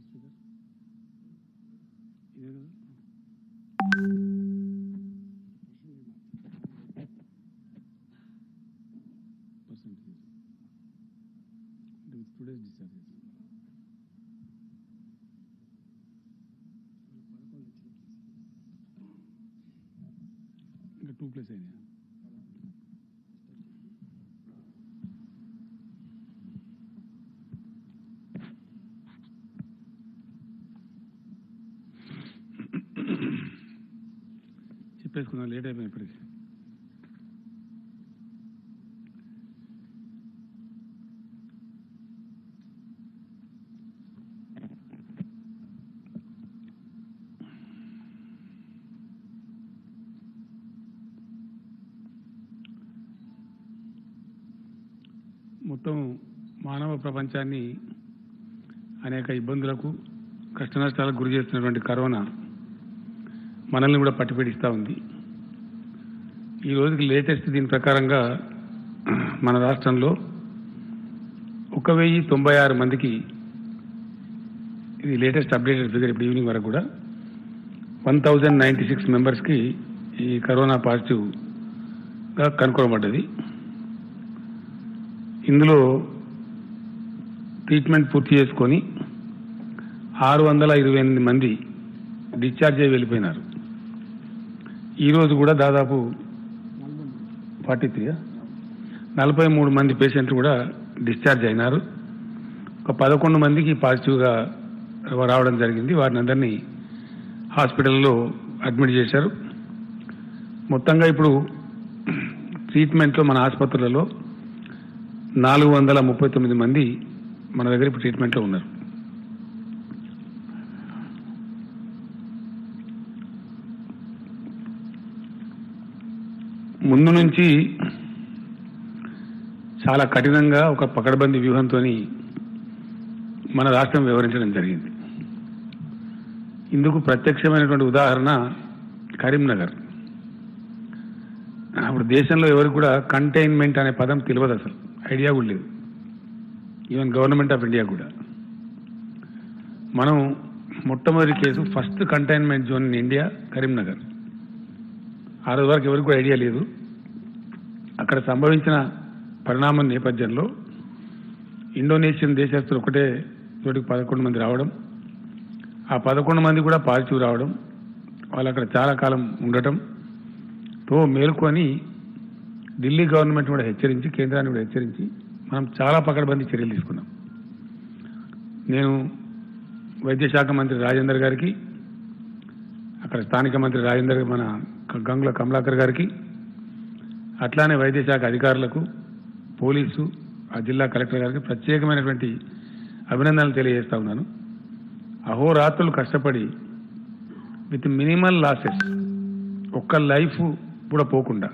ఇంకా 2+ అయినాయి. చెప్పేసుకున్నా, లేట్ అయిపోయింది ఇప్పటికి. మొత్తం మానవ ప్రపంచాన్ని అనేక ఇబ్బందులకు కష్టనష్టాలకు గురి చేస్తున్నటువంటి కరోనా మనల్ని కూడా పట్టిపీడిస్తూ ఉంది. ఈ రోజుకి లేటెస్ట్ దీని ప్రకారంగా మన రాష్ట్రంలో 1096 మందికి, ఇది లేటెస్ట్ అప్డేటెడ్ ఫిగర్ ఇప్పుడు ఈవినింగ్ వరకు కూడా 1096 మెంబర్స్కి ఈ కరోనా పాజిటివ్గా కనుక్కోబడ్డది. ఇందులో ట్రీట్మెంట్ పూర్తి చేసుకొని 628 మంది డిశ్చార్జ్ అయ్యి వెళ్ళిపోయినారు. ఈరోజు కూడా దాదాపు 43 మంది పేషెంట్లు కూడా డిశ్చార్జ్ అయినారు. ఒక 11 మందికి పాజిటివ్గా రావడం జరిగింది. వారిని అందరినీ హాస్పిటల్లో అడ్మిట్ చేశారు. మొత్తంగా ఇప్పుడు ట్రీట్మెంట్లో మన ఆసుపత్రులలో 439 మంది మన దగ్గర ఇప్పుడు ట్రీట్మెంట్లో ఉన్నారు. ముందు నుంచి చాలా కఠినంగా ఒక పకడ్బందీ వ్యూహంతో మన రాష్ట్రం వ్యవహరించడం జరిగింది. ఇందుకు ప్రత్యక్షమైనటువంటి ఉదాహరణ కరీంనగర్. అప్పుడు దేశంలో ఎవరికి కూడా కంటైన్మెంట్ అనే పదం తెలియదు, అసలు ఐడియా కూడా లేదు. ఈవెన్ గవర్నమెంట్ ఆఫ్ ఇండియా కూడా. మనం మొట్టమొదటి case first containment zone in India Karimnagar. ఆ రోజు వరకు ఎవరికి కూడా ఐడియా లేదు. అక్కడ సంభవించిన పరిణామం నేపథ్యంలో ఇండోనేషియన్ దేశస్తులు ఒకటే చోటికి 11 మంది రావడం, ఆ 11 మంది కూడా పాజిటివ్ రావడం, వాళ్ళు అక్కడ చాలా కాలం ఉండటంతో మేలుకొని ఢిల్లీ గవర్నమెంట్ కూడా హెచ్చరించి, కేంద్రాన్ని కూడా హెచ్చరించి మనం చాలా పకడ్బందీ చర్యలు తీసుకున్నాం. నేను వైద్య శాఖ మంత్రి రాజేందర్ గారికి, అక్కడ స్థానిక మంత్రి రాజేందర్, మన గంగుల కమలాకర్ గారికి, అట్లానే వైద్య శాఖ అధికారులకు, పోలీసు, ఆ జిల్లా కలెక్టర్ గారికి ప్రత్యేకమైనటువంటి అభినందనలు తెలియజేస్తా ఉన్నాను. అహోరాత్రులు కష్టపడి విత్ మినిమల్ లాసెస్, ఒక్క లైఫ్ కూడా పోకుండా,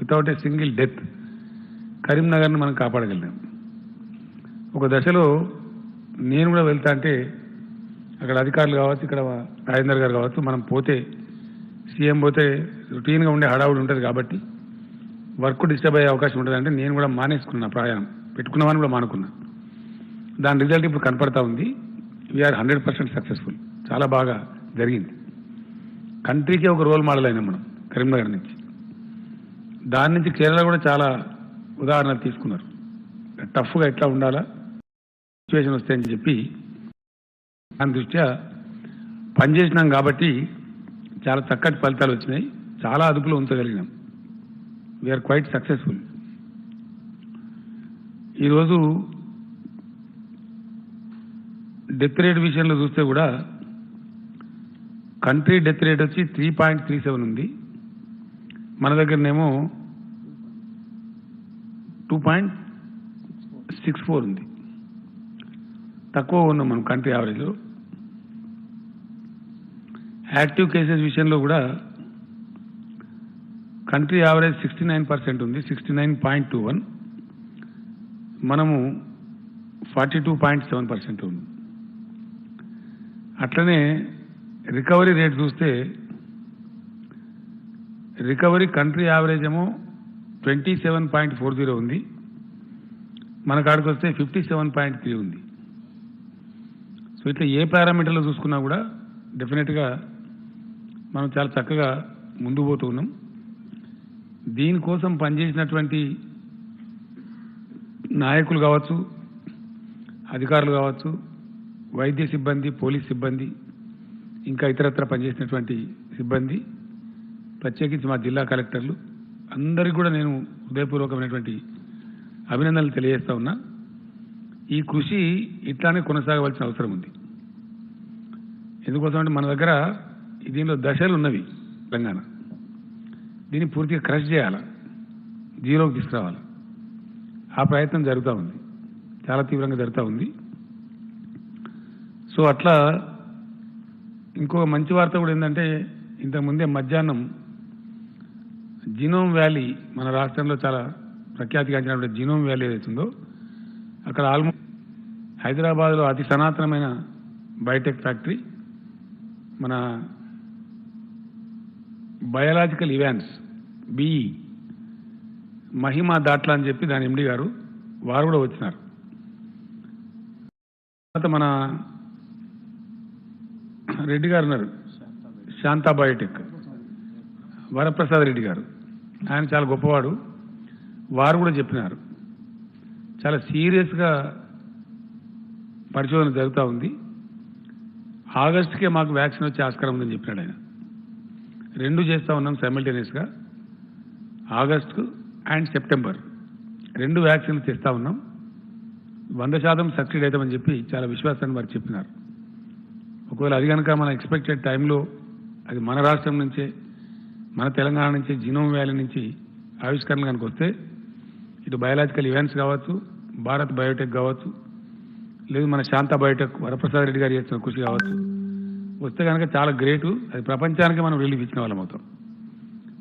వితౌట్ ఏ సింగిల్ డెత్ కరీంనగర్ని మనం కాపాడగలిగాం. ఒక దశలో నేను కూడా వెళ్తా అంటే అక్కడ అధికారులు కావచ్చు, ఇక్కడ రాజేందర్ గారు కావచ్చు, మనం పోతే సీఎం పోతే రొటీన్గా ఉండే హడావుడు ఉంటుంది కాబట్టి వర్క్ డిస్టర్బ్ అయ్యే అవకాశం ఉంటుంది. అంటే నేను కూడా మానేసుకున్నా, ప్రయాణం పెట్టుకున్నామని కూడా మానుకున్నా. దాని రిజల్ట్ ఇప్పుడు కనపడతా ఉంది. We're 100% successful. చాలా బాగా జరిగింది. కంట్రీకే ఒక రోల్ మోడల్ అయినాం మనం కరీంనగర్ నుంచి. దాని నుంచి కేరళ కూడా చాలా ఉదాహరణలు తీసుకున్నారు. టఫ్గా ఎట్లా ఉండాలా సిచ్యువేషన్ వస్తాయని చెప్పి దాని దృష్ట్యా పనిచేసినాం కాబట్టి చాలా చక్కటి ఫలితాలు వచ్చినాయి. చాలా అదుపులో ఉంచగలిగినాం. We're quite successful. ఈరోజు డెత్ రేట్ విషయంలో చూస్తే కూడా కంట్రీ డెత్ రేట్ వచ్చి 3.37 ఉంది. మన దగ్గరనేమో 2.64 ఉంది. తక్కువ ఉన్నాం మనం కంట్రీ యావరేజ్లో. యాక్టివ్ కేసెస్ విషయంలో కూడా కంట్రీ యావరేజ్ 69% ఉంది, 69.21. మనము 42.7% ఉంది. అట్లనే రికవరీ రేట్ చూస్తే రికవరీ కంట్రీ యావరేజ్ ఏమో 27.40 ఉంది, మన కాడికి వస్తే 57.3 ఉంది. సో ఇట్లా ఏ పారామీటర్లో చూసుకున్నా కూడా డెఫినెట్గా మనం చాలా చక్కగా ముందుకు పోతూ ఉన్నాం. దీనికోసం పనిచేసినటువంటి నాయకులు కావచ్చు, అధికారులు కావచ్చు, వైద్య సిబ్బంది, పోలీస్ సిబ్బంది, ఇంకా ఇతరత్ర పనిచేసినటువంటి సిబ్బంది, ప్రత్యేకించి మా జిల్లా కలెక్టర్లు అందరికీ కూడా నేను హృదయపూర్వకమైనటువంటి అభినందనలు తెలియజేస్తా ఉన్నా. ఈ కృషి ఇట్లానే కొనసాగవలసిన అవసరం ఉంది. ఎందుకోసం అంటే మన దగ్గర దీనిలో దశలు ఉన్నవి. తెలంగాణ దీన్ని పూర్తిగా క్రష్ చేయాలి, జీరోకి తీసుకురావాలి. ఆ ప్రయత్నం జరుగుతూ ఉంది, చాలా తీవ్రంగా జరుగుతూ ఉంది. సో అట్లా ఇంకో మంచి వార్త కూడా ఏంటంటే, ఇంతకుముందే మధ్యాహ్నం జీనోమ్ వ్యాలీ, మన రాష్ట్రంలో చాలా ప్రఖ్యాతిగాంచినటువంటి జీనోమ్ వ్యాలీ ఏదైతుందో అక్కడ ఆల్మోస్ట్ హైదరాబాద్లో అతి సనాతనమైన బయోటెక్ ఫ్యాక్టరీ, మన బయాలజికల్ ఇవాన్స్ బిఈ మహిమా దాట్లా అని చెప్పి దాని ఎండి గారు వారు కూడా వచ్చినారు. తర్వాత మన రెడ్డి గారు ఉన్నారు, శాంతా బయోటెక్ వరప్రసాద్ రెడ్డి గారు, ఆయన చాలా గొప్పవాడు. వారు కూడా చెప్పినారు చాలా సీరియస్గా పరిశోధన జరుగుతూ ఉంది, ఆగస్టుకే మాకు వ్యాక్సిన్ వచ్చే ఆస్కారం ఉందని చెప్పినాడు ఆయన. రెండు చేస్తూ ఉన్నాం సైమల్టేనియస్గా, ఆగస్టు అండ్ సెప్టెంబర్ రెండు వ్యాక్సిన్లు తెస్తూ ఉన్నాం. 100% సక్సీడ్ అవుతామని చెప్పి చాలా విశ్వాసాన్ని వారు చెప్పినారు. ఒకవేళ అది కనుక మన ఎక్స్పెక్టెడ్ టైంలో అది మన రాష్ట్రం నుంచే, మన తెలంగాణ నుంచి, జీనోమ్ వ్యాలీ నుంచి ఆవిష్కరణ కనుక వస్తే, ఇటు బయాలజికల్ ఈవెంట్స్ కావచ్చు, భారత్ బయోటెక్ కావచ్చు, లేదు మన శాంతా బయోటెక్ వరప్రసాద్ రెడ్డి గారు చేస్తున్న కృషి కావచ్చు, వస్తే కనుక చాలా గ్రేటు. అది ప్రపంచానికి మనం రిలీఫ్ ఇచ్చిన వాళ్ళం అవుతాం.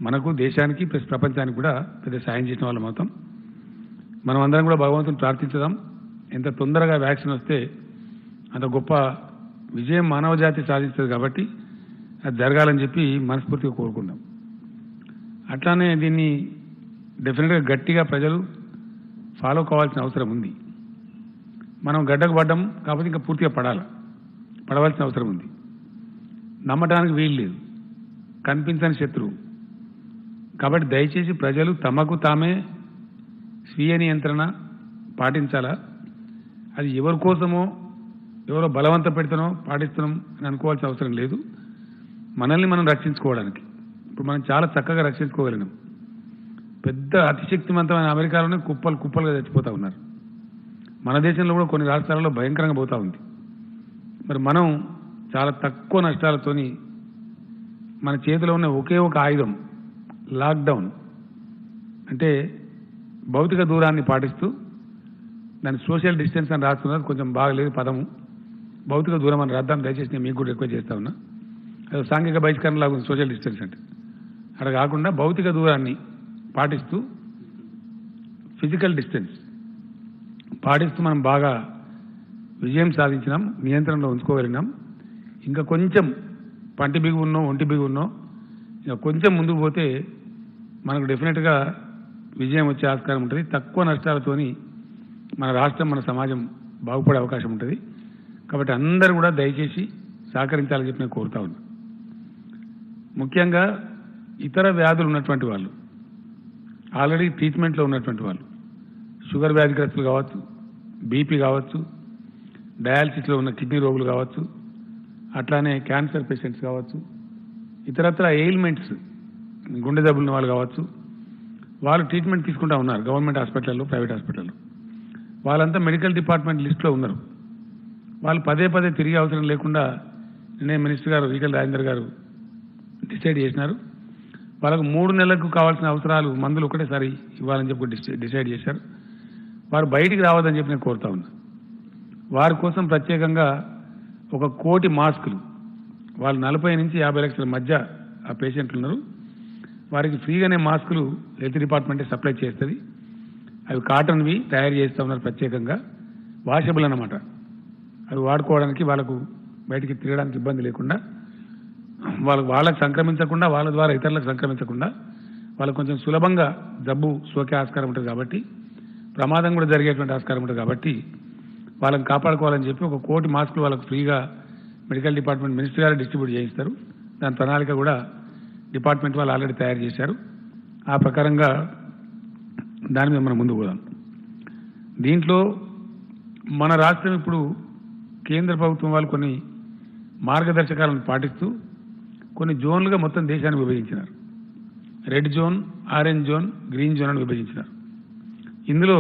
మనకు, దేశానికి ప్లస్ ప్రపంచానికి కూడా పెద్ద సాయం చేసిన వాళ్ళం అవుతాం. మనం అందరం కూడా భగవంతుని ప్రార్థించుదాం, ఎంత తొందరగా వ్యాక్సిన్ వస్తే అంత గొప్ప విజయం మానవ జాతి సాధిస్తుంది. కాబట్టి అది జరగాలని చెప్పి మనస్ఫూర్తిగా కోరుకుందాం. అట్లానే దీన్ని డెఫినెట్గా గట్టిగా ప్రజలు ఫాలో కావాల్సిన అవసరం ఉంది. మనం గడ్డకు పడ్డం కాబట్టి ఇంకా పూర్తిగా పడవలసిన అవసరం ఉంది. నమ్మటానికి వీలు లేదు, కనిపించని శత్రువు. కాబట్టి దయచేసి ప్రజలు తమకు తామే స్వీయ నియంత్రణ పాటించాలా. అది ఎవరి కోసమో, ఎవరో బలవంత పెడుతున్నాం పాటిస్తున్నాం అని అనుకోవాల్సిన అవసరం లేదు. మనల్ని మనం రక్షించుకోవడానికి ఇప్పుడు మనం చాలా చక్కగా రక్షించుకోగలిగినాం. పెద్ద అతిశక్తివంతమైన అమెరికాలోనే కుప్పలుగా చచ్చిపోతూ ఉన్నారు. మన దేశంలో కూడా కొన్ని రాష్ట్రాలలో భయంకరంగా పోతూ ఉంది. మరి మనం చాలా తక్కువ నష్టాలతోని మన చేతిలో ఉన్న ఒకే ఒక ఆయుధం లాక్డౌన్, అంటే భౌతిక దూరాన్ని పాటిస్తూ, దాన్ని సోషల్ డిస్టెన్స్ అని రాస్తున్నారు, కొంచెం బాగలేదు పదము, భౌతిక దూరం అని రాద్దాం దయచేసి. నేను మీకు కూడా రిక్వెస్ట్ చేస్తా ఉన్నా. అది సాంఘిక బహిష్కరణ లాగా ఉంది సోషల్ డిస్టెన్స్ అంటే. అక్కడ కాకుండా భౌతిక దూరాన్ని పాటిస్తూ, ఫిజికల్ డిస్టెన్స్ పాటిస్తూ మనం బాగా విజయం సాధించినాం, నియంత్రణలో ఉంచుకోగలిగినాం. ఇంకా కొంచెం పంటి బిగు ఉన్నో, ఒంటి బిగు ఉన్నో, ఇంకా కొంచెం ముందుకు పోతే మనకు డెఫినెట్గా విజయం వచ్చే ఆస్కారం ఉంటుంది. తక్కువ నష్టాలతోని మన రాష్ట్రం, మన సమాజం బాగుపడే అవకాశం ఉంటుంది. కాబట్టి అందరూ కూడా దయచేసి సహకరించాలని చెప్పి నేను కోరుతా ఉన్నా. ముఖ్యంగా ఇతర వ్యాధులు ఉన్నటువంటి వాళ్ళు, ఆల్రెడీ ట్రీట్మెంట్లో ఉన్నటువంటి వాళ్ళు, షుగర్ వ్యాధిగ్రస్తులు కావచ్చు, బీపీ కావచ్చు, డయాలసిస్లో ఉన్న కిడ్నీ రోగులు కావచ్చు, అట్లానే క్యాన్సర్ పేషెంట్స్ కావచ్చు, ఇతరత్ర ఎయిల్మెంట్స్, గుండె జబ్బులున్న వాళ్ళు కావచ్చు, వాళ్ళు ట్రీట్మెంట్ తీసుకుంటూ ఉన్నారు గవర్నమెంట్ హాస్పిటల్లో, ప్రైవేట్ హాస్పిటల్లో. వాళ్ళంతా మెడికల్ డిపార్ట్మెంట్ లిస్టులో ఉన్నారు. వాళ్ళు పదే తిరిగే అవసరం లేకుండా నిన్నే మినిస్టర్ గారు ఈటెల రాజేందర్ గారు డిసైడ్ చేసినారు. వాళ్ళకు 3 నెలలకు కావాల్సిన అవసరాలు మందులు ఒకటేసారి ఇవ్వాలని చెప్పి డిసైడ్ చేశారు. వారు బయటికి రావద్దని చెప్పి నేను కోరుతా ఉన్నా. వారి కోసం ప్రత్యేకంగా 1 కోటి మాస్కులు, వాళ్ళు 40 నుంచి 50 లక్షల మధ్య ఆ పేషెంట్లు ఉన్నారు, వారికి ఫ్రీగానే మాస్కులు హెల్త్ డిపార్ట్మెంటే సప్లై చేస్తుంది. అవి కాటన్వి తయారు చేస్తూ ఉన్నారు ప్రత్యేకంగా, వాషబుల్ అన్నమాట. అవి వాడుకోవడానికి, వాళ్ళకు బయటికి తిరగడానికి ఇబ్బంది లేకుండా, వాళ్ళకు సంక్రమించకుండా, వాళ్ళ ద్వారా ఇతరులకు సంక్రమించకుండా, వాళ్ళకు కొంచెం సులభంగా జబ్బు సోకే ఆస్కారం ఉంటుంది. కాబట్టి ప్రమాదం కూడా జరిగేటువంటి ఆస్కారం ఉంటుంది. కాబట్టి వాళ్ళని కాపాడుకోవాలని చెప్పి 1 కోటి మాస్కులు వాళ్ళకు ఫ్రీగా మెడికల్ డిపార్ట్మెంట్ మినిస్టర్ గారు డిస్ట్రిబ్యూట్ చేయిస్తారు. దాని ప్రణాళిక కూడా డిపార్ట్మెంట్ వాళ్ళు ఆల్రెడీ తయారు చేశారు. ఆ ప్రకారంగా దాని మీద మనం ముందుకు పోదాం. దీంట్లో మన రాష్ట్రం ఇప్పుడు కేంద్ర ప్రభుత్వం వాళ్ళు కొన్ని మార్గదర్శకాలను పాటిస్తూ కొన్ని జోన్లుగా మొత్తం దేశాన్ని విభజించినారు. Red zone, orange zone, green zone అని విభజించినారు. ఇందులో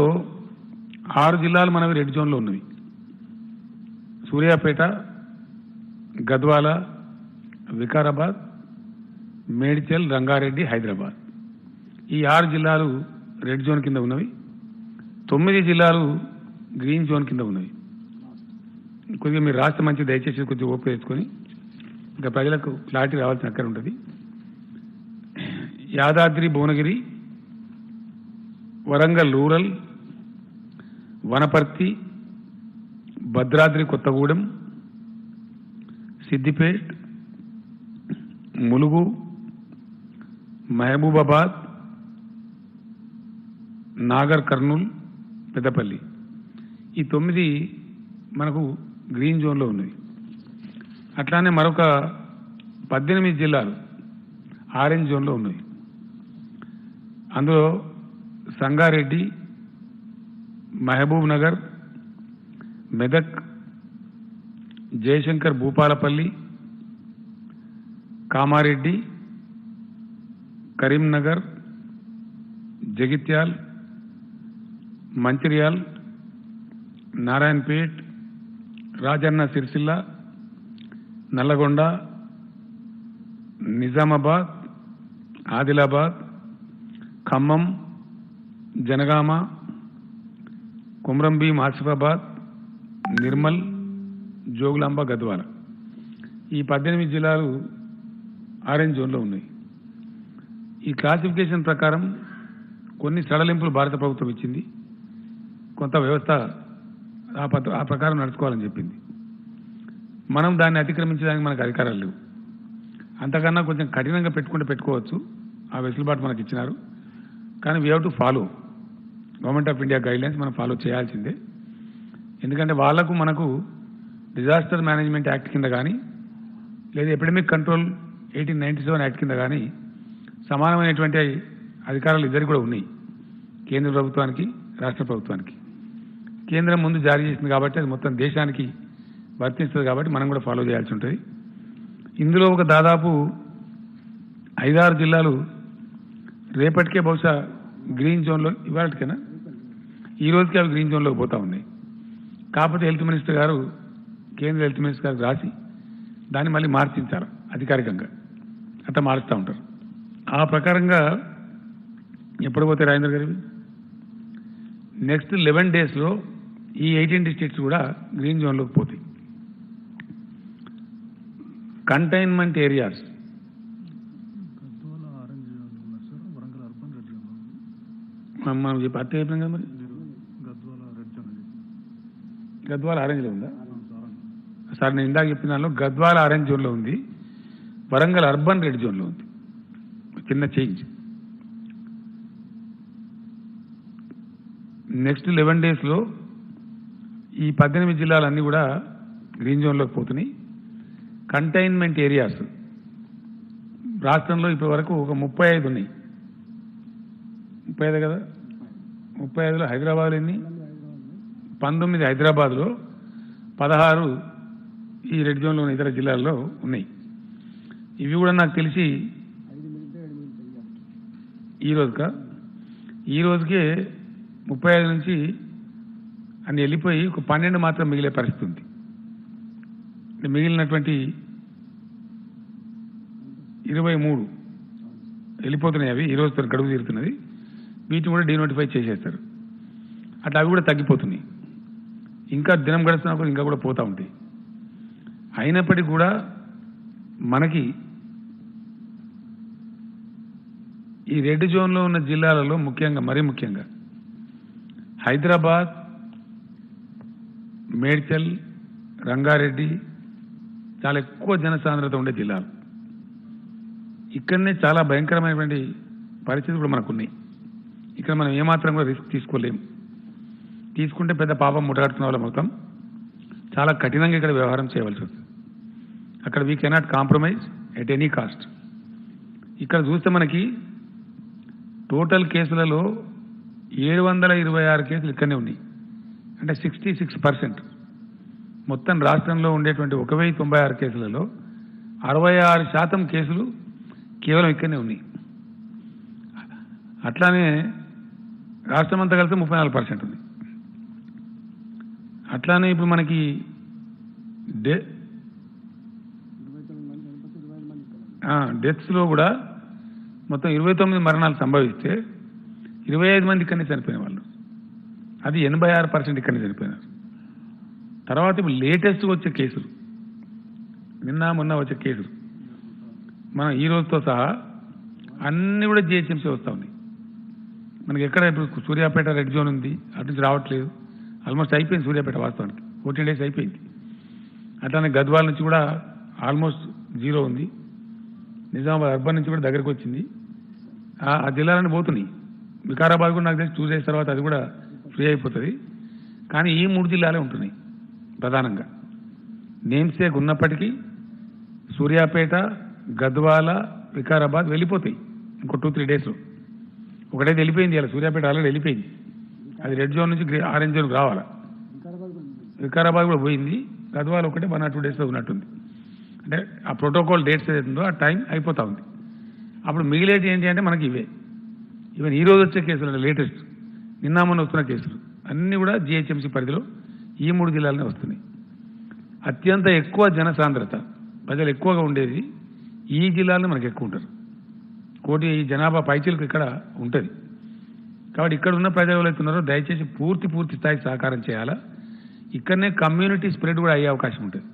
6 జిల్లాలు మనవి రెడ్ జోన్లో ఉన్నవి. సూర్యాపేట, గద్వాల, వికారాబాద్, మేడ్చల్, రంగారెడ్డి, హైదరాబాద్. ఈ 6 జిల్లాలు రెడ్ జోన్ కింద ఉన్నవి. 9 జిల్లాలు గ్రీన్ జోన్ కింద ఉన్నవి. కొద్దిగా మీరు రాష్ట్ర మంచి దయచేసి కొద్దిగా ఓపిక తెచ్చుకొని ఇంకా ప్రజలకు క్లారిటీ రావాల్సిన అక్కడ ఉంటుంది. యాదాద్రి భువనగిరి, వరంగల్ రూరల్, వనపర్తి, భద్రాద్రి కొత్తగూడెం, సిద్దిపేట్, ములుగు, మహబూబాబాద్, నాగర్ కర్నూల్, పెద్దపల్లి. ఈ 9 మనకు గ్రీన్ జోన్లో ఉన్నది. అట్లానే మరొక 18 జిల్లాలు ఆరెంజ్ జోన్లో ఉన్నాయి. అందులో సంగారెడ్డి, మహబూబ్ నగర్, మెదక్, జయశంకర్ భూపాలపల్లి, కామారెడ్డి, కరీంనగర్, జగిత్యాల్, మంచిర్యాల్, నారాయణపేట్, రాజన్న సిరిసిల్ల, నల్లగొండ, నిజామాబాద్, ఆదిలాబాద్, ఖమ్మం, జనగామ, కుమ్రంభీం, ఆసిఫాబాద్, నిర్మల్, జోగులాంబ, గద్వాల. ఈ 18 జిల్లాలు ఆరెంజ్ జోన్లో ఉన్నాయి. ఈ క్లాసిఫికేషన్ ప్రకారం కొన్ని సడలింపులు భారత ప్రభుత్వం ఇచ్చింది. కొంత వ్యవస్థ ఆ ప్రకారం నడుచుకోవాలని చెప్పింది. మనం దాన్ని అతిక్రమించడానికి మనకు అధికారాలు లేవు. అంతకన్నా కొంచెం కఠినంగా పెట్టుకోవచ్చు. ఆ వెసులుబాటు మనకి ఇచ్చినారు. కానీ we have to follow government of India guidelines. మనం ఫాలో చేయాల్సిందే. ఎందుకంటే వాళ్లకు మనకు డిజాస్టర్ మేనేజ్మెంట్ యాక్ట్ కింద కానీ లేదా ఎపిడమిక్ కంట్రోల్ 1897 యాక్ట్ కింద కానీ సమానమైనటువంటి అధికారాలు ఇద్దరికి కూడా ఉన్నాయి. కేంద్ర ప్రభుత్వానికి, రాష్ట్ర ప్రభుత్వానికి. కేంద్రం ముందు జారీ చేసింది కాబట్టి అది మొత్తం దేశానికి వర్తిస్తుంది కాబట్టి మనం కూడా ఫాలో చేయాల్సి ఉంటుంది. ఇందులో ఒక దాదాపు 5-6 జిల్లాలు రేపటికే బహుశా గ్రీన్ జోన్లో, ఇవాళకైనా ఈ రోజుకి అవి గ్రీన్ జోన్లోకి పోతా ఉన్నాయి. కాకపోతే హెల్త్ మినిస్టర్ గారు, కేంద్ర హెల్త్ మినిస్టర్ గారికి రాసి దాన్ని మళ్ళీ మార్చించారు అధికారికంగా. అట్లా మారుస్తూ ఉంటారు. ఆ ప్రకారంగా ఎప్పుడు పోతే రాజేంద్ర గారివి నెక్స్ట్ 11 డేస్లో ఈ 18 డిస్ట్రిక్ట్స్ కూడా గ్రీన్ జోన్లోకి పోతాయి. కంటైన్మెంట్ ఏరియాస్ మనం చెప్పి అట్టే చెప్పినాం కదా. మరి గద్వాల ఆరెంజ్లో ఉందా సార్? నేను ఇందాక చెప్పిన దానిలో గద్వాల ఆరెంజ్ జోన్లో ఉంది, వరంగల్ అర్బన్ రెడ్ జోన్లో ఉంది. చిన్న చేంజ్. నెక్స్ట్ 11 డేస్లో ఈ 18 జిల్లాలన్నీ కూడా గ్రీన్ జోన్లోకి పోతున్నాయి. కంటైన్మెంట్ ఏరియాస్ రాష్ట్రంలో ఇప్పటి వరకు ఒక 35 ఉన్నాయి. 35 కదా. 35లో హైదరాబాద్ ఎన్ని? 19 హైదరాబాద్లో, 16 ఈ రెడ్ జోన్లో ఉన్న ఇతర జిల్లాల్లో ఉన్నాయి. ఇవి కూడా నాకు తెలిసి ఈ రోజుకే 35 నుంచి అన్ని వెళ్ళిపోయి ఒక 12 మాత్రం మిగిలే పరిస్థితి ఉంది. మిగిలినటువంటి 23 వెళ్ళిపోతున్నాయి. అవి ఈ రోజుతో గడువు తీరుతున్నది. వీటిని కూడా డీనోటిఫై చేసేస్తారు. అట్లా అవి కూడా తగ్గిపోతున్నాయి. ఇంకా దినం గడుస్తున్నప్పుడు ఇంకా కూడా పోతూ ఉంటాయి. అయినప్పటికీ కూడా మనకి ఈ రెడ్ జోన్లో ఉన్న జిల్లాలలో మరీ ముఖ్యంగా హైదరాబాద్, మేడ్చల్, రంగారెడ్డి చాలా ఎక్కువ జనసాంద్రత ఉండే జిల్లాలు. ఇక్కడనే చాలా భయంకరమైనటువంటి పరిస్థితులు కూడా మనకున్నాయి. ఇక్కడ మనం ఏమాత్రం కూడా రిస్క్ తీసుకోలేము. తీసుకుంటే పెద్ద పాపం ముట్టగట్టుకున్న వాళ్ళం అవుతాం. చాలా కఠినంగా ఇక్కడ వ్యవహారం చేయవలసి వస్తుంది. అక్కడ we cannot compromise at any cost. ఇక్కడ చూస్తే మనకి టోటల్ కేసులలో 726 కేసులు ఇక్కడనే ఉన్నాయి. అంటే 66%. మొత్తం రాష్ట్రంలో ఉండేటువంటి 1096 కేసులలో 66% కేసులు కేవలం ఇక్కడనే ఉన్నాయి. అట్లానే రాష్ట్రం అంతా కలిసి 34% ఉంది. అట్లానే ఇప్పుడు మనకి డెత్స్లో కూడా మొత్తం 29 మరణాలు సంభవిస్తే 25 మంది ఇక్కడనే చనిపోయిన వాళ్ళు, అది 86% ఇక్కడనే చనిపోయినారు. తర్వాత ఇప్పుడు లేటెస్ట్గా వచ్చే కేసులు, నిన్న మొన్న వచ్చే కేసులు మనం ఈ రోజుతో సహా అన్నీ కూడా జిహెచ్ఎంసీ వస్తూ ఉన్నాయి. మనకి ఎక్కడ ఇప్పుడు సూర్యాపేట రెడ్ జోన్ ఉంది, అటు నుంచి రావట్లేదు. ఆల్మోస్ట్ అయిపోయింది సూర్యాపేట, వాస్తవానికి 14 days అయిపోయింది. అట్లానే గద్వాల నుంచి కూడా ఆల్మోస్ట్ 0 ఉంది. నిజామాబాద్ అర్బన్ నుంచి కూడా దగ్గరకు వచ్చింది. ఆ జిల్లాలన్నీ పోతున్నాయి. వికారాబాద్ కూడా నాకు తెలిసి 2 days తర్వాత అది కూడా ఫ్రీ అయిపోతుంది. కానీ ఈ 3 జిల్లాలే ఉంటున్నాయి ప్రధానంగా. నేమ్సేక్ ఉన్నప్పటికీ సూర్యాపేట, గద్వాల, వికారాబాద్ వెళ్ళిపోతాయి ఇంకో 2-3 daysలో. ఒకటైతే వెళ్ళిపోయింది, ఇలా సూర్యాపేట ఆల్రెడీ వెళ్ళిపోయింది. అది రెడ్ జోన్ నుంచి ఆరెంజ్ జోన్కి రావాలా. వికారాబాద్ కూడా పోయింది. గద్వాల ఒకటే 1 or 2 daysలో ఉన్నట్టుంది. అంటే ఆ ప్రోటోకాల్ డేట్స్ ఏదైతుందో ఆ టైం అయిపోతూ ఉంది. అప్పుడు మిగిలేటి ఏంటి అంటే మనకి ఇవే. ఈవెన్ ఈ రోజు వచ్చే కేసులు అంటే లేటెస్ట్ నిన్న మొన్న వస్తున్న కేసులు అన్నీ కూడా జిహెచ్ఎంసీ పరిధిలో ఈ 3 జిల్లాలనే వస్తున్నాయి. అత్యంత ఎక్కువ జనసాంద్రత, ప్రజలు ఎక్కువగా ఉండేది ఈ జిల్లాలో మనకు ఎక్కువ ఉంటారు. 1 కోటి జనాభా పైచీలకు ఇక్కడ ఉంటుంది. కాబట్టి ఇక్కడ ఉన్న ప్రజలు ఎవరైతే ఉన్నారో దయచేసి పూర్తి స్థాయి సహకారం చేయాలా. ఇక్కడనే కమ్యూనిటీ స్ప్రెడ్ కూడా అయ్యే అవకాశం ఉంటుంది.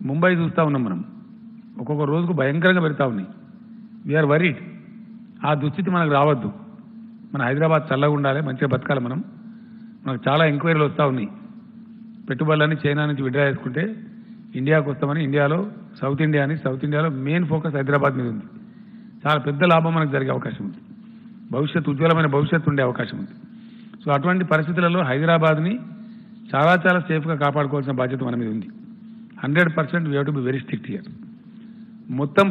ముంబై చూస్తూ ఉన్నాం మనం, ఒక్కొక్క రోజుకు భయంకరంగా పెడతా ఉన్నాయి. We're worried. ఆ దుస్థితి మనకు రావద్దు. మన హైదరాబాద్ చల్లగా ఉండాలి, మంచిగా బతకాలి. మనకు చాలా ఎంక్వైరీలు వస్తూ ఉన్నాయి. పెట్టుబడులన్నీ చైనా నుంచి విడ్రా చేసుకుంటే ఇండియాకు వస్తామని, ఇండియాలో సౌత్ ఇండియాలో మెయిన్ ఫోకస్ హైదరాబాద్ మీద ఉంది. చాలా పెద్ద లాభం మనకు జరిగే అవకాశం ఉంది. ఉజ్వలమైన భవిష్యత్తు ఉండే అవకాశం ఉంది. సో అటువంటి పరిస్థితులలో హైదరాబాద్ని చాలా సేఫ్గా కాపాడుకోవాల్సిన బాధ్యత మన మీద ఉంది. 100% we have to be very strict here. మొత్తం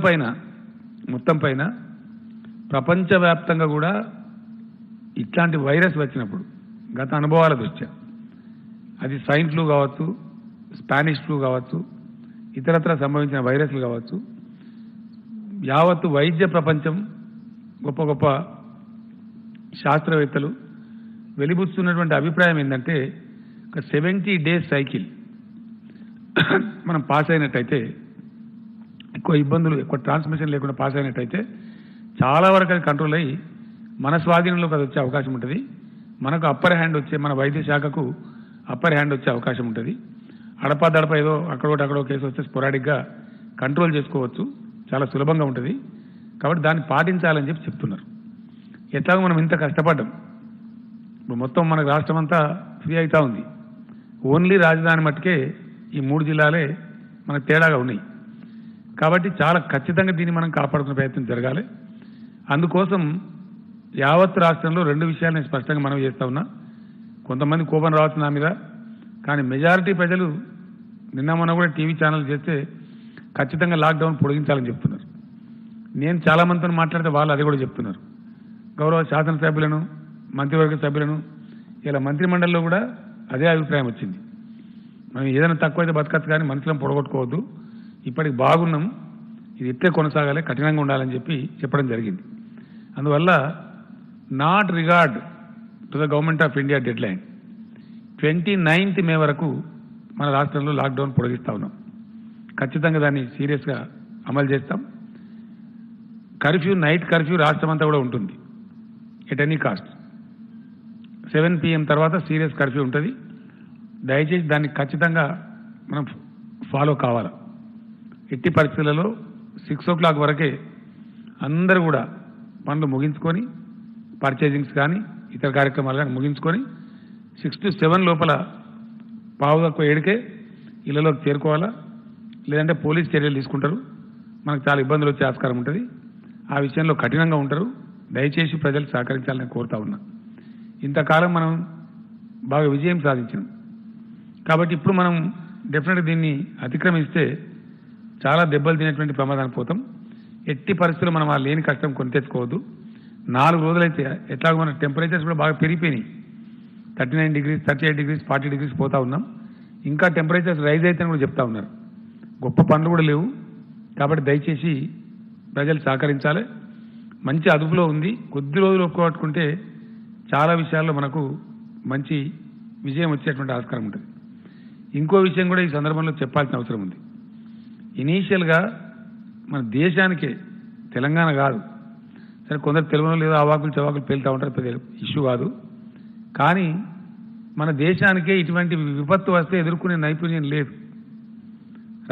పైన ప్రపంచవ్యాప్తంగా కూడా ఇట్లాంటి వైరస్ వచ్చినప్పుడు గత అనుభవాల దృష్ట్యా, అది స్వైన్ ఫ్లూ కావచ్చు, స్పానిష్ ఫ్లూ కావచ్చు, ఇతరత్ర సంభవించిన వైరస్లు కావచ్చు, యావత్తు వైద్య ప్రపంచం, గొప్ప శాస్త్రవేత్తలు వెలిబుచ్చుతున్నటువంటి అభిప్రాయం ఏంటంటే ఒక 70 days సైకిల్ మనం పాస్ అయినట్టయితే, ఎక్కువ ఇబ్బందులు, ఎక్కువ ట్రాన్స్మిషన్ లేకుండా పాస్ అయినట్టయితే చాలా వరకు అది కంట్రోల్ అయ్యి మన స్వాధీనంలోకి అది వచ్చే అవకాశం ఉంటుంది. మనకు అప్పర్ హ్యాండ్ వచ్చే, మన వైద్య శాఖకు అప్పర్ హ్యాండ్ వచ్చే అవకాశం ఉంటుంది. అడపా ఏదో అక్కడో కేసు వస్తే స్పొరాడిక్గా కంట్రోల్ చేసుకోవచ్చు, చాలా సులభంగా ఉంటుంది. కాబట్టి దాన్ని పాటించాలని చెప్తున్నారు. ఎట్లాగో మనం ఇంత కష్టపడ్డాం, ఇప్పుడు మొత్తం మనకు రాష్ట్రం అంతా ఫ్రీ అవుతా ఉంది. ఓన్లీ రాజధాని మట్టుకే ఈ 3 జిల్లాలే మనకు తేడాగా ఉన్నాయి. కాబట్టి చాలా ఖచ్చితంగా దీన్ని మనం కాపాడుకునే ప్రయత్నం జరగాలి. అందుకోసం యావత్ రాష్ట్రంలో 2 విషయాలు నేను స్పష్టంగా మనం చేస్తా ఉన్నా. కొంతమంది కోపం రావచ్చు నా మీద, కానీ మెజారిటీ ప్రజలు నిన్న మొన్న కూడా టీవీ ఛానల్ చేస్తే ఖచ్చితంగా లాక్డౌన్ పొడిగించాలని చెప్తున్నారు. నేను చాలా మందితో మాట్లాడితే వాళ్ళు అది కూడా చెప్తున్నారు. గౌరవ శాసనసభ్యులను, మంత్రివర్గ సభ్యులను, ఇలా మంత్రిమండలిలో కూడా అదే అభిప్రాయం వచ్చింది. మనం ఏదైనా తక్కువైతే బతకచ్చు, కానీ మనుషులను పొడగొట్టుకోవద్దు, ఇప్పటికి బాగున్నాం, ఇది ఇట్లే కొనసాగాలి, కఠినంగా ఉండాలని చెప్పడం జరిగింది. అందువల్ల not regard to the government of India dead line 29th May వరకు మన రాష్ట్రంలో లాక్డౌన్ పొడిగిస్తా ఉన్నాం. ఖచ్చితంగా దాన్ని సీరియస్గా అమలు చేస్తాం. కర్ఫ్యూ, నైట్ కర్ఫ్యూ రాష్ట్రం అంతా కూడా ఉంటుంది. ఎట్ ఎనీ కాస్ట్ 7 PM తర్వాత సీరియస్ కర్ఫ్యూ ఉంటుంది. దయచేసి దాన్ని ఖచ్చితంగా మనం ఫాలో కావాలి. ఎట్టి పరిస్థితులలో 6 o'clock వరకే అందరూ కూడా పనులు ముగించుకొని, పర్చేజింగ్స్ కానీ ఇతర కార్యక్రమాలు కానీ ముగించుకొని 6 to 7 లోపల పావుదక్కువ 7కే ఇళ్లలోకి చేరుకోవాలా. లేదంటే పోలీస్ చర్యలు తీసుకుంటారు, మనకు చాలా ఇబ్బందులు వచ్చే ఆస్కారం ఉంటుంది. ఆ విషయంలో కఠినంగా ఉంటారు. దయచేసి ప్రజలు సహకరించాలని కోరుతా ఉన్నా. ఇంతకాలం మనం బాగా విజయం సాధించాం. కాబట్టి ఇప్పుడు మనం డెఫినెట్గా దీన్ని అతిక్రమిస్తే చాలా దెబ్బలు తినేటువంటి ప్రమాదానికి పోతాం. ఎట్టి పరిస్థితుల్లో మనం ఆ లేని కష్టం కొని తెచ్చుకోవద్దు. 4 రోజులైతే ఎట్లాగో మన టెంపరేచర్స్ కూడా బాగా పెరిగిపోయినాయి. 39 డిగ్రీస్, 38 డిగ్రీస్, 40 డిగ్రీస్ పోతా ఉన్నాం. ఇంకా టెంపరేచర్స్ రైజ్ అవుతాయని కూడా చెప్తా ఉన్నారు. గొప్ప పనులు కూడా లేవు. కాబట్టి దయచేసి ప్రజలు సహకరించాలి. మంచి అదుపులో ఉంది. కొద్ది రోజులు ఒప్పుకోట్టుకుంటే చాలా విషయాల్లో మనకు మంచి విజయం వచ్చేటువంటి ఆస్కారం ఉంటుంది. ఇంకో విషయం కూడా ఈ సందర్భంలో చెప్పాల్సిన అవసరం ఉంది. ఇనీషియల్గా మన దేశానికే, తెలంగాణ కాదు, సరే కొందరు తెలుగులో లేదో అవాకులు చవాకులు పేలుతూ ఉంటారు, పెద్ద ఇష్యూ కాదు. కానీ మన దేశానికే ఇటువంటి విపత్తు వస్తే ఎదుర్కొనే నైపుణ్యం లేదు.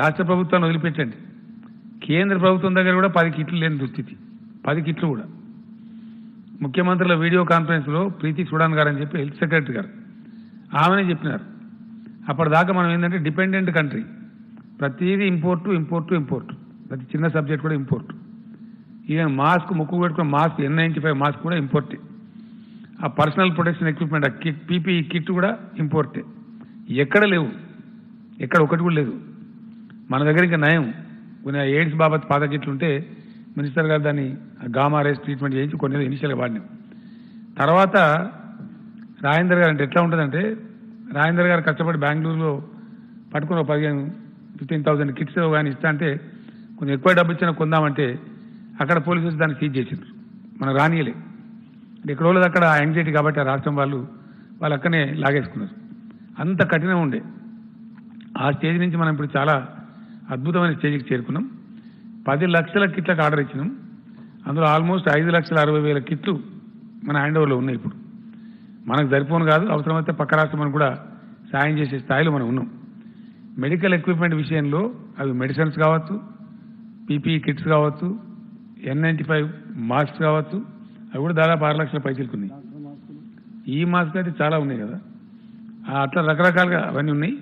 రాష్ట్ర ప్రభుత్వాన్ని వదిలిపెట్టండి, కేంద్ర ప్రభుత్వం దగ్గర కూడా 10 కిట్లు లేని దుస్థితి. 10 కిట్లు కూడా. ముఖ్యమంత్రుల వీడియో కాన్ఫరెన్స్లో ప్రీతి సుడాన్ గారు అని చెప్పి హెల్త్ సెక్రటరీ గారు ఆమెనే చెప్పినారు. అప్పటిదాకా మనం ఏంటంటే డిపెండెంట్ కంట్రీ, ప్రతిదీ ఇంపోర్టు, ప్రతి చిన్న సబ్జెక్ట్ కూడా ఇంపోర్ట్. ఈవెన్ మాస్క్, ముక్కు పెట్టుకున్న మాస్క్, N95 మాస్క్ కూడా ఇంపోర్టే. ఆ పర్సనల్ ప్రొటెక్షన్ ఎక్విప్మెంట్, ఆ కిట్, పీపీఈ కిట్ కూడా ఇంపోర్టే. ఎక్కడ లేవు, ఎక్కడ ఒకటి కూడా లేదు. మన దగ్గర ఇంకా నయం, కొన్ని ఎయిడ్స్ బాబత్ పాత కిట్లు ఉంటే మినిస్టర్ గారు దాన్ని గామా రేస్ ట్రీట్మెంట్ చేయించి కొన్ని ఇనిషియల్గా వాడినాం. తర్వాత రాజేందర్ గారు అంటే ఎట్లా ఉంటుందంటే, రాజేందర్ గారు కష్టపడి బెంగళూరులో పట్టుకున్న 15,000 కిట్స్ కానీ ఇస్తా అంటే కొంచెం ఎక్కువ డబ్బు ఇచ్చినా కొందామంటే అక్కడ పోలీసులు దాన్ని సీజ్ చేసిండ్రు. మనకు రానియలే. ఎక్కడో అక్కడ యాంగ్జైటీ కాబట్టి ఆ రాష్ట్రం వాళ్ళు అక్కడనే లాగేసుకున్నారు. అంత కఠినం ఉండే. ఆ స్టేజ్ నుంచి మనం ఇప్పుడు చాలా అద్భుతమైన స్టేజ్కి చేరుకున్నాం. 10 లక్షల కిట్లకు ఆర్డర్ ఇచ్చినాం. అందులో ఆల్మోస్ట్ 5,60,000 కిట్లు మన హ్యాండ్ ఓవర్లో ఉన్నాయి. ఇప్పుడు మనకు సరిపోను కాదు, అవసరమైతే పక్క రాష్ట్రం కూడా సాయం చేసే స్థాయిలో మనం ఉన్నాం. మెడికల్ ఎక్విప్మెంట్ విషయంలో అవి మెడిసిన్స్ కావచ్చు, పీపీఈ కిట్స్ కావచ్చు, N95 మాస్క్ కావచ్చు, అవి కూడా దాదాపు 6 లక్షల పైసలకు ఉన్నాయి. ఈ మాస్క్ అయితే చాలా ఉన్నాయి కదా, అట్లా రకరకాలుగా అవన్నీ ఉన్నాయి.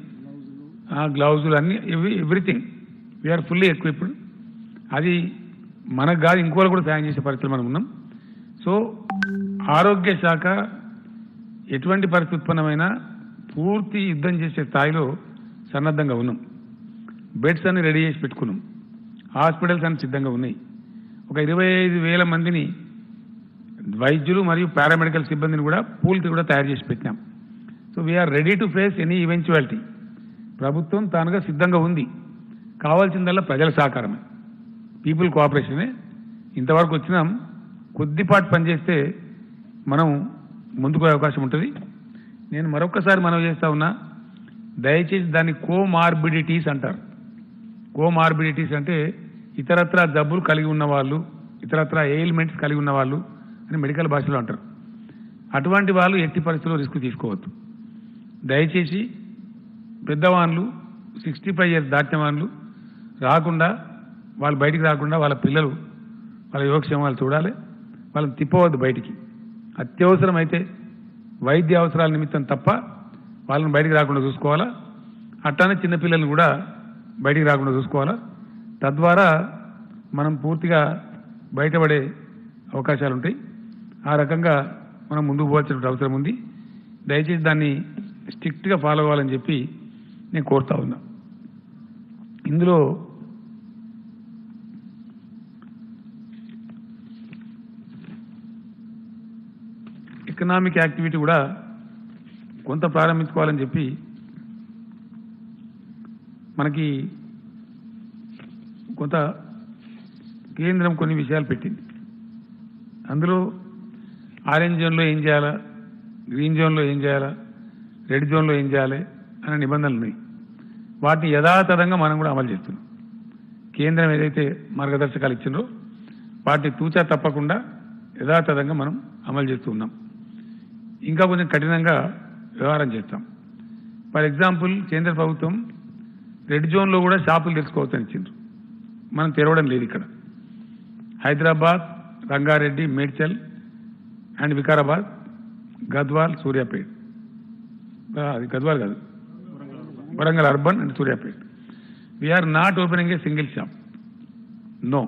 గ్లౌజులు అన్నీ, ఎవ్రీథింగ్ వీఆర్ ఫుల్లీ ఎక్విప్డ్. అది మనకు కాదు, ఇంకోళ్ళు కూడా సాయం చేసే పరిస్థితులు మనం ఉన్నాం. సో ఆరోగ్య శాఖ ఎటువంటి పరిస్థితి ఉత్పన్నమైనా పూర్తి యుద్ధం చేసే స్థాయిలో సన్నద్ధంగా ఉన్నాం. బెడ్స్ అన్ని రెడీ చేసి పెట్టుకున్నాం. హాస్పిటల్స్ అన్ని సిద్ధంగా ఉన్నాయి. ఒక 25,000 మందిని వైద్యులు మరియు పారామెడికల్ సిబ్బందిని కూడా పూల్కి కూడా తయారు చేసి పెట్టినాం. So we're ready to face any eventuality. ప్రభుత్వం తానుగా సిద్ధంగా ఉంది. కావాల్సిందల్లా ప్రజల సహకారమే, పీపుల్ కోఆపరేషనే. ఇంతవరకు వచ్చినాం. కొద్దిపాటు పనిచేస్తే మనం ముందుకు అవకాశం ఉంటుంది. నేను మరొకసారి మనవి చేస్తా ఉన్నా, దయచేసి దాన్ని కోమార్బిడిటీస్ అంటారు. కోమార్బిడిటీస్ అంటే ఇతరత్ర జబ్బులు కలిగి ఉన్నవాళ్ళు, ఇతరత్ర ఎయిల్మెంట్స్ కలిగి ఉన్నవాళ్ళు అని మెడికల్ భాషలో అంటారు. అటువంటి వాళ్ళు ఎట్టి పరిస్థితుల్లో రిస్క్ తీసుకోవద్దు. దయచేసి పెద్దవాళ్ళు, 65 ఇయర్స్ దాటిన వాళ్ళు రాకుండా, వాళ్ళు బయటికి రాకుండా, వాళ్ళ పిల్లలు, వాళ్ళ యోగక్షేమాలు చూడాలి. వాళ్ళని తిప్పవద్దు బయటికి. అత్యవసరం అయితే వైద్య అవసరాల నిమిత్తం తప్ప వాళ్ళని బయటికి రాకుండా చూసుకోవాలా. అట్లానే చిన్నపిల్లల్ని కూడా బయటికి రాకుండా చూసుకోవాలా. తద్వారా మనం పూర్తిగా బయటపడే అవకాశాలు ఉంటాయి. ఆ రకంగా మనం ముందుకు పోవాల్సిన అవసరం ఉంది. దయచేసి దాన్ని స్ట్రిక్ట్గా ఫాలో అవ్వాలని చెప్పి నేను కోరుతా ఉన్నా. ఇందులో ఎకనామిక్ యాక్టివిటీ కూడా కొంత ప్రారంభించుకోవాలని చెప్పి మనకి కొంత కేంద్రం కొన్ని విషయాలు పెట్టింది. అందులో ఆరెంజ్ జోన్లో ఏం చేయాలా, గ్రీన్ జోన్లో ఏం చేయాలా, రెడ్ జోన్లో ఏం చేయాలి అనే నిబంధనలు ఉన్నాయి. వాటిని యథాతథంగా మనం కూడా అమలు చేస్తున్నాం. కేంద్రం ఏదైతే మార్గదర్శకాలు ఇచ్చిందో వాటిని తూచా తప్పకుండా యథాతథంగా మనం అమలు చేస్తూ ఉన్నాం. ఇంకా కొంచెం కఠినంగా వ్యవహారం చేస్తాం. ఫర్ ఎగ్జాంపుల్, కేంద్ర ప్రభుత్వం రెడ్ జోన్లో కూడా షాపులు తెచ్చుకోవచ్చని ఇచ్చిండ్రు. మనం తెరవడం లేదు. ఇక్కడ హైదరాబాద్, రంగారెడ్డి, మేడ్చల్ అండ్ వికారాబాద్, గద్వాల్, సూర్యాపేట్, అది గద్వాల్ కాదు, Warangal urban and Suryapet. We're not opening a single shop. No,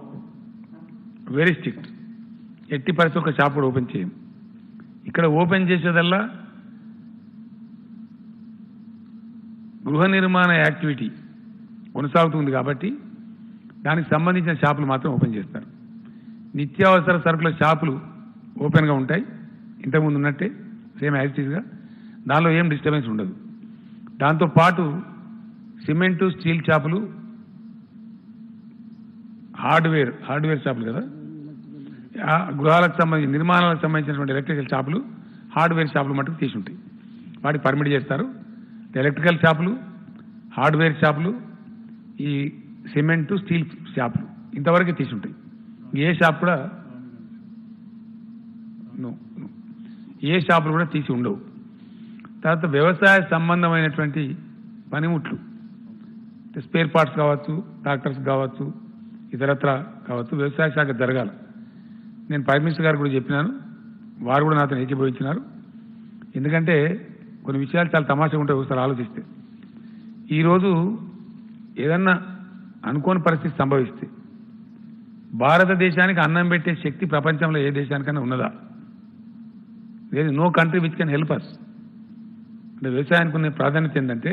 very strict. ఎట్టి పరిస్థితి ఒక షాప్ కూడా ఓపెన్ చేయం. ఇక్కడ ఓపెన్ చేసేదల్లా గృహ నిర్మాణ యాక్టివిటీ కొనసాగుతుంది కాబట్టి దానికి సంబంధించిన షాపులు మాత్రం ఓపెన్ చేస్తారు. నిత్యావసర సరుకుల షాపులు ఓపెన్గా ఉంటాయి, ఇంతకుముందు ఉన్నట్టే సేమ్ యాక్టివిటీస్గా, దానిలో ఏం డిస్టర్బెన్స్ ఉండదు. దాంతోపాటు సిమెంటు స్టీల్ షాపులు, హార్డ్వేర్ షాపులు కదా, గృహాలకు సంబంధించి నిర్మాణాలకు సంబంధించినటువంటి ఎలక్ట్రికల్ షాపులు, హార్డ్వేర్ షాపులు మటుకు తీసి ఉంటాయి, వాటికి పర్మిట్ చేస్తారు. ఎలక్ట్రికల్ షాపులు, హార్డ్వేర్ షాపులు, ఈ సిమెంటు స్టీల్ షాపులు ఇంతవరకు తీసి ఉంటాయి. ఏ షాప్ కూడా ఏ షాపులు కూడా తీసి ఉండవు. తర్వాత వ్యవసాయ సంబంధమైనటువంటి పనిముట్లు, స్పేర్ పార్ట్స్ కావచ్చు, ట్రాక్టర్స్ కావచ్చు, ఇతరత్ర కావచ్చు, వ్యవసాయ శాఖ జరగాలి. నేను ప్రైమ్ మినిస్టర్ గారు కూడా చెప్పినాను, వారు కూడా నాతో ఏకీభవించినారు. ఎందుకంటే కొన్ని విషయాలు చాలా తమాషగా ఉంటాయి ఒకసారి ఆలోచిస్తే. ఈరోజు ఏదన్నా అనుకోని పరిస్థితి సంభవిస్తే భారతదేశానికి అన్నం పెట్టే శక్తి ప్రపంచంలో ఏ దేశానికైనా ఉన్నదా? లేదు. No country which can help us. అంటే వ్యవసాయానికి ఉన్న ప్రాధాన్యత ఏంటంటే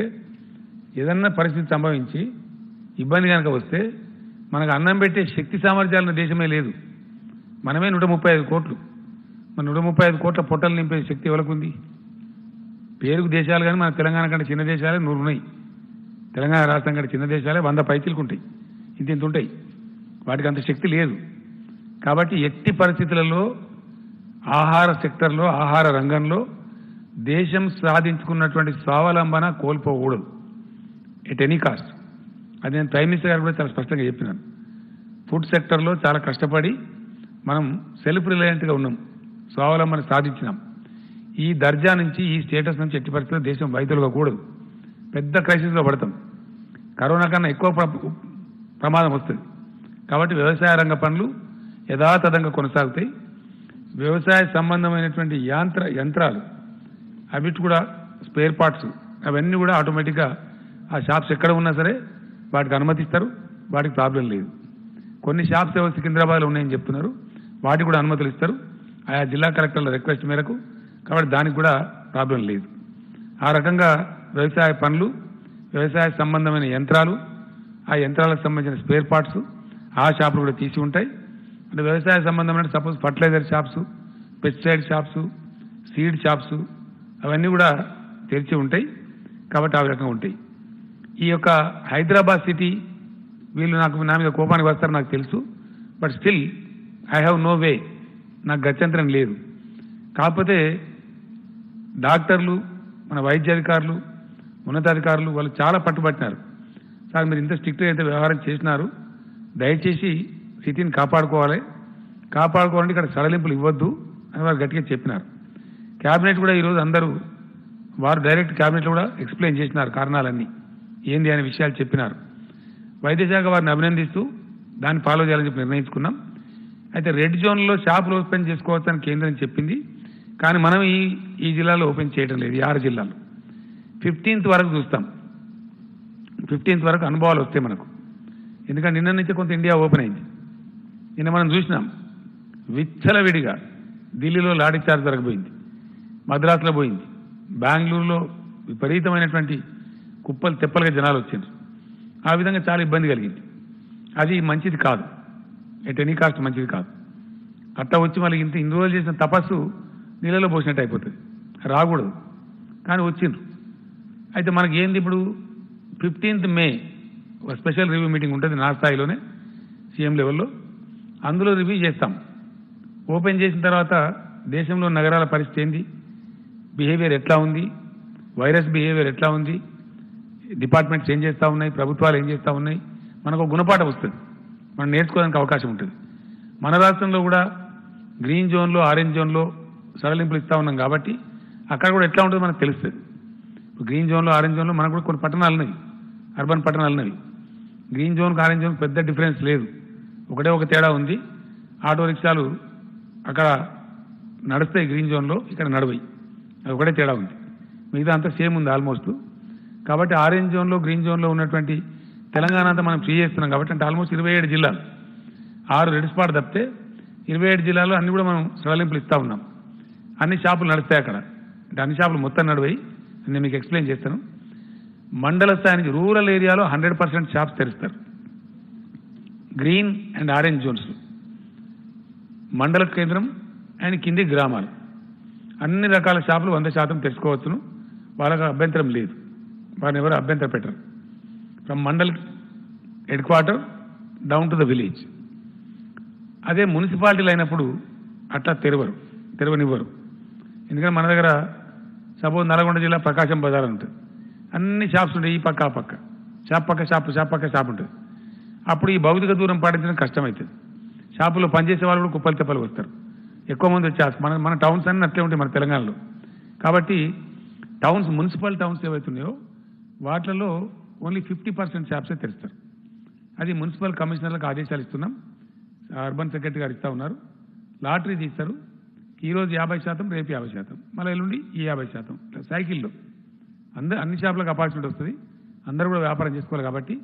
ఏదన్నా పరిస్థితి సంభవించి ఇబ్బంది కనుక వస్తే మనకు అన్నం పెట్టే శక్తి సామర్థ్యాలున్న దేశమే లేదు. మనమే 135 కోట్లు, మన 135 కోట్ల పొట్టలు నింపే శక్తి ఎవరికి ఉంది? పేరుకు దేశాలు కానీ మన తెలంగాణ కంటే చిన్న దేశాలే 100 ఉన్నాయి. తెలంగాణ రాష్ట్రం కంటే చిన్న దేశాలే 100 పైచీలకు ఉంటాయి, ఇంత ఉంటాయి. వాటికి అంత శక్తి లేదు. కాబట్టి ఎట్టి పరిస్థితులలో ఆహార సెక్టర్లో, ఆహార రంగంలో దేశం సాధించుకున్నటువంటి స్వావలంబన కోల్పోకూడదు ఎట్ ఎనీ కాస్ట్. అది నేను ప్రైమ్ మినిస్టర్ గారు కూడా చాలా స్పష్టంగా చెప్పినాను. ఫుడ్ సెక్టర్లో చాలా కష్టపడి మనం సెల్ఫ్ రిలయంట్గా ఉన్నాం, స్వావలంబన సాధించినాం. ఈ దర్జా నుంచి, ఈ స్టేటస్ నుంచి ఎట్టి పరిస్థితుల్లో దేశం వైదొలగా కూడదు. పెద్ద క్రైసిస్లో పడతాం, కరోనా కన్నా ఎక్కువ ప్రమాదం వస్తుంది. కాబట్టి వ్యవసాయ రంగ పనులు యథాతథంగా కొనసాగుతాయి. వ్యవసాయ సంబంధమైనటువంటి యంత్రాలు అవిటి కూడా స్పేర్ పార్ట్స్ అవన్నీ కూడా ఆటోమేటిక్గా ఆ షాప్స్ ఎక్కడ ఉన్నా సరే వాటికి అనుమతిస్తారు, వాటికి ప్రాబ్లం లేదు. కొన్ని షాప్స్ ఏవో సికింద్రాబాద్లో ఉన్నాయని చెప్తున్నారు, వాటికి కూడా అనుమతులు ఇస్తారు ఆయా జిల్లా కలెక్టర్ల రిక్వెస్ట్ మేరకు. కాబట్టి దానికి కూడా ప్రాబ్లం లేదు. ఆ రకంగా వ్యవసాయ పనులు, వ్యవసాయ సంబంధమైన యంత్రాలు, ఆ యంత్రాలకు సంబంధించిన స్పేర్ పార్ట్స్ ఆ షాపులు కూడా తీసి ఉంటాయి. అంటే వ్యవసాయ సంబంధమైన suppose fertiliser shops, pesticide shops, seed shops అవన్నీ కూడా తెరిచి ఉంటాయి. కాబట్టి ఆ రకంగా ఉంటాయి. ఈ యొక్క హైదరాబాద్ సిటీ వీళ్ళు నా మీద కోపానికి వస్తారు నాకు తెలుసు. But still I have no way, నాకు గత్యంతరం లేదు. కాకపోతే డాక్టర్లు, మన వైద్యాధికారులు, ఉన్నతాధికారులు వాళ్ళు చాలా పట్టుబట్టినారు. సార్ మీరు ఇంత స్ట్రిక్ట్గా అయితే వ్యవహారం చేసినారు, దయచేసి స్థితిని కాపాడుకోవాలంటే ఇక్కడ సడలింపులు ఇవ్వద్దు అని వారు గట్టిగా చెప్పినారు. క్యాబినెట్ కూడా ఈరోజు అందరూ వారు డైరెక్ట్ క్యాబినెట్లో కూడా ఎక్స్ప్లెయిన్ చేసినారు, కారణాలన్నీ ఏంది అనే విషయాలు చెప్పినారు. వైద్యశాఖ వారిని అభినందిస్తూ దాన్ని ఫాలో చేయాలని చెప్పి నిర్ణయించుకున్నాం. అయితే రెడ్ జోన్లో షాపులు ఓపెన్ చేసుకోవచ్చని కేంద్రం చెప్పింది, కానీ మనం ఈ జిల్లాలో ఓపెన్ చేయడం లేదు. ఈ 6 జిల్లాలో 15th వరకు చూస్తాం. 15th వరకు అనుభవాలు వస్తాయి మనకు. ఎందుకంటే నిన్న నుంచే కొంత ఇండియా ఓపెన్ అయింది. నిన్న మనం చూసినాం విచ్చలవిడిగా ఢిల్లీలో లాఠీ చార్జ్ జరగబోయింది, మద్రాసులో పోయింది, బెంగళూరులో విపరీతమైనటువంటి కుప్పలు తెప్పలుగా జనాలు వచ్చిండ్రు. ఆ విధంగా చాలా ఇబ్బంది కలిగింది. అది మంచిది కాదు, ఎట్ ఎనీ కాస్ట్ మంచిది కాదు. అట్లా వచ్చి మళ్ళీ ఇన్ని రోజులు చేసిన తపస్సు నీళ్ళలో పోసినట్టు అయిపోతుంది, రాకూడదు. కానీ వచ్చిండ్రు. అయితే మనకి ఏంది ఇప్పుడు 15th మే ఒక స్పెషల్ రివ్యూ మీటింగ్ ఉంటుంది నా స్థాయిలోనే, సీఎం లెవెల్లో. అందులో రివ్యూ చేస్తాం. ఓపెన్ చేసిన తర్వాత దేశంలో నగరాల పరిస్థితి ఏంది, బిహేవియర్ ఎట్లా ఉంది, వైరస్ బిహేవియర్ ఎట్లా ఉంది, డిపార్ట్మెంట్స్ ఏం చేస్తూ ఉన్నాయి, ప్రభుత్వాలు ఏం చేస్తూ ఉన్నాయి, మనకు ఒక గుణపాఠం వస్తుంది, మనం నేర్చుకోవడానికి అవకాశం ఉంటుంది. మన రాష్ట్రంలో కూడా గ్రీన్ జోన్లో, ఆరెంజ్ జోన్లో సడలింపులు ఇస్తూ ఉన్నాం కాబట్టి అక్కడ కూడా ఎట్లా ఉంటుందో మనకు తెలుస్తుంది. గ్రీన్ జోన్లో, ఆరెంజ్ జోన్లో మనకు కూడా కొన్ని పట్టణాలు ఉన్నాయి, అర్బన్ పట్టణాలు ఉన్నాయి. గ్రీన్ జోన్కి ఆరెంజ్ జోన్కి పెద్ద డిఫరెన్స్ లేదు, ఒకటే ఒక తేడా ఉంది. ఆటో రిక్షాలు అక్కడ నడుస్తాయి గ్రీన్ జోన్లో, ఇక్కడ నడవయి, అది ఒకటే తేడా ఉంది. మిగతా అంతా సేమ్ ఉంది ఆల్మోస్ట్. కాబట్టి ఆరెంజ్ జోన్లో, గ్రీన్ జోన్లో ఉన్నటువంటి తెలంగాణ అంతా మనం ఫ్రీ చేస్తున్నాం కాబట్టి, అంటే ఆల్మోస్ట్ 27 జిల్లాలు, 6 రెడ్ స్పాట్ తప్పితే 27 జిల్లాలో అన్ని కూడా మనం సడలింపులు ఇస్తూ ఉన్నాం. అన్ని షాపులు నడుస్తాయి అక్కడ, అంటే అన్ని షాపులు మొత్తం నడివాయి. నేను మీకు ఎక్స్ప్లెయిన్ చేస్తాను. మండల స్థాయి నుంచి రూరల్ ఏరియాలో 100% షాప్స్ తెరుస్తారు. గ్రీన్ అండ్ ఆరెంజ్ జోన్స్, మండల కేంద్రం అండ్ కింది గ్రామాలు అన్ని రకాల షాపులు 100% తెరుచుకోవచ్చును. వాళ్ళకి అభ్యంతరం లేదు, వారిని ఎవరు అభ్యంతరం పెట్టరు. From mandal head quarter down to the village. అదే మున్సిపాలిటీలు అయినప్పుడు అట్లా తెరవనివ్వరు. ఎందుకంటే మన దగ్గర సపోజ్ నల్గొండ జిల్లా ప్రకాశం బజార్ ఉంటుంది, అన్ని షాప్స్ ఉంటాయి, ఈ పక్క ఆ పక్క, షాప్ పక్క షాప్ ఉంటుంది. అప్పుడు ఈ భౌతిక దూరం పాటించడం కష్టమవుతుంది. షాపులో పనిచేసే వాళ్ళు కూడా కుప్పలు తెప్పలు వస్తారు, ఎక్కువ మంది వచ్చేస్తారు. మన టౌన్స్ అన్నీ అట్లే ఉంటాయి మన తెలంగాణలో. కాబట్టి టౌన్స్, మున్సిపల్ టౌన్స్ ఏవైతున్నాయో వాటిలలో ఓన్లీ 50% షాప్సే తెరుస్తారు. అది మున్సిపల్ కమిషనర్లకు ఆదేశాలు ఇస్తున్నాం, అర్బన్ సెక్రటరీ గారు ఇస్తూ ఉన్నారు. లాటరీ తీస్తారు, ఈరోజు 50%, రేపు 50%, మళ్ళీ ఎల్లుండి ఈ 50%. సైకిల్లో అన్ని షాపులకు ఆపర్చునిటీ వస్తుంది, అందరూ కూడా వ్యాపారం చేసుకోవాలి. కాబట్టి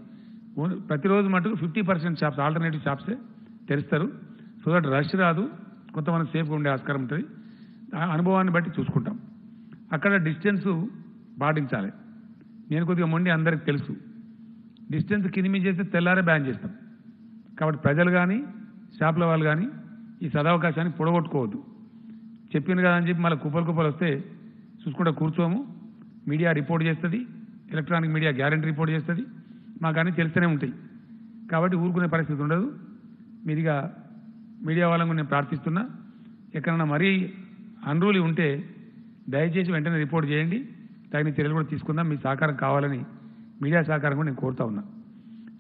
ప్రతిరోజు మటుకు 50% షాప్స్, ఆల్టర్నేటివ్ షాప్సే తెరుస్తారు. సో దట్ రష్ రాదు, కొంతమంది సేఫ్గా ఉండే ఆస్కారం ఉంటుంది. అనుభవాన్ని బట్టి చూసుకుంటాం. అక్కడ డిస్టెన్స్ పాటించాలి. నేను కొద్దిగా మొండి, అందరికి తెలుసు. డిస్టెన్స్ కింది చేస్తే తెల్లారే బ్యాన్ చేస్తాం. కాబట్టి ప్రజలు కానీ షాపుల వాళ్ళు కానీ ఈ సదవకాశాన్ని పొడగొట్టుకోవద్దు. చెప్పింది కదా అని చెప్పి మళ్ళీ కుప్పలు వస్తే చూసుకుంటూ కూర్చోము. మీడియా రిపోర్ట్ చేస్తుంది, ఎలక్ట్రానిక్ మీడియా గ్యారంటీ రిపోర్ట్ చేస్తుంది, మాకు అన్నీ తెలుస్తూనే ఉంటాయి. కాబట్టి ఊరుకునే పరిస్థితి ఉండదు. మీరుగా మీడియా వాళ్ళని నేను ప్రార్థిస్తున్నా, ఎక్కడన్నా మరీ అన్రూలీ ఉంటే దయచేసి వెంటనే రిపోర్ట్ చేయండి, తగిన చర్యలు కూడా తీసుకుందాం. మీ సహకారం కావాలని, మీడియా సహకారం కూడా నేను కోరుతా ఉన్నా.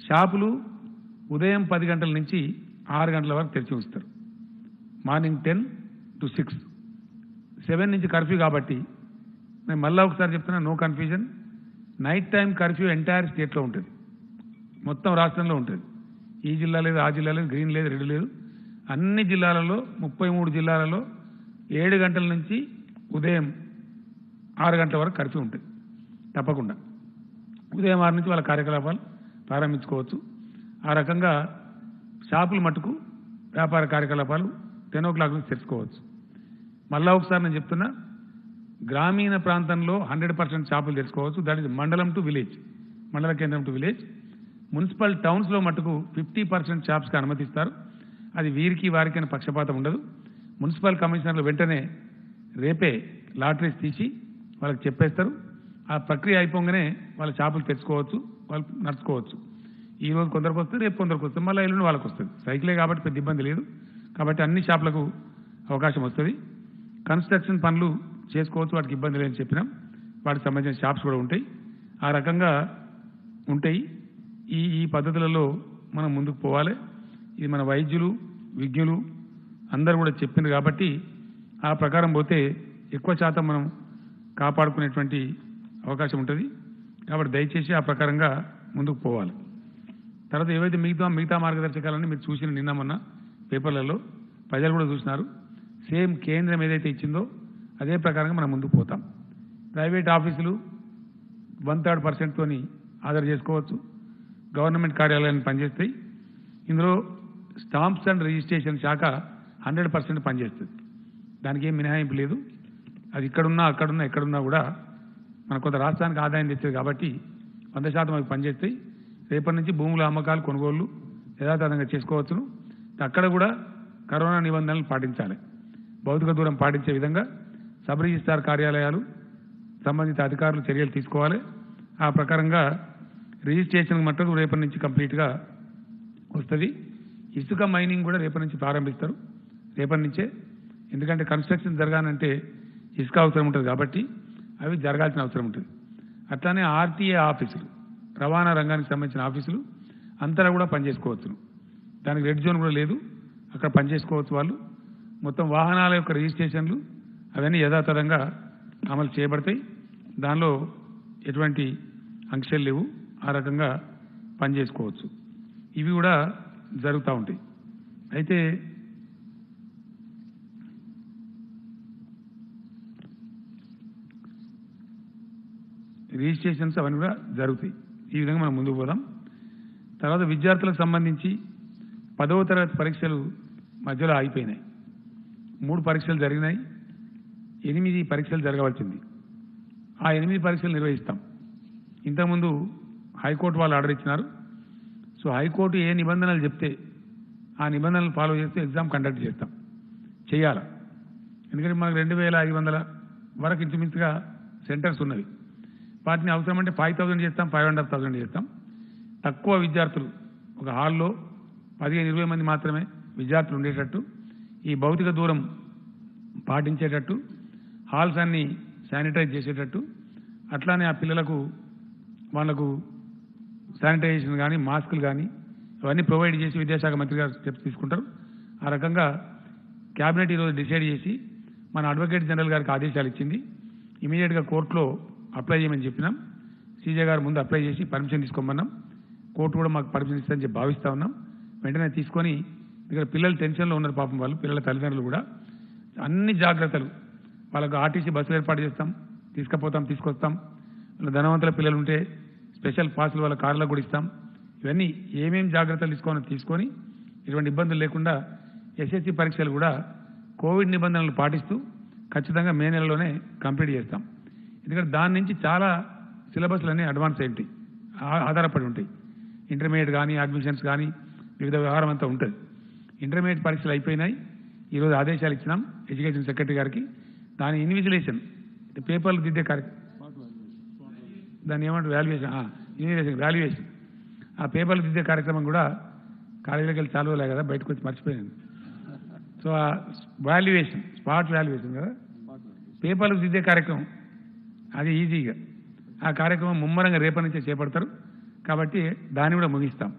షాపులు ఉదయం 10 గంటల నుంచి 6 గంటల వరకు తెరిచి ఉంచుతారు. మార్నింగ్ 10 to 6, 7 నుంచి కర్ఫ్యూ. కాబట్టి నేను మళ్ళీ ఒకసారి చెప్తున్నా, no confusion. Night time curfew entire స్టేట్లో ఉంటుంది, మొత్తం రాష్ట్రంలో ఉంటుంది. ఈ జిల్లా లేదు, ఆ జిల్లా లేదు, గ్రీన్ లేదు, రెడ్ లేదు. అన్ని జిల్లాలలో 33 జిల్లాలలో 7 గంటల నుంచి ఉదయం 6 గంటల వరకు కర్ఫ్యూ ఉంటుంది తప్పకుండా. ఉదయం 6 నుంచి వాళ్ళ కార్యకలాపాలు ప్రారంభించుకోవచ్చు. ఆ రకంగా షాపులు మట్టుకు వ్యాపార కార్యకలాపాలు 10 o'clock నుంచి తెరుచుకోవచ్చు. మళ్ళా ఒకసారి నేను చెప్తున్నా, గ్రామీణ ప్రాంతంలో 100% షాపులు తెరుచుకోవచ్చు. దట్ ఈజ్ మండలం టు విలేజ్, మండల కేంద్రం టు విలేజ్. మున్సిపల్ టౌన్స్లో మట్టుకు 50% షాప్స్కి అనుమతిస్తారు. అది వీరికి వారికి అని పక్షపాతం ఉండదు. మున్సిపల్ కమిషనర్లు వెంటనే రేపే లాటరీస్ తీసి వాళ్ళకి చెప్పేస్తారు. ఆ ప్రక్రియ అయిపోగానే వాళ్ళ షాపులు తెచ్చుకోవచ్చు, వాళ్ళు నడుచుకోవచ్చు. ఈ రోజు కొందరికి వస్తుంది, రేపు కొందరికి వస్తుంది, మళ్ళీ ఎల్లుండి వాళ్ళకి వస్తుంది. సైకిలే కాబట్టి పెద్ద ఇబ్బంది లేదు. కాబట్టి అన్ని షాపులకు అవకాశం వస్తుంది. కన్స్ట్రక్షన్ పనులు చేసుకోవచ్చు, వాటికి ఇబ్బంది లేదని చెప్పినాం. వాటికి సంబంధించిన షాప్స్ కూడా ఉంటాయి. ఆ రకంగా ఉంటాయి. ఈ పద్ధతులలో మనం ముందుకు పోవాలి. ఇది మన వైద్యులు, విజ్ఞులు అందరూ కూడా చెప్పింది కాబట్టి ఆ ప్రకారం పోతే ఎక్కువ శాతం మనం కాపాడుకునేటువంటి అవకాశం ఉంటుంది. కాబట్టి దయచేసి ఆ ప్రకారంగా ముందుకు పోవాలి. తర్వాత ఏవైతే మిగతా మార్గదర్శకాలని మీరు చూసిన నిన్న మొన్న పేపర్లలో ప్రజలు కూడా చూసినారు. సేమ్ కేంద్రం ఏదైతే ఇచ్చిందో అదే ప్రకారంగా మనం ముందుకు పోతాం. ప్రైవేట్ ఆఫీసులు 1/3% తోని ఆర్డర్ చేసుకోవచ్చు. గవర్నమెంట్ కార్యాలయాన్ని పనిచేస్తాయి. ఇందులో స్టాంప్స్ అండ్ రిజిస్ట్రేషన్ శాఖ 100% పనిచేస్తుంది. దానికి ఏం మినహాయింపు లేదు. అది ఇక్కడున్నా అక్కడున్నా ఎక్కడున్నా కూడా మన కొంత రాష్ట్రానికి ఆదాయం తెచ్చేది కాబట్టి 100% అవి పనిచేస్తాయి. రేపటి నుంచి భూముల అమ్మకాలు, కొనుగోళ్లు యథాతథంగా చేసుకోవచ్చును. అక్కడ కూడా కరోనా నిబంధనలు పాటించాలి. భౌతిక దూరం పాటించే విధంగా సబ్ రిజిస్ట్రార్ కార్యాలయాలు, సంబంధిత అధికారులు చర్యలు తీసుకోవాలి. ఆ ప్రకారంగా రిజిస్ట్రేషన్ మట్టుకు రేపటి నుంచి కంప్లీట్గా వస్తుంది. ఇసుక మైనింగ్ కూడా రేపటి నుంచి ప్రారంభిస్తారు, రేపటి నుంచే. ఎందుకంటే కన్స్ట్రక్షన్ జరగాలంటే ఇసుక అవసరం ఉంటుంది కాబట్టి అవి జరగాల్సిన అవసరం ఉంటుంది. అట్లానే ఆర్టీఏ ఆఫీసులు, రవాణా రంగానికి సంబంధించిన ఆఫీసులు అంతటా కూడా పనిచేసుకోవచ్చు. దానికి రెడ్ జోన్ కూడా లేదు, అక్కడ పనిచేసుకోవచ్చు వాళ్ళు. మొత్తం వాహనాల యొక్క రిజిస్ట్రేషన్లు అవన్నీ యథాతథంగా అమలు చేయబడతాయి. దానిలో ఎటువంటి ఆంక్షలు లేవు. ఆ రకంగా పనిచేసుకోవచ్చు. ఇవి కూడా జరుగుతూ ఉంటాయి. అయితే రిజిస్ట్రేషన్స్ అవన్నీ కూడా జరుగుతాయి. ఈ విధంగా మనం ముందుకు పోదాం. తర్వాత విద్యార్థులకు సంబంధించి 10వ తరగతి పరీక్షలు మధ్యలో ఆగిపోయినాయి. 3 పరీక్షలు జరిగినాయి, 8 పరీక్షలు జరగవలసింది. ఆ 8 పరీక్షలు నిర్వహిస్తాం. ఇంతకుముందు హైకోర్టు వాళ్ళు ఆర్డర్ ఇచ్చినారు. సో హైకోర్టు ఏ నిబంధనలు చెప్తే ఆ నిబంధనలు ఫాలో చేస్తే ఎగ్జామ్ కండక్ట్ చేస్తాం, చేయాలి. ఎందుకంటే మనకు 2500 వరకు ఇంచుమించుగా సెంటర్స్ ఉన్నవి. వాటిని అవసరమంటే 5000 చేస్తాం, 5500 చేస్తాం. తక్కువ విద్యార్థులు ఒక హాల్లో 15-20 మంది మాత్రమే విద్యార్థులు ఉండేటట్టు, ఈ భౌతిక దూరం పాటించేటట్టు, హాల్స్ అన్ని శానిటైజ్ చేసేటట్టు, అట్లానే ఆ పిల్లలకు వాళ్లకు శానిటైజేషన్ కానీ మాస్కులు కానీ ఇవన్నీ ప్రొవైడ్ చేసి విద్యాశాఖ మంత్రి గారు స్టెప్స్ తీసుకుంటారు. ఆ రకంగా క్యాబినెట్ ఈరోజు డిసైడ్ చేసి మన అడ్వకేట్ జనరల్ గారికి ఆదేశాలు ఇచ్చింది. ఇమీడియట్గా కోర్టులో అప్లై చేయమని చెప్పినాం. సీజే గారు ముందు అప్లై చేసి పర్మిషన్ తీసుకోమన్నాం. కోర్టు కూడా మాకు పర్మిషన్ ఇస్తుందని చెప్పి భావిస్తూ ఉన్నాం. వెంటనే తీసుకొని ఇక్కడ పిల్లలు టెన్షన్లో ఉన్నారు పాపం, వాళ్ళు పిల్లల తల్లిదండ్రులు కూడా అన్ని జాగ్రత్తలు, వాళ్ళకు ఆర్టీసీ బస్సులు ఏర్పాటు చేస్తాం, తీసుకుపోతాం, తీసుకొస్తాం. ధనవంతుల పిల్లలు ఉంటే స్పెషల్ పాసులు వాళ్ళ కార్లో కూడా ఇస్తాం. ఇవన్నీ ఏమేమి జాగ్రత్తలు తీసుకొని ఇటువంటి ఇబ్బందులు లేకుండా ఎస్ఎస్సి పరీక్షలు కూడా కోవిడ్ నిబంధనలు పాటిస్తూ ఖచ్చితంగా మే నెలలోనే కంప్లీట్ చేస్తాం. ఎందుకంటే దాని నుంచి చాలా సిలబస్లు అన్నీ అడ్వాన్స్ అయి ఉంటాయి, ఆధారపడి ఉంటాయి. ఇంటర్మీడియట్ కానీ అడ్మిషన్స్ కానీ వివిధ వ్యవహారం అంతా ఉంటుంది. ఇంటర్మీడియట్ పరీక్షలు అయిపోయినాయి. ఈరోజు ఆదేశాలు ఇచ్చినాం ఎడ్యుకేషన్ సెక్రటరీ గారికి. దాని ఇన్విజిలేషన్, పేపర్లు దిద్దే కార్యక్రమం, దాన్ని ఏమంటారు వాల్యుయేషన్, ఆ పేపర్లు దిద్దే కార్యక్రమం కూడా కాలేజీలోకి వెళ్ళి చాలువలే కదా, బయటకు వచ్చి మర్చిపోయాను. సో ఆ వాల్యుయేషన్, స్పాట్ వాల్యుయేషన్ కదా, పేపర్లు దిద్దే కార్యక్రమం అది ఈజీగా ఆ కార్యక్రమం ముమ్మరంగా రేపటి నుంచే చేపడతారు. కాబట్టి దాన్ని కూడా ముగిస్తాం.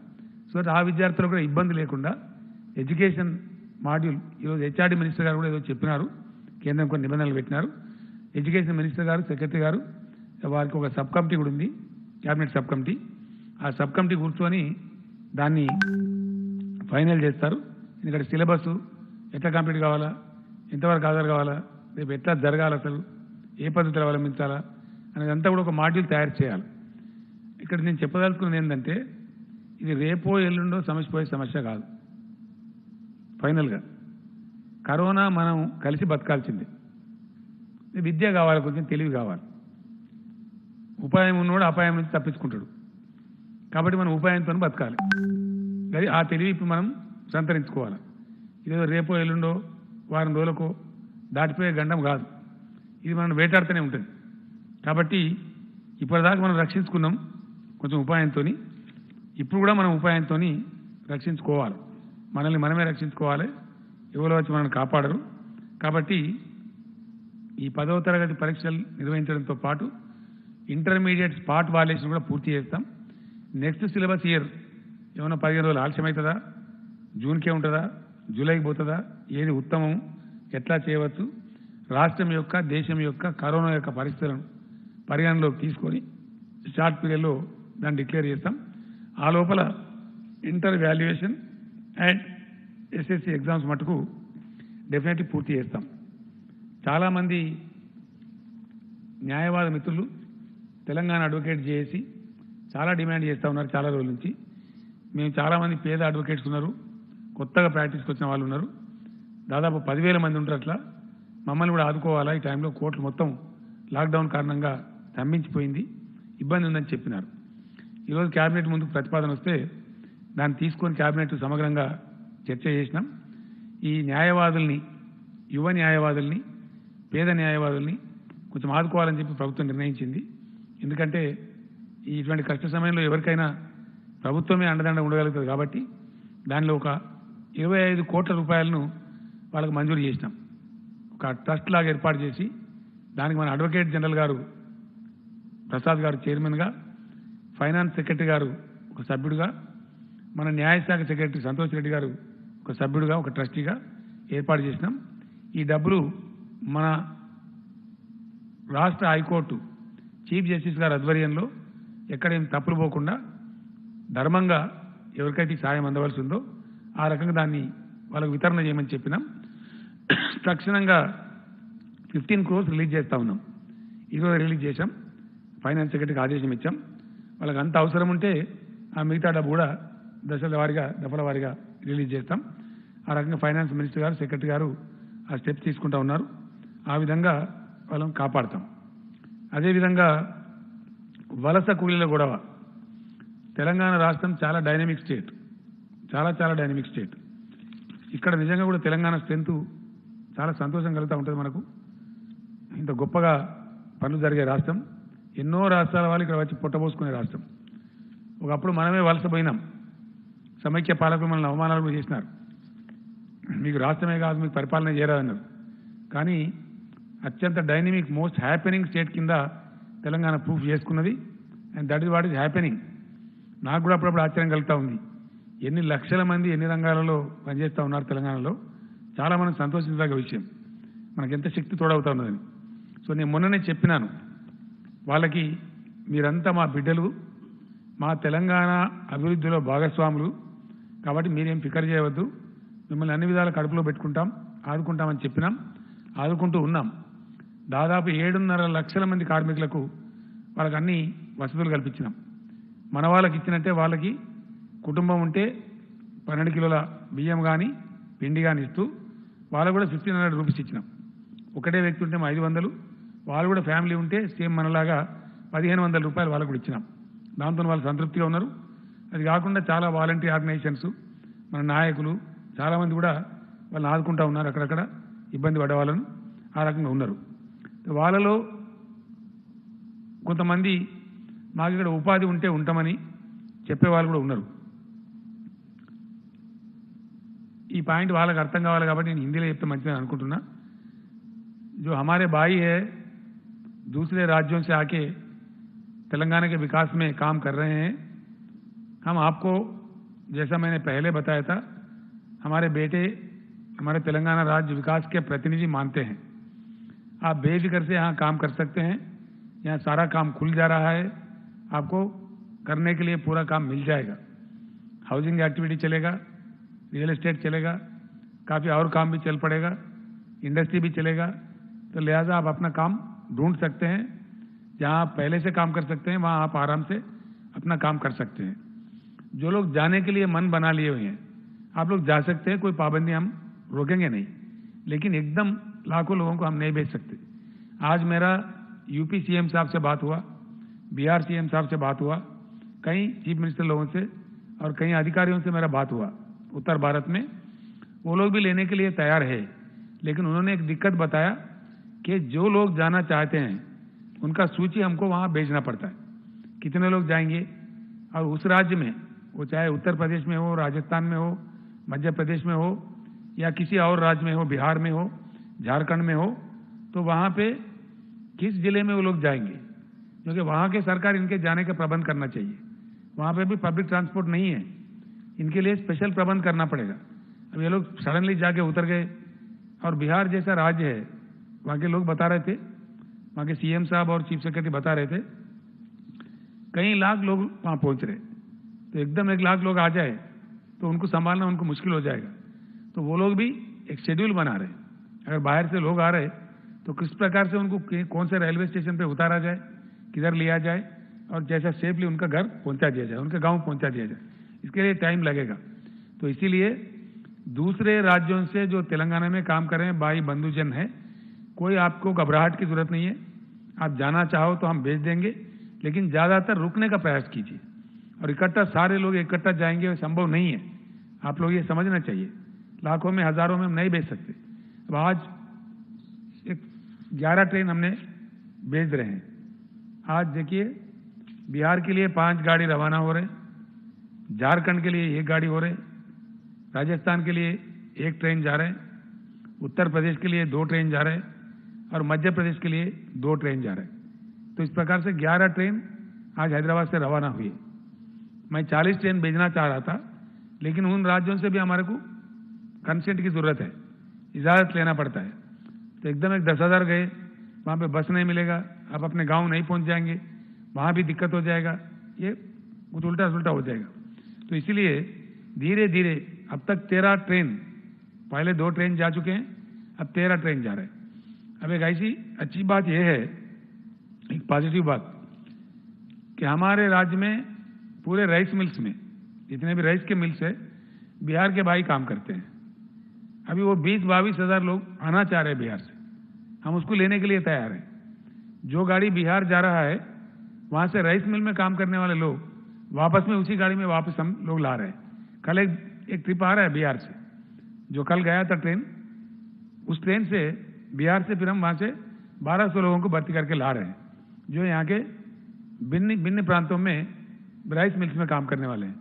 సో ఆ విద్యార్థులకు కూడా ఇబ్బంది లేకుండా ఎడ్యుకేషన్ మాడ్యూల్ ఈరోజు హెచ్ఆర్డీ మినిస్టర్ గారు కూడా ఏదో చెప్పినారు, కేంద్రం కొన్ని నిబంధనలు పెట్టినారు. ఎడ్యుకేషన్ మినిస్టర్ గారు, సెక్రటరీ గారు, వారికి ఒక సబ్ కమిటీ కూడా ఉంది, క్యాబినెట్ సబ్ కమిటీ. ఆ సబ్ కమిటీ కూర్చొని దాన్ని ఫైనల్ చేస్తారు. ఎందుకంటే సిలబస్ ఎట్లా కంప్లీట్ కావాలా, ఎంతవరకు హాజరు కావాలా, రేపు ఎట్లా జరగాలి, అసలు ఏ పద్ధతులు అవలంబించాలా అనేదంతా కూడా ఒక మాడ్యూల్ తయారు చేయాలి. ఇక్కడ నేను చెప్పదలుచుకున్నది ఏంటంటే ఇది రేపో ఎల్లుండో సమస్య సమస్య కాదు. ఫైనల్గా కరోనా మనం కలిసి బతకాల్సిందే. విద్య కావాలి, కొంచెం తెలివి కావాలి. ఉపాయం ఉన్నవాడు అపాయం నుంచి తప్పించుకుంటాడు. కాబట్టి మనం ఉపాయంతో బతకాలి. అది ఆ తెలివి ఇప్పుడు మనం సంతరించుకోవాలి. ఇదేదో రేపో ఎల్లుండో వారం రోజులకో దాటిపోయే గండం కాదు. ఇది మనం వేటాడుతూనే ఉంటుంది. కాబట్టి ఇప్పటిదాకా మనం రక్షించుకున్నాం కొంచెం ఉపాయంతో. ఇప్పుడు కూడా మనం ఉపాయంతో రక్షించుకోవాలి. మనల్ని మనమే రక్షించుకోవాలి, ఎవరో వచ్చి మనల్ని కాపాడరు. కాబట్టి ఈ 10వ తరగతి పరీక్షలు నిర్వహించడంతో పాటు ఇంటర్మీడియట్ స్పాట్ వాల్యుయేషన్ కూడా పూర్తి చేస్తాం. నెక్స్ట్ సిలబస్ ఇయర్ ఏమైనా 15 రోజులు ఆలస్యం అవుతుందా, జూన్కే ఉంటుందా, జూలైకి పోతుందా, ఏది ఉత్తమం, ఎట్లా చేయవచ్చు, రాష్ట్రం యొక్క దేశం యొక్క కరోనా యొక్క పరిస్థితులను పరిగణలోకి తీసుకొని షార్ట్ పీరియడ్లో దాన్ని డిక్లేర్ చేస్తాం. ఆ లోపల inter valuation and SSC exams మటుకు డెఫినెట్లీ పూర్తి చేస్తాం. చాలామంది న్యాయవాద మిత్రులు తెలంగాణ అడ్వకేట్ చేసి చాలా డిమాండ్ చేస్తూ ఉన్నారు చాలా రోజుల నుంచి. మేము చాలామంది పేద అడ్వకేట్స్ ఉన్నారు, కొత్తగా ప్రాక్టీస్కి వచ్చిన వాళ్ళు ఉన్నారు, దాదాపు 10,000 మంది ఉంటారు. అట్లా మమ్మల్ని కూడా ఆదుకోవాలా, ఈ టైంలో కోర్టులు మొత్తం లాక్డౌన్ కారణంగా స్తంభించిపోయింది, ఇబ్బంది ఉందని చెప్పినారు. ఈరోజు క్యాబినెట్ ముందుకు ప్రతిపాదన వస్తే దాన్ని తీసుకొని క్యాబినెట్ సమగ్రంగా చర్చ చేసినాం. ఈ న్యాయవాదుల్ని, యువ న్యాయవాదుల్ని, పేద న్యాయవాదుల్ని కొంచెం ఆదుకోవాలని చెప్పి ప్రభుత్వం నిర్ణయించింది. ఎందుకంటే ఇటువంటి కష్ట సమయంలో ఎవరికైనా ప్రభుత్వమే అండదండ ఉండగలుగుతుంది. కాబట్టి దానిలో ఒక 25 కోట్ల రూపాయలను వాళ్ళకు మంజూరు చేసినాం. ఒక ట్రస్ట్ లాగా ఏర్పాటు చేసి దానికి మన అడ్వకేట్ జనరల్ గారు ప్రసాద్ గారు చైర్మన్గా, ఫైనాన్స్ సెక్రటరీ గారు ఒక సభ్యుడిగా, మన న్యాయశాఖ సెక్రటరీ సంతోష్ రెడ్డి గారు ఒక సభ్యుడిగా, ఒక ట్రస్టీగా ఏర్పాటు చేసినాం. ఈ డబ్బులు మన రాష్ట్ర హైకోర్టు చీఫ్ జస్టిస్ గారి ఆధ్వర్యంలో ఎక్కడేం తప్పులు పోకుండా ధర్మంగా ఎవరికైతే సాయం అందవలసి ఉందో ఆ రకంగా దాన్ని వాళ్ళకు వితరణ చేయమని చెప్పినాం. తక్షణంగా 15 crores రిలీజ్ చేస్తూ ఉన్నాం. ఈరోజు రిలీజ్ చేశాం. ఫైనాన్స్ సెక్రటరీకి ఆదేశం ఇచ్చాం. వాళ్ళకి అంత అవసరం ఉంటే ఆ మిగతా డబ్బు కూడా దఫల వారీగా రిలీజ్ చేస్తాం. ఆ రకంగా ఫైనాన్స్ మినిస్టర్ గారు, సెక్రటరీ గారు ఆ స్టెప్స్ తీసుకుంటూ ఉన్నారు. ఆ విధంగా వాళ్ళని కాపాడతాం. అదేవిధంగా వలస కూలీల గొడవ. తెలంగాణ రాష్ట్రం చాలా డైనమిక్ స్టేట్, చాలా డైనమిక్ స్టేట్. ఇక్కడ నిజంగా కూడా తెలంగాణ స్ట్రెంత్ చాలా సంతోషం కలుగుతూ ఉంటుంది మనకు. ఇంత గొప్పగా పనులు జరిగే రాష్ట్రం, ఎన్నో రాష్ట్రాల వాళ్ళు ఇక్కడ వచ్చి పొట్టబోసుకునే రాష్ట్రం. ఒకప్పుడు మనమే వలస పోయినాం, సమైక్య పాలకులు మనల్ని అవమానాలు కూడా చేసినారు. మీకు రాష్ట్రమే కాదు, మీకు పరిపాలన చేయరాదన్నారు. కానీ అత్యంత డైనమిక్ మోస్ట్ హ్యాపెనింగ్ స్టేట్ కింద తెలంగాణ ప్రూఫ్ చేసుకున్నది. And that is what is happening. నాకు కూడా అప్పుడప్పుడు ఆశ్చర్యం కలుగుతూ ఉంది, ఎన్ని లక్షల మంది ఎన్ని రంగాలలో పనిచేస్తూ ఉన్నారు తెలంగాణలో. చాలా మనం సంతోషించదగ్గ విషయం, మనకు ఎంత శక్తి తోడవుతా ఉన్నదని. సో నేను మొన్ననే చెప్పినాను వాళ్ళకి, మీరంతా మా బిడ్డలు, మా తెలంగాణ అభివృద్ధిలో భాగస్వాములు, కాబట్టి మీరేం ఫికర్ చేయవద్దు, మిమ్మల్ని అన్ని విధాల కడుపులో పెట్టుకుంటాం, ఆదుకుంటామని చెప్పినాం, ఆదుకుంటూ ఉన్నాం. దాదాపు 7.5 లక్షల మంది కార్మికులకు వాళ్ళకి అన్ని వసతులు కల్పించినాం. మన వాళ్ళకి ఇచ్చినట్టే వాళ్ళకి కుటుంబం ఉంటే 12 కిలోల బియ్యం కానీ పిండి కానీ ఇస్తూ వాళ్ళకు కూడా 1,500 రూపీస్ ఇచ్చినాం. ఒకటే వ్యక్తి ఉంటే 500, వాళ్ళు కూడా ఫ్యామిలీ ఉంటే సేమ్ మనలాగా 1,500 రూపాయలు వాళ్ళకు కూడా ఇచ్చినాం. దాంతో వాళ్ళు సంతృప్తిగా ఉన్నారు. అది కాకుండా చాలా వాలంటీర్ ఆర్గనైజేషన్స్, మన నాయకులు చాలామంది కూడా వాళ్ళని ఆదుకుంటూ ఉన్నారు. అక్కడక్కడ ఇబ్బంది పడే వాళ్ళను ఆ రకంగా ఉన్నారు. వాళ్ళలో కొంతమంది మాకు ఇక్కడ ఉపాధి ఉంటే ఉంటామని చెప్పేవాళ్ళు కూడా ఉన్నారు. ఈ పాయింట్ వాళ్ళకి అర్థం కావాలి కాబట్టి నేను హిందీలో చెప్తే మంచిదని అనుకుంటున్నా. जो हमारे भाई है दूसरे राज्यों से आके तेलंगाना के विकास में काम कर रहे हैं, हम आपको जैसा मैंने पहले बताया था, हमारे बेटे हमारे तेलंगाना राज्य विकास के प्रतिनिधि मानते हैं. आप बेफिक्र से यहाँ काम कर सकते हैं. यहाँ सारा काम खुल जा रहा है, आपको करने के लिए पूरा काम मिल जाएगा. हाउसिंग एक्टिविटी चलेगा, रियल एस्टेट चलेगा, काफ़ी और काम भी चल पड़ेगा, इंडस्ट्री भी चलेगा. तो लिहाजा आप अपना काम ढूंढ सकते हैं. जहाँ आप पहले से काम कर सकते हैं वहाँ आप आराम से अपना काम कर सकते हैं. जो लोग जाने के लिए मन बना लिए हुए हैं, आप लोग जा सकते हैं, कोई पाबंदी हम रोकेंगे नहीं. लेकिन एकदम लाखों लोगों को हम नहीं भेज सकते. आज मेरा यूपी सीएम साहब से बात हुआ, बिहार सीएम साहब से बात हुआ, कई चीफ मिनिस्टर लोगों से और कई अधिकारियों से मेरा बात हुआ उत्तर भारत में. वो लोग भी लेने के लिए तैयार है, लेकिन उन्होंने एक दिक्कत बताया कि जो लोग जाना चाहते हैं उनका सूची हमको वहाँ भेजना पड़ता है, कितने लोग जाएंगे, और उस राज्य में, वो चाहे उत्तर प्रदेश में हो, राजस्थान में हो, मध्य प्रदेश में हो, या किसी और राज्य में हो, बिहार में हो, झारखंड में हो, तो वहाँ पे किस जिले में वो लोग जाएंगे, क्योंकि वहाँ के सरकार इनके जाने का प्रबंध करना चाहिए. वहाँ पे भी पब्लिक ट्रांसपोर्ट नहीं है, इनके लिए स्पेशल प्रबंध करना पड़ेगा. अब ये लोग सडनली जाके उतर गए, और बिहार जैसा राज्य है, वहाँ के लोग बता रहे थे, वहाँ के सीएम साहब और चीफ सेक्रेटरी बता रहे थे, कई लाख लोग वहाँ पहुँच रहे. तो एकदम 1 लाख लोग आ जाए तो उनको संभालना उनको मुश्किल हो जाएगा. तो वो लोग भी एक शेड्यूल बना रहे. अगर बाहर से लोग आ रहे तो किस प्रकार से उनको कौन से रेलवे स्टेशन पे उतारा जाए, किधर लिया जाए, और जैसा सेफली उनका घर पहुंचा दिया जाए, उनके गांव पहुंचा दिया जाए. इसके लिए टाइम लगेगा. तो इसीलिए दूसरे राज्यों से जो तेलंगाना में काम कर रहे हैं भाई बंधुजन है, कोई आपको घबराहट की जरूरत नहीं है. आप जाना चाहो तो हम भेज देंगे, लेकिन ज़्यादातर रुकने का प्रयास कीजिए. और इकट्ठा सारे लोग इकट्ठा जाएंगे संभव नहीं है. आप लोग ये समझना चाहिए, लाखों में हजारों में हम नहीं भेज सकते. अब आज 11 ट्रेन हमने भेज रहे हैं. आज देखिए बिहार के लिए 5 गाड़ी रवाना हो रहे, झारखंड के लिए 1 गाड़ी हो रहे, राजस्थान के लिए 1 ट्रेन जा रहे, उत्तर प्रदेश के लिए 2 ट्रेन जा रहे, और मध्य प्रदेश के लिए 2 ट्रेन जा रहे. तो इस प्रकार से 11 ट्रेन आज हैदराबाद से रवाना हुई. मैं 40 ट्रेन भेजना चाह रहा था, लेकिन उन राज्यों से भी हमारे को कंसेंट की जरूरत है, इजाज़त लेना पड़ता है. तो एकदम 10,000 गए, वहाँ पे बस नहीं मिलेगा, आप अपने गांव नहीं पहुँच जाएंगे, वहाँ भी दिक्कत हो जाएगा, ये कुछ उल्टा सुल्टा हो जाएगा. तो इसीलिए धीरे धीरे अब तक 13 ट्रेन, पहले 2 ट्रेन जा चुके हैं, अब 13 ट्रेन जा रहे हैं. अब एक ऐसी अच्छी बात यह है, एक पॉजिटिव बात, कि हमारे राज्य में पूरे राइस मिल्स में जितने भी राइस के मिल्स है, बिहार के भाई काम करते हैं. अभी वो 20-22 हज़ार लोग आना चाह रहे हैं बिहार से, हम उसको लेने के लिए तैयार हैं. जो गाड़ी बिहार जा रहा है वहाँ से राइस मिल में काम करने वाले लोग वापस में उसी गाड़ी में वापस हम लोग ला रहे हैं। कल एक ट्रिप आ रहा है बिहार से, जो कल गया था ट्रेन, उस ट्रेन से बिहार से फिर हम वहाँ से 1200 लोगों को भर्ती करके ला रहे हैं, जो यहाँ के भिन्न भिन्न प्रांतों में राइस मिल्स में काम करने वाले हैं।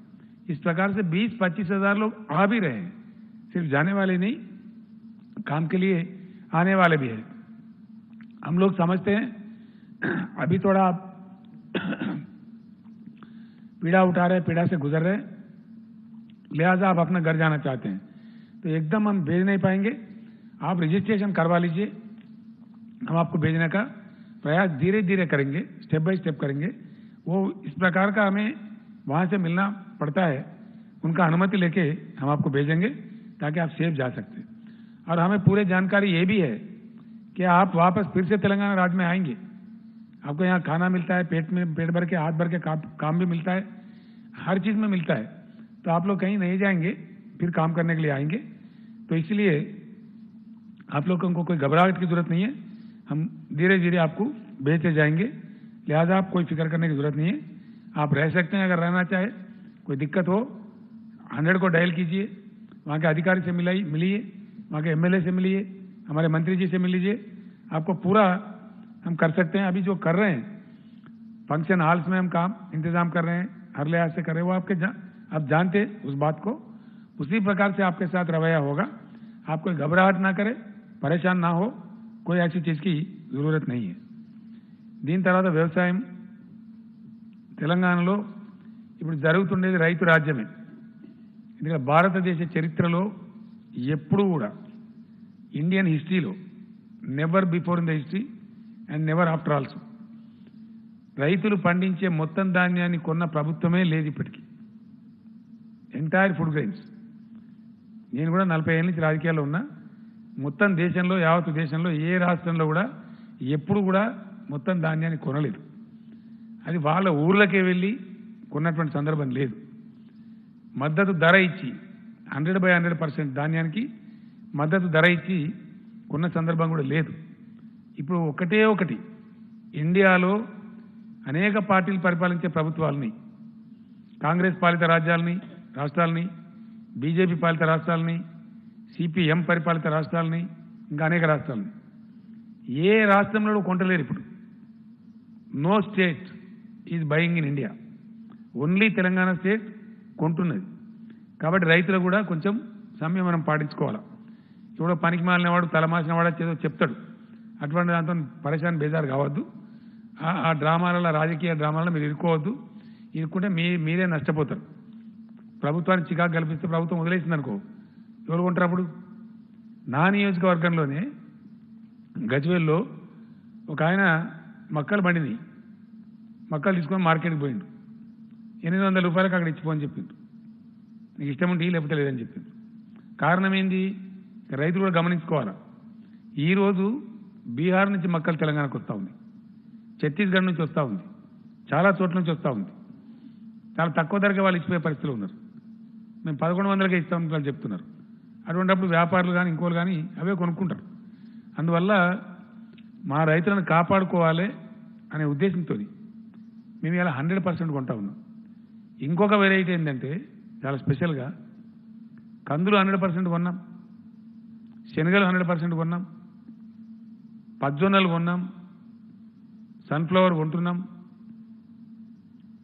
इस प्रकार से 20-25 हज़ार लोग आ भी रहे हैं, सिर्फ जाने वाले नहीं, काम के लिए आने वाले भी हैं। हम लोग समझते हैं अभी थोड़ा पीड़ा उठा रहे, पीड़ा से गुजर रहे, लिहाजा आप अपना घर जाना चाहते हैं तो एकदम हम भेज नहीं पाएंगे। आप रजिस्ट्रेशन करवा लीजिए, हम आपको भेजने का प्रयास धीरे धीरे करेंगे, स्टेप बाय स्टेप करेंगे। वो इस प्रकार का हमें वहाँ से मिलना पड़ता है, उनका अनुमति लेके हम आपको भेजेंगे ताकि आप सेफ जा सकते हैं। और हमें पूरी जानकारी ये भी है कि आप वापस फिर से तेलंगाना राज्य में आएंगे, आपको यहाँ खाना मिलता है, पेट भर के हाथ भर के काम भी मिलता है, हर चीज़ में मिलता है, तो आप लोग कहीं नहीं जाएंगे, फिर काम करने के लिए आएंगे। तो इसलिए आप लोगों को कोई घबराहट की जरूरत नहीं है, हम धीरे धीरे आपको भेजते जाएंगे, लिहाजा आप कोई फिक्र करने की जरूरत नहीं है। आप रह सकते हैं, अगर रहना चाहे, कोई दिक्कत हो 100 को डायल कीजिए, वहाँ के अधिकारी से मिलिए, वहाँ के एमएलए से मिलिए, हमारे मंत्री जी से मिल लीजिए, आपको पूरा हम कर सकते हैं। अभी जो कर रहे हैं फंक्शन हॉल्स में हम काम इंतजाम कर रहे हैं, हर लिहाज से कर रहे हैं, वो आप जानते हैं उस बात को, उसी प्रकार से आपके साथ रवैया होगा। आप कोई घबराहट ना करें, परेशान ना हो, कोई ऐसी चीज़ की जरूरत नहीं है। దీని తర్వాత వ్యవసాయం తెలంగాణలో ఇప్పుడు జరుగుతుండేది రైతు రాజ్యమే। ఎందుకంటే భారతదేశ చరిత్రలో ఎప్పుడు కూడా ఇండియన్ హిస్టరీలో never before in the history and never after also రైతులు పండించే మొత్తం ధాన్యాన్ని కొన్న ప్రభుత్వమే లేదు ఇప్పటికీ, ఎంటైర్ ఫుడ్ గ్రెయిన్స్। నేను కూడా 40 ఏళ్ళ నుంచి రాజకీయాల్లో ఉన్నా, మొత్తం దేశంలో యావత్ దేశంలో ఏ రాష్ట్రంలో కూడా ఎప్పుడు కూడా మొత్తం ధాన్యాన్ని కొనలేదు, అది వాళ్ళ ఊర్లకే వెళ్ళి కొన్నటువంటి సందర్భం లేదు। మద్దతు ధర ఇచ్చి 100% ధాన్యానికి మద్దతు ధర ఇచ్చి కొన్న సందర్భం కూడా లేదు। ఇప్పుడు ఒకటి ఇండియాలో అనేక పార్టీలు పరిపాలించే ప్రభుత్వాలని, కాంగ్రెస్ పాలిత రాష్ట్రాలని, బీజేపీ పాలిత రాష్ట్రాలని, సిపిఎం పరిపాలిత రాష్ట్రాలని, ఇంకా అనేక రాష్ట్రాలని, ఏ రాష్ట్రంలో కొంటలేరు ఇప్పుడు। No state is buying in India, only Telangana state కొంటున్నది। కాబట్టి రైతులు కూడా కొంచెం సంయమనం పాటించుకోవాలి। ఇప్పుడు పనికి మాలినవాడు, తలమాసిన వాడు చేదో చెప్తాడు, అటువంటి దాంతో పరేషాన్ బేజారు కావద్దు। ఆ డ్రామాలలో, రాజకీయ డ్రామాలలో మీరు ఇరుక్కోవద్దు, ఇరుక్కుంటే మీరే నష్టపోతారు। ప్రభుత్వానికి చికాకు కల్పిస్తే ప్రభుత్వం వదిలేసింది అనుకో, ఎవరు కొంటారు అప్పుడు? నా నియోజకవర్గంలోనే గజ్వేల్లో ఒక ఆయన మక్కలు బండిని మక్కలు తీసుకొని మార్కెట్కి పోయిండు, 800 రూపాయలకు అక్కడ ఇచ్చిపోని చెప్పిండు, నీకు ఇష్టం ఉంటే లేకపోతే లేదని చెప్పిండు। కారణం ఏంది? రైతులు కూడా గమనించుకోవాలా। ఈరోజు బీహార్ నుంచి మక్కలు తెలంగాణకు వస్తూ ఉంది, ఛత్తీస్గఢ్ నుంచి వస్తూ ఉంది, చాలా చోట్ల నుంచి వస్తూ ఉంది, చాలా తక్కువ ధరకే వాళ్ళు ఇచ్చిపోయే పరిస్థితులు ఉన్నారు। మేము 1100కే ఇస్తామని వాళ్ళు చెప్తున్నారు। అటువంటిప్పుడు వ్యాపారులు కానీ ఇంకోళ్ళు కానీ అవే కొనుక్కుంటారు। అందువల్ల మా రైతులను కాపాడుకోవాలి అనే ఉద్దేశంతో మేము ఇలా 100% కొంటా ఉన్నాం। ఇంకొక వెరైటీ ఏంటంటే చాలా స్పెషల్గా కందులు 100% కొన్నాం, శనగలు 100% కొన్నాం, పజ్జొన్నలు కొన్నాం, సన్ఫ్లవర్ కొంటున్నాం,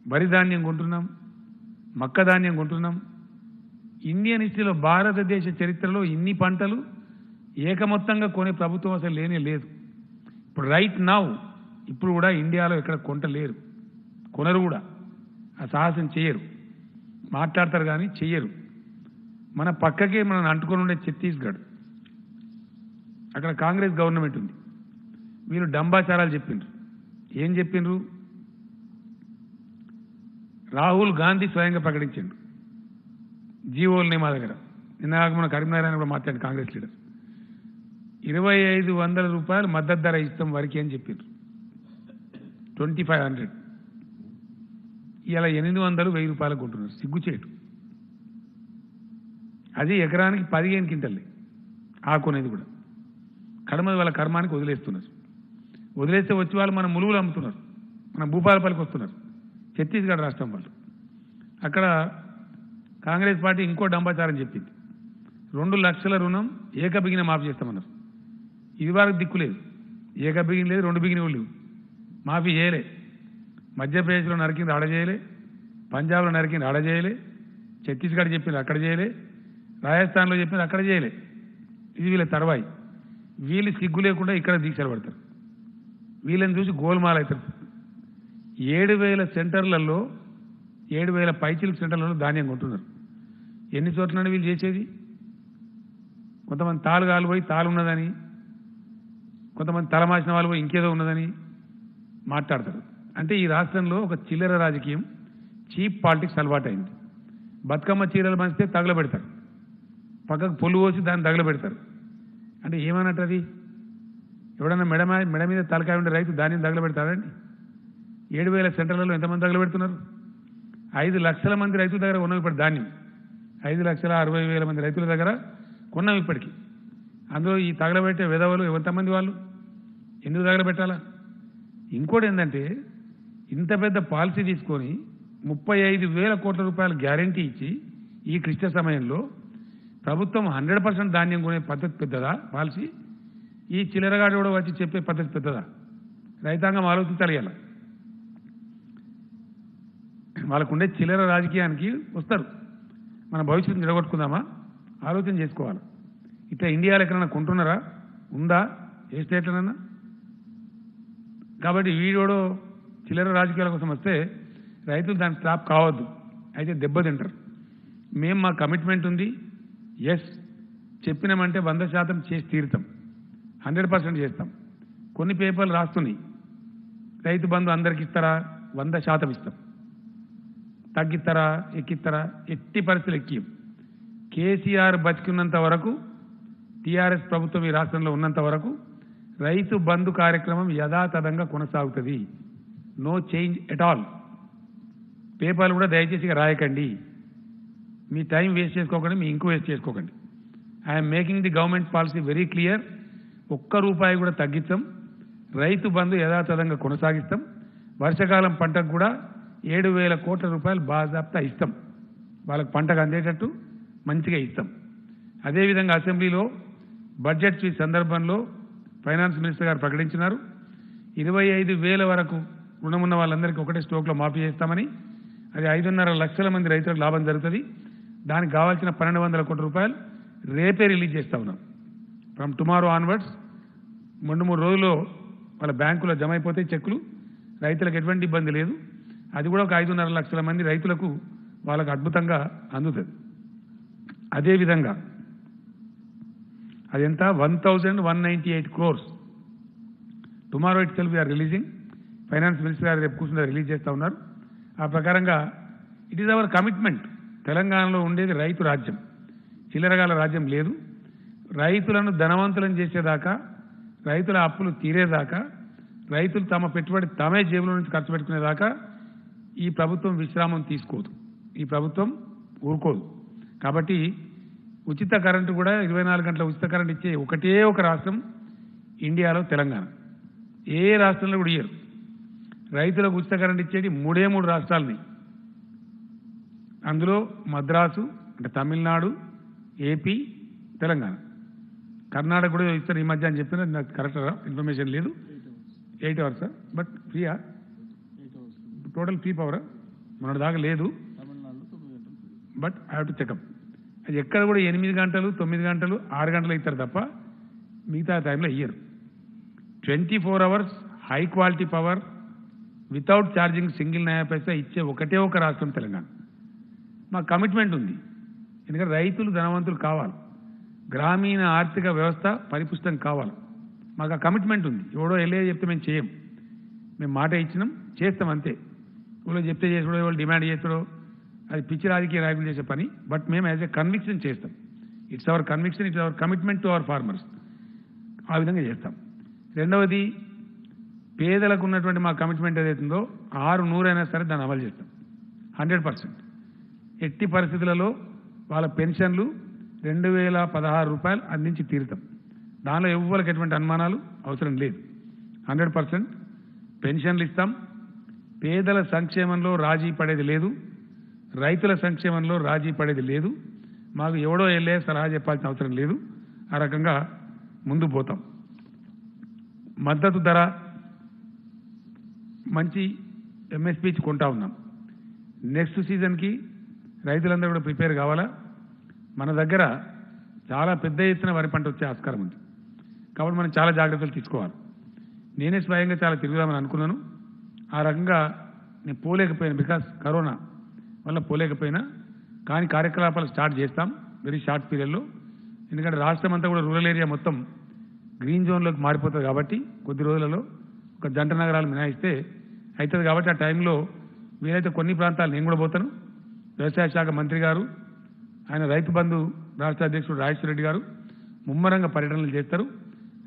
వరి ధాన్యం కొంటున్నాం, మక్క ధాన్యం కొంటున్నాం। ఇండియన్ హిస్టరీలో భారతదేశ చరిత్రలో ఇన్ని పంటలు ఏకమొత్తంగా కొనే ప్రభుత్వం అసలు లేనే లేదు। ఇప్పుడు రైట్ నౌ ఇప్పుడు కూడా ఇండియాలో ఎక్కడ కొంటలేరు, కొనరు కూడా, ఆ సాహసం చేయరు, మాట్లాడతారు కానీ చెయ్యరు। మన పక్కకే మనం అంటుకొని ఉండే ఛత్తీస్గఢ్, అక్కడ కాంగ్రెస్ గవర్నమెంట్ ఉంది, వీరు డంబాచారాలు చెప్పిండ్రు। ఏం చెప్పిండ్రు? రాహుల్ గాంధీ స్వయంగా ప్రకటించిండు జీవోల్ని మా దగ్గర, నిన్న మన కరీంనగర్ అని కూడా మాట్లాడి కాంగ్రెస్ లీడర్ 2500 రూపాయలు మద్దతు ధర ఇస్తాం వరకు అని చెప్పిండ్రు, 2500, ఇలా 800, 1000 రూపాయలకు కొంటున్నారు, సిగ్గుచేటు। అది ఎకరానికి 15 క్వింటల్ని ఆకునేది కూడా, కడమ వాళ్ళ కర్మానికి వదిలేస్తున్నారు, వదిలేస్తే వచ్చి వాళ్ళు మన ములుగులు అమ్ముతున్నారు, మన భూపాలపల్లికి వస్తున్నారు ఛత్తీస్గఢ్ రాష్ట్రం వాళ్ళు. అక్కడ కాంగ్రెస్ పార్టీ ఇంకో డంబాచారం చెప్పింది. 2 లక్షల రుణం ఏకబిగిన మాఫీ చేస్తామన్నారు. ఇది వరకు దిక్కులేదు, ఏకబిగిన లేదు, 2 బిగిన లేవు, మాఫీ చేయలే. మధ్యప్రదేశ్లో నరికింది ఆడ చేయలే, పంజాబ్లో నరికింది ఆడ చేయలే, ఛత్తీస్గఢ్ చెప్పింది అక్కడ చేయలే, రాజస్థాన్లో చెప్పింది అక్కడ చేయలే. ఇది వీళ్ళ తర్వాయి. వీళ్ళు సిగ్గు లేకుండా ఇక్కడ దీక్షలు పడతారు. వీళ్ళని చూసి గోల్మాల్ అవుతారు. 7,000 సెంటర్లలో 7,000 పైచిలకు సెంటర్లలో ధాన్యం కొంటున్నారు. ఎన్ని చోట్ల వీళ్ళు చేసేది? కొంతమంది తాలుగాలు పోయి తాలు ఉన్నదని, కొంతమంది తలమాసిన వాళ్ళు పోయి ఇంకేదో ఉన్నదని మాట్లాడతారు. అంటే ఈ రాష్ట్రంలో ఒక చిల్లర రాజకీయం, చీప్ పాలిటిక్స్ అలవాటైంది. బతుకమ్మ చీరలు మంచితే తగలబెడతారు, పక్కకు పొల్లు పోసి దాన్ని తగలబెడతారు. అంటే ఏమన్నట్టు అది? ఎవడన్నా మెడ మీద తలకాయ ఉండే రైతు ధాన్యం తగలబెడతాడండి? 7,000 సెంటర్లలో ఎంతమంది తగలబెడుతున్నారు? 5 లక్షల మంది రైతుల దగ్గర ఉన్నాం ఇప్పుడు ధాన్యం. 5,60,000 మంది రైతుల దగ్గర కొన్నాం ఇప్పటికీ. అందులో ఈ తగలబెట్టే విధవలు ఎంతమంది? వాళ్ళు ఎందుకు తగలబెట్టాలా? ఇంకోటి ఏంటంటే, ఇంత పెద్ద పాలసీ తీసుకొని 35,000 కోట్ల రూపాయల గ్యారంటీ ఇచ్చి ఈ క్లిష్ట సమయంలో ప్రభుత్వం 100% ధాన్యం కొనే పద్ధతి పెద్దదా పాలసీ? ఈ చిల్లరగాడు కూడా వచ్చి చెప్పే పద్ధతి పెద్దదా? రైతాంగం ఆలోచించాలి. ఇలా వాళ్ళకుండే చిల్లర రాజకీయానికి వస్తారు. మన భవిష్యత్తును నిలగొట్టుకుందామా? ఆలోచన చేసుకోవాలి. ఇట్లా ఇండియాలో ఎక్కడైనా కొంటున్నారా? ఉందా ఏ స్టేట్లోనన్నా? కాబట్టి వీడోడో చిల్లర రాజకీయాల కోసం వస్తే రైతులు దానికి స్టాప్ కావద్దు, అయితే దెబ్బతింటారు. మేము మా కమిట్మెంట్ ఉంది, ఎస్ చెప్పినామంటే 100% చేసి తీరుతాం, 100% చేస్తాం. కొన్ని పేపర్లు రాస్తున్నాయి, రైతు బంధు అందరికి ఇస్తారా? 100% ఇస్తాం. తగ్గిస్తారా? ఎక్కిస్తారా? ఎట్టి పరిస్థితులు ఎక్కియం. కేసీఆర్ బతికున్నంత వరకు, టీఆర్ఎస్ ప్రభుత్వం ఈ రాష్ట్రంలో ఉన్నంత వరకు రైతు బంధు కార్యక్రమం యథాతథంగా కొనసాగుతుంది. No change at all. పేపర్లు కూడా దయచేసి రాయకండి, మీ టైం వేస్ట్ చేసుకోకండి, మీ ఇంకో వేస్ట్ చేసుకోకండి. I'm making the government policy very clear. ₹1 కూడా తగ్గించాం. రైతు బంధు యథాతథంగా కొనసాగిస్తాం. వర్షాకాలం పంటకు కూడా 7,000 కోట్ల రూపాయలు బాజాప్తా ఇస్తాం. వాళ్ళకి పంటకు అందేటట్టు మంచిగా ఇస్తాం. అదేవిధంగా అసెంబ్లీలో బడ్జెట్ స్పీచ్ సందర్భంలో ఫైనాన్స్ మినిస్టర్ గారు ప్రకటించినారు, 25,000 వరకు రుణమున్న వాళ్ళందరికీ ఒకటే స్ట్రోక్లో మాఫీ చేస్తామని. అది 5.5 లక్షల మంది రైతులకు లాభం జరుగుతుంది. దానికి కావాల్సిన 1,200 కోట్ల రూపాయలు రేపే రిలీజ్ చేస్తా ఉన్నాం. ఫ్రమ్ టుమారో ఆన్వర్డ్స్ 2-3 రోజుల్లో వాళ్ళ బ్యాంకులో జమ అయిపోతే చెక్కులు, రైతులకు ఎటువంటి ఇబ్బంది లేదు. అది కూడా ఒక 5.5 లక్షల మంది రైతులకు వాళ్ళకు అద్భుతంగా అందుతుంది. అదేవిధంగా అదెంత? 1,198 crores. Tomorrow itself we're releasing. Finance minister గారు రేపు కూర్చుని రిలీజ్ చేస్తూ ఉన్నారు. ఆ ప్రకారంగా ఇట్ ఈజ్ అవర్ కమిట్మెంట్. తెలంగాణలో ఉండేది రైతు రాజ్యం, చిల్లరగాల రాజ్యం లేదు. రైతులను ధనవంతులను చేసేదాకా, రైతుల అప్పులు తీరేదాకా, రైతులు తమ పెట్టుబడి తామే జేబులో నుంచి ఖర్చు పెట్టుకునేదాకా ఈ ప్రభుత్వం విశ్రామం తీసుకోదు, ఈ ప్రభుత్వం ఊరుకోదు. కాబట్టి ఉచిత కరెంటు కూడా 24 గంటల ఉచిత కరెంట్ ఇచ్చే ఒకటే ఒక రాష్ట్రం ఇండియాలో తెలంగాణ. ఏ రాష్ట్రంలో కూడా ఇయ్యరు. రైతులకు ఉచిత కరెంట్ ఇచ్చేది 3 రాష్ట్రాలని. అందులో మద్రాసు అంటే తమిళనాడు, ఏపీ, తెలంగాణ. కర్ణాటక కూడా ఇస్తారు ఈ మధ్య అని చెప్పిన, నాకు కరెక్ట్ ఇన్ఫర్మేషన్ లేదు. 8 hours బట్ ఫ్రీయా? టోటల్ ఫ్రీ పవరా? మన దాకా లేదు, but I have to checkup. అది ఎక్కడ కూడా 8 గంటలు, 9 గంటలు, 6 గంటలు ఇస్తారు తప్ప మిగతా టైంలో ఇయ్యరు. 24 hours high quality power without charging single నయా పైసా ఇచ్చే ఒకటే ఒక రాష్ట్రం తెలంగాణ. మా కమిట్మెంట్ ఉంది. ఎందుకంటే రైతులు ధనవంతులు కావాలి, గ్రామీణ ఆర్థిక వ్యవస్థ పరిపుష్టం కావాలి. మాకు ఆ కమిట్మెంట్ ఉంది. ఎవడో వెళ్ళే చెప్తే మేము చేయం, మేము మాట ఇచ్చినాం, చేస్తాం అంతే. ఎవరో చెప్తే చేసాడో, ఎవరు డిమాండ్ చేస్తాడో, అది పిచ్చి రాజకీయ నాయకులు చేసే పని. బట్ మేము యాజ్ ఎ కన్విక్షన్ చేస్తాం. It's our conviction, it's our commitment to our farmers. ఆ విధంగా చేస్తాం. రెండవది, పేదలకు ఉన్నటువంటి మా కమిట్మెంట్ ఏదైతుందో 600 అయినా సరే దాన్ని అమలు చేస్తాం 100%. ఎట్టి పరిస్థితులలో వాళ్ళ పెన్షన్లు 2,016 రూపాయలు అందించి తీరుతాం. దానిలో ఎవ్వరికి ఎటువంటి అనుమానాలు అవసరం లేదు. 100% పెన్షన్లు ఇస్తాం, పేదల సంక్షేమంలో రాజీ పడేది లేదు, రైతుల సంక్షేమంలో రాజీ పడేది లేదు. మాకు ఎవడో వెళ్ళే సలహా చెప్పాల్సిన అవసరం లేదు. ఆ రకంగా ముందు పోతాం. మద్దతు ధర మంచి ఎంఎస్పీ కొంటా ఉన్నాం. నెక్స్ట్ సీజన్కి రైతులందరూ కూడా ప్రిపేర్ కావాలా. మన దగ్గర చాలా పెద్ద ఎత్తున వరి పంట వచ్చే ఆస్కారం ఉంది. కాబట్టి మనం చాలా జాగ్రత్తలు తీసుకోవాలి. నేనే స్వయంగా చాలా తిరుగుదామని అనుకున్నాను. ఆ రకంగా నేను పోలేకపోయాను, బికాస్ కరోనా వల్ల పోలేకపోయినా. కానీ కార్యకలాపాలు స్టార్ట్ చేస్తాం వెరీ షార్ట్ పీరియడ్లో. ఎందుకంటే రాష్ట్రం అంతా కూడా రూరల్ ఏరియా మొత్తం గ్రీన్ జోన్లోకి మారిపోతుంది. కాబట్టి కొద్ది రోజులలో ఒక జంట నగరాలు మినహాయిస్తే అవుతుంది. కాబట్టి ఆ టైంలో వీలైతే కొన్ని ప్రాంతాలు నేను కూడా పోతాను. వ్యవసాయ శాఖ మంత్రి గారు, ఆయన రైతు బంధు రాష్ట్ర అధ్యక్షుడు రాజేశ్వర రెడ్డి గారు ముమ్మరంగా పర్యటనలు చేస్తారు.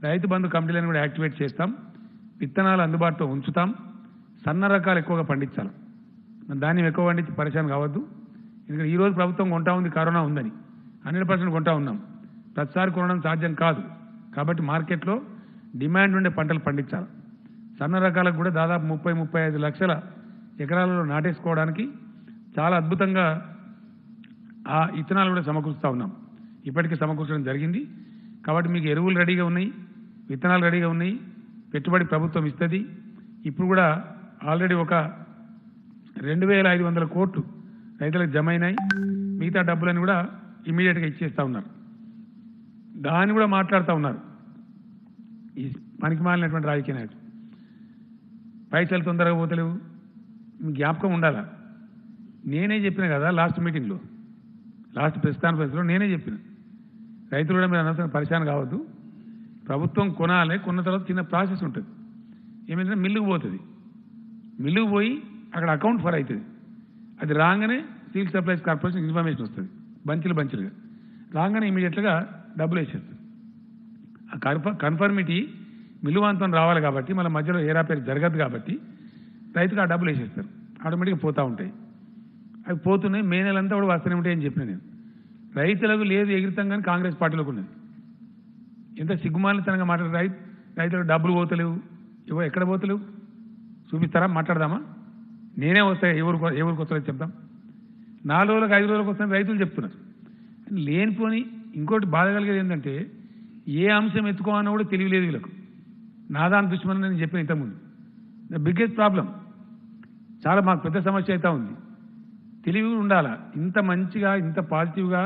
రైతు బంధు కమిటీలను కూడా యాక్టివేట్ చేస్తాం. విత్తనాలు అందుబాటులో ఉంచుతాం. సన్న రకాలు ఎక్కువగా పండించాలి. ధాన్యం ఎక్కువ పండించి పరిశాన్ కావద్దు. ఎందుకంటే ఈరోజు ప్రభుత్వం కొంటా ఉంది, కరోనా ఉందని 100% కొంటా ఉన్నాం. ప్రతిసారి కొనడం సాధ్యం కాదు. కాబట్టి మార్కెట్లో డిమాండ్ ఉండే పంటలు పండించాలి. సన్న రకాలకు కూడా దాదాపు 30-35 లక్షల ఎకరాలలో నాటేసుకోవడానికి చాలా అద్భుతంగా ఆ ఇత్తనాలు కూడా సమకూరుస్తూ ఉన్నాం. ఇప్పటికీ సమకూర్చడం జరిగింది. కాబట్టి మీకు ఎరువులు రెడీగా ఉన్నాయి, విత్తనాలు రెడీగా ఉన్నాయి, పెట్టుబడి ప్రభుత్వం ఇస్తుంది. ఇప్పుడు కూడా ఆల్రెడీ ఒక 2,500 కోట్లు రైతులకు జమ అయినాయి. మిగతా డబ్బులను కూడా ఇమీడియట్గా ఇచ్చేస్తూ ఉన్నారు. దాన్ని కూడా మాట్లాడుతూ ఉన్నారు ఈ పనికి మాలినటువంటి రాజకీయ నాయకులు. పైసలు తొందరగా పోతలేవు, జ్ఞాపకం ఉండాలా. నేనే చెప్పిన కదా లాస్ట్ మీటింగ్లో, లాస్ట్ ప్రెస్ కాన్ఫరెన్స్లో నేనే చెప్పిన, రైతులు కూడా మీరు అనవసరం పరిశాన్ కావద్దు. ప్రభుత్వం కొనాలి, కొన్న తర్వాత చిన్న ప్రాసెస్ ఉంటుంది. ఏమైందంటే మిల్లుకు పోతుంది, మిల్లుకు పోయి అక్కడ అకౌంట్ ఫర్ అవుతుంది. అది రాగానే సివిల్ సప్లైస్ కార్పొరేషన్ ఇన్ఫర్మేషన్ వస్తుంది, బంచులుగా రాగానే ఇమీడియట్గా డబ్బులు వేసేస్తుంది. ఆ కన్ఫర్మిటీ మిల్లువాంతం రావాలి. కాబట్టి మళ్ళీ మధ్యలో ఏరాపేరు జరగదు. కాబట్టి రైతుకు ఆ డబ్బులు వేసేస్తారు, ఆటోమేటిక్గా పోతూ ఉంటాయి. అవి పోతున్నాయి, మే నెలంతా కూడా వస్తూనే ఉంటాయి అని చెప్పిన నేను. రైతులకు లేదు ఎగిరితం కానీ కాంగ్రెస్ పార్టీలోకి ఉన్నది. ఎంత సిగ్గుమాలితనంగా మాట్లాడు. రైతులకు డబ్బులు పోతలేవు, ఎక్కడ పోతలేవు చూపిస్తారా, మాట్లాడదామా? నేనే వస్తాయి, ఎవరికి వస్తారో చెప్తాం. 4 రోజులకు 5 రోజులకు వస్తాయని రైతులు చెప్తున్నారు. లేనిపోని ఇంకోటి బాధ కలిగేది ఏంటంటే, ఏ అంశం ఎత్తుకోవాలన్నా కూడా తెలియలేదు వీళ్ళకు. నాదాని దుష్మని నేను చెప్పిన ఇంతకుముందు. ద బిగ్గెస్ట్ ప్రాబ్లం, చాలా మాకు పెద్ద సమస్య అయితే ఉంది. తెలివి ఉండాలా. ఇంత మంచిగా, ఇంత పాజిటివ్గా